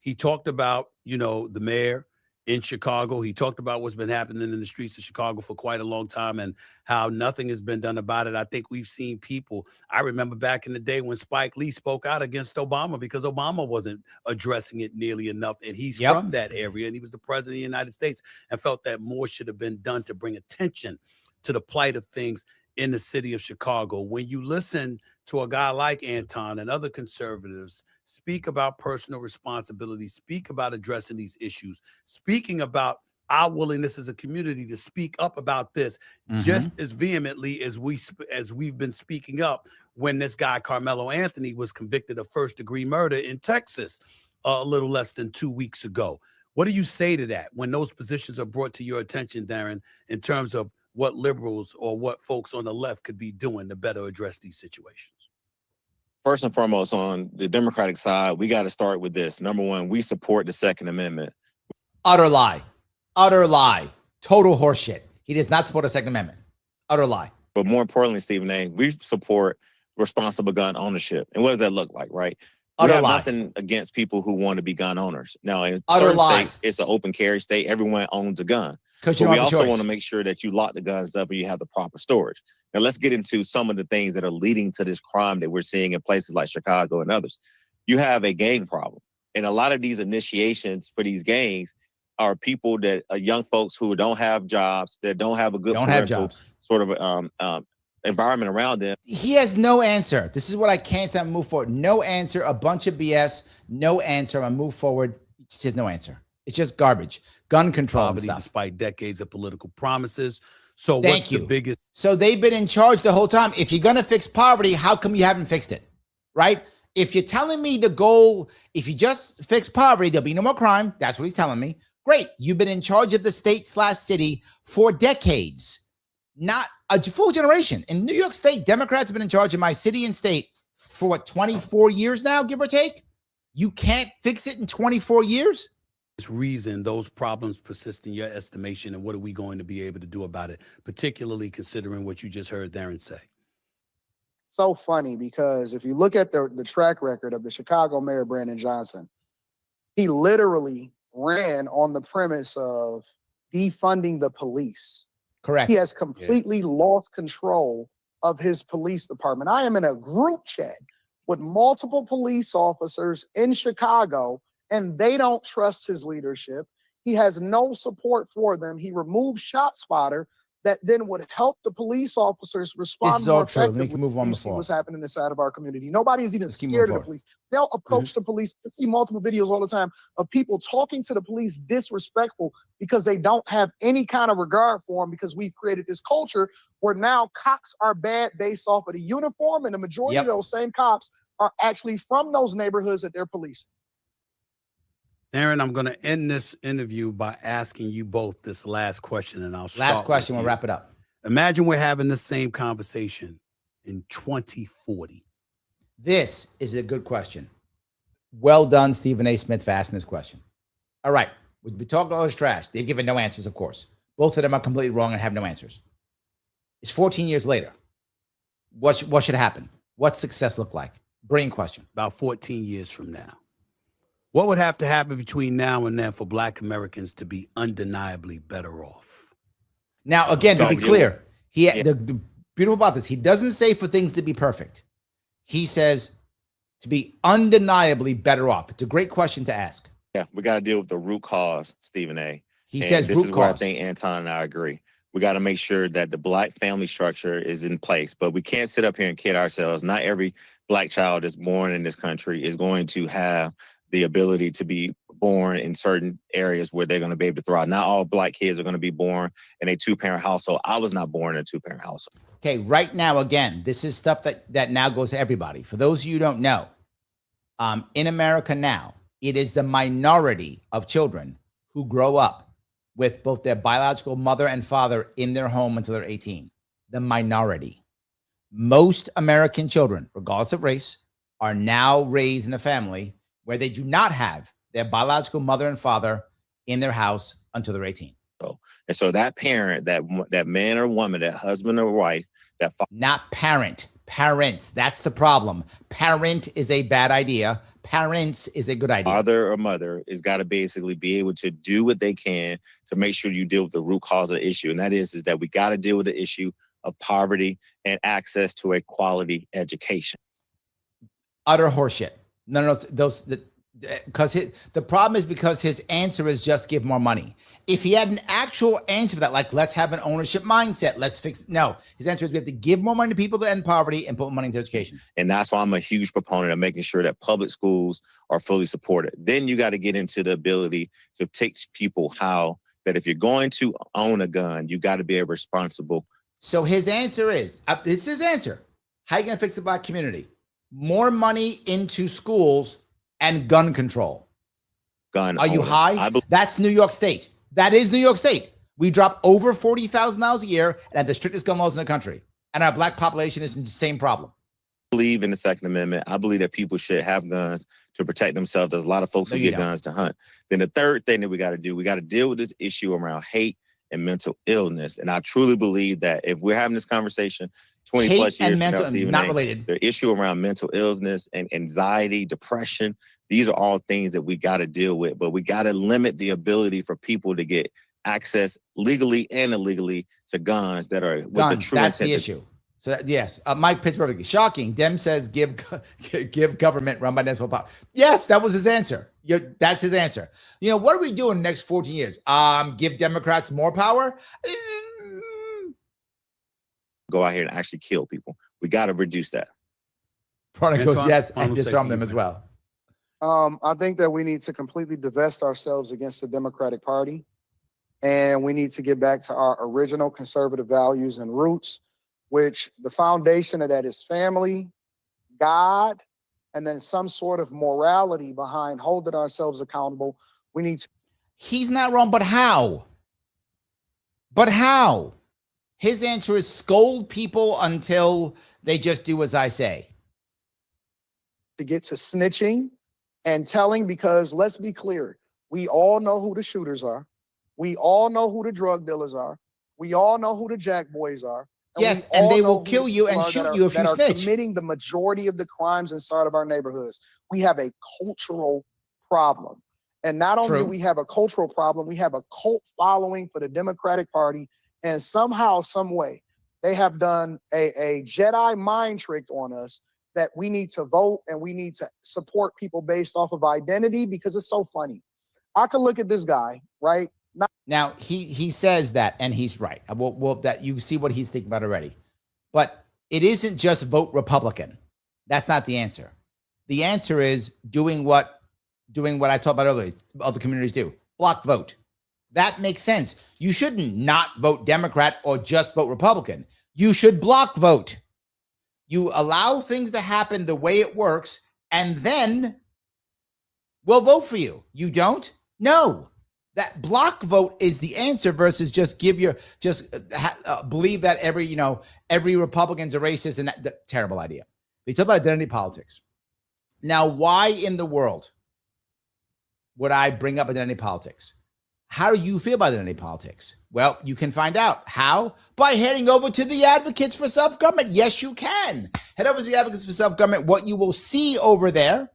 He talked about, the mayor in Chicago. He talked about what's been happening in the streets of Chicago for quite a long time and how nothing has been done about it. I think we've seen people. I remember back in the day when Spike Lee spoke out against Obama because Obama wasn't addressing it nearly enough. And he's from that area and he was the president of the United States and felt that more should have been done to bring attention to the plight of things in the city of Chicago. When you listen to a guy like Anton and other conservatives speak about personal responsibility, speak about addressing these issues, speaking about our willingness as a community to speak up about this just as vehemently as we've been speaking up when this guy Carmelo Anthony was convicted of first-degree murder in Texas a little less than 2 weeks ago. What do you say to that when those positions are brought to your attention, Darren, in terms of what liberals or what folks on the left could be doing to better address these situations? First and foremost, on the Democratic side, we got to start with this. Number one, we support the Second Amendment. Utter lie. Utter lie. Total horseshit. He does not support the Second Amendment. Utter lie. But more importantly, Stephen A., we support responsible gun ownership. And what does that look like, right? We have nothing against people who want to be gun owners. Now, in certain states, it's an open carry state. Everyone owns a gun. But we also want to make sure that you lock the guns up and you have the proper storage. Now, let's get into some of the things that are leading to this crime that we're seeing in places like Chicago and others. You have a gang problem. And a lot of these initiations for these gangs are people that are young folks who don't have jobs, that don't have a good sort of environment around them. He has no answer. This is what I can't stand. Move forward. No answer. A bunch of BS. No answer. I move forward. He just has no answer. It's just garbage. Gun control and stuff. Despite decades of political promises. So what's the biggest? So they've been in charge the whole time. If you're going to fix poverty, how come you haven't fixed it? Right? If you're telling me the goal, if you just fix poverty, there'll be no more crime. That's what he's telling me. Great. You've been in charge of the state/city for decades, not a full generation. In New York State, Democrats have been in charge of my city and state for what, 24 years now, give or take? You can't fix it in 24 years? Reason those problems persist in your estimation, and what are we going to be able to do about it, particularly considering what you just heard Darren say? So funny, because if you look at the track record of the Chicago mayor, Brandon Johnson, he literally ran on the premise of defunding the police. Correct. He has completely lost control of his police department. I am in a group chat with multiple police officers in Chicago, and they don't trust his leadership. He has no support for them. He removed ShotSpotter that then would help the police officers respond more effectively. Let me move on see what's happening inside of our community. Nobody is even scared of the police. They'll approach the police. I see multiple videos all the time of people talking to the police disrespectful because they don't have any kind of regard for them, because we've created this culture where now cops are bad based off of the uniform, and the majority of those same cops are actually from those neighborhoods that they're policing. Aaron, I'm going to end this interview by asking you both this last question, and I'll start. Last question, we'll wrap it up. Imagine we're having the same conversation in 2040. This is a good question. Well done, Stephen A. Smith, for asking this question. All right, we talked all this trash. They've given no answers, of course. Both of them are completely wrong and have no answers. It's 14 years later. What should happen? What's success look like? Brilliant question. About 14 years from now. What would have to happen between now and then for Black Americans to be undeniably better off? Now, again, to be clear, the beautiful about this, he doesn't say for things to be perfect. He says to be undeniably better off. It's a great question to ask. Yeah, we got to deal with the root cause, Stephen A. He says root cause. This is where I think Anton and I agree. We got to make sure that the Black family structure is in place, but we can't sit up here and kid ourselves. Not every Black child that's born in this country is going to have the ability to be born in certain areas where they're going to be able to thrive. Not all Black kids are going to be born in a two-parent household. I was not born in a two-parent household. Okay, right now, again, this is stuff that now goes to everybody. For those of you who don't know, in America now, it is the minority of children who grow up with both their biological mother and father in their home until they're 18. The minority. Most American children, regardless of race, are now raised in a family where they do not have their biological mother and father in their house until they're 18. And so that parent, that man or woman, that husband or wife, not parent, Parents. That's the problem. Parent is a bad idea. Parents is a good idea. Father or mother is got to basically be able to do what they can to make sure you deal with the root cause of the issue. And that is that we got to deal with the issue of poverty and access to a quality education. Utter horseshit. No, those, because the problem is because his answer is just give more money. If he had an actual answer for that, like let's have an ownership mindset, let's fix. No, his answer is we have to give more money to people to end poverty and put money into education. And that's why I'm a huge proponent of making sure that public schools are fully supported. Then you got to get into the ability to teach people how that if you're going to own a gun, you got to be responsible. So his answer is, it's his answer. How are you going to fix the Black community? More money into schools and gun control. Are you high? That's New York State. That is New York State. We drop over $40,000 a year and have the strictest gun laws in the country. And our Black population is in the same problem. I believe in the Second Amendment. I believe that people should have guns to protect themselves. There's a lot of folks who get guns to hunt. Then the third thing that we got to do, we got to deal with this issue around hate and mental illness. And I truly believe that if we're having this conversation 20 plus years from now, Stephen, not related. The issue around mental illness and anxiety, depression, these are all things that we got to deal with, but we got to limit the ability for people to get access legally and illegally to guns that are with the true that's intent. The issue. So yes, Mike Pittsburgh, shocking. Dem says give government run by national power. Yes, that was his answer. That's his answer. You know, what are we doing in the next 14 years? Give Democrats more power? Go out here and actually kill people. We got to reduce that. Product goes yes, and disarm them as well. I think that we need to completely divest ourselves against the Democratic Party, and we need to get back to our original conservative values and roots, which the foundation of that is family, God, and then some sort of morality behind holding ourselves accountable. We need to. He's not wrong, but how? But how? His answer is scold people until they just do as I say. To get to snitching and telling, because let's be clear, we all know who the shooters are. We all know who the drug dealers are. We all know who the jack boys are. Yes, and they will kill you and shoot you if you snitch. Committing the majority of the crimes inside of our neighborhoods. We have a cultural problem. And not only do we have a cultural problem, we have a cult following for the Democratic Party. And somehow, some way, they have done a Jedi mind trick on us that we need to vote and we need to support people based off of identity, because it's so funny. I could look at this guy, right? Now he says that, and he's right. Well, that you see what he's thinking about already. But it isn't just vote Republican. That's not the answer. The answer is doing what I talked about earlier. Other communities do. Block vote. That makes sense. You shouldn't not vote Democrat or just vote Republican. You should block vote. You allow things to happen the way it works, and then we'll vote for you. You don't? No. That block vote is the answer versus just believe that every Republican's a racist, and that terrible idea. We talk about identity politics. Now, why in the world would I bring up identity politics? How do you feel about identity politics? Well, you can find out. How? By heading over to the Advocates for Self-Government. Yes, you can. Head over to the Advocates for Self-Government. What you will see over there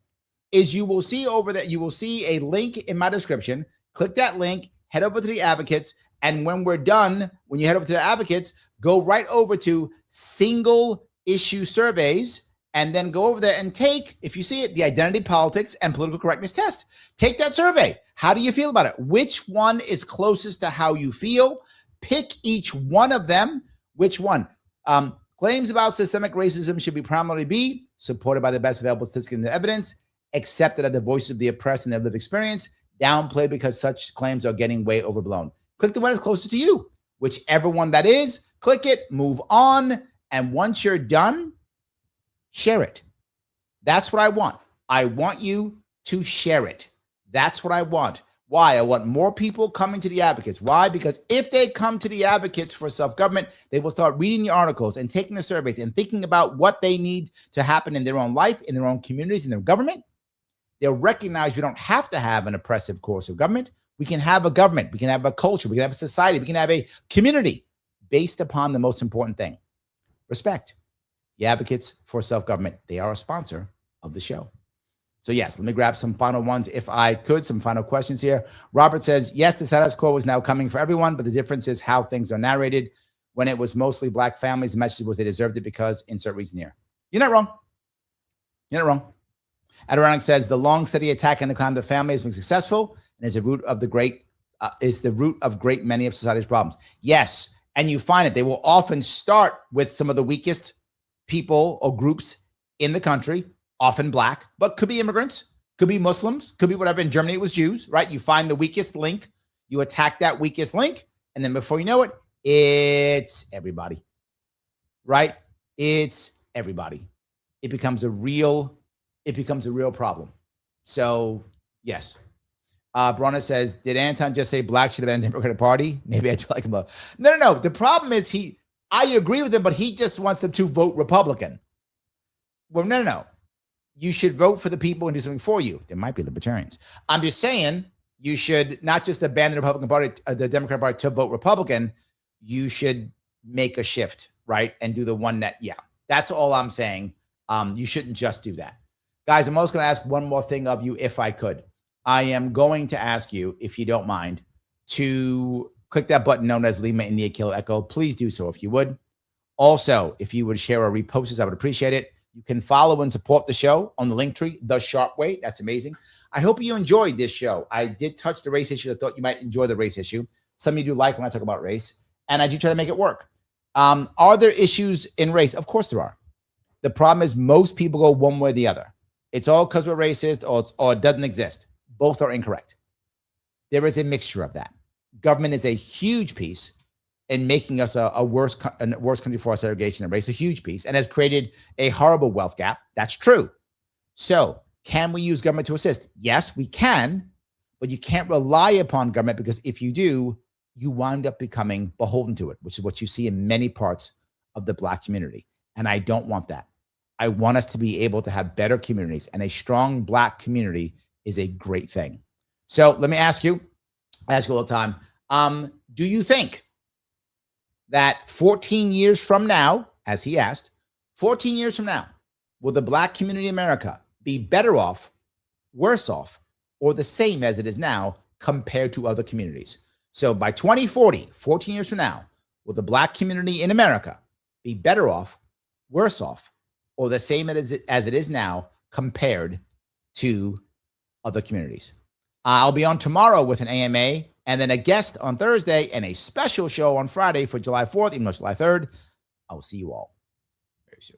is you will see a link in my description. Click that link, head over to the Advocates, and when we're done, when you head over to the Advocates, go right over to single issue surveys, and then go over there and take, if you see it, the identity politics and political correctness test. Take that survey. How do you feel about it? Which one is closest to how you feel? Pick each one of them. Which one? Claims about systemic racism should be primarily be supported by the best available statistics and evidence, accepted as the voices of the oppressed and their lived experience, downplayed because such claims are getting way overblown. Click the one that's closest to you. Whichever one that is, click it, move on, and once you're done, share it. That's what I want. I want you to share it. That's what I want. Why? I want more people coming to the Advocates. Why? Because if they come to the Advocates for Self-Government, they will start reading the articles and taking the surveys and thinking about what they need to happen in their own life, in their own communities, in their government. They'll recognize we don't have to have an oppressive course of government. We can have a government. We can have a culture. We can have a society. We can have a community based upon the most important thing, respect. the Advocates for Self-Government. They are a sponsor of the show. So yes, let me grab some final ones if I could, some final questions here. Robert says, yes, the status quo is now coming for everyone, but the difference is how things are narrated. When it was mostly black families, the message was they deserved it because insert reason here. You're not wrong. You're not wrong. Adironic says, the long, steady attack and decline of the family has been successful and is the root of great many of society's problems. Yes, and you find it. They will often start with some of the weakest people or groups in the country, often black, but could be immigrants, could be Muslims, could be whatever. In Germany, it was Jews, right? You find the weakest link, you attack that weakest link, and then before you know it, it's everybody, right? It's everybody. It becomes a real problem. So yes. Bronna says, did Anton just say black should have been a Democratic Party? Maybe I do like him. No. The problem is I agree with him, but he just wants them to vote Republican. Well, no. You should vote for the people and do something for you. There might be libertarians. I'm just saying you should not just abandon the Republican Party, the Democratic Party to vote Republican. You should make a shift, right? And do the one that, that's all I'm saying. You shouldn't just do that. Guys, I'm also going to ask one more thing of you if I could. I am going to ask you, if you don't mind, to click that button known as Lima India Kilo Echo. Please do so if you would. Also, if you would share or repost this, I would appreciate it. You can follow and support the show on the link tree, The Sharpe Way. That's amazing. I hope you enjoyed this show. I did touch the race issue. I thought you might enjoy the race issue. Some of you do like when I talk about race, and I do try to make it work. Are there issues in race? Of course there are. The problem is most people go one way or the other. It's all because we're racist or it doesn't exist. Both are incorrect. There is a mixture of that. Government is a huge piece in making us a worse country for our segregation and race, a huge piece, and has created a horrible wealth gap. That's true. So can we use government to assist? Yes, we can, but you can't rely upon government because if you do, you wind up becoming beholden to it, which is what you see in many parts of the Black community. And I don't want that. I want us to be able to have better communities, and a strong Black community is a great thing. So let me ask you, I ask you all the time, do you think that 14 years from now, as he asked, 14 years from now, will the Black community in America be better off, worse off, or the same as it is now compared to other communities? So by 2040, 14 years from now, will the Black community in America be better off, worse off, or the same as it is now compared to other communities? I'll be on tomorrow with an AMA and then a guest on Thursday and a special show on Friday for July 4th, even though it's July 3rd. I will see you all very soon.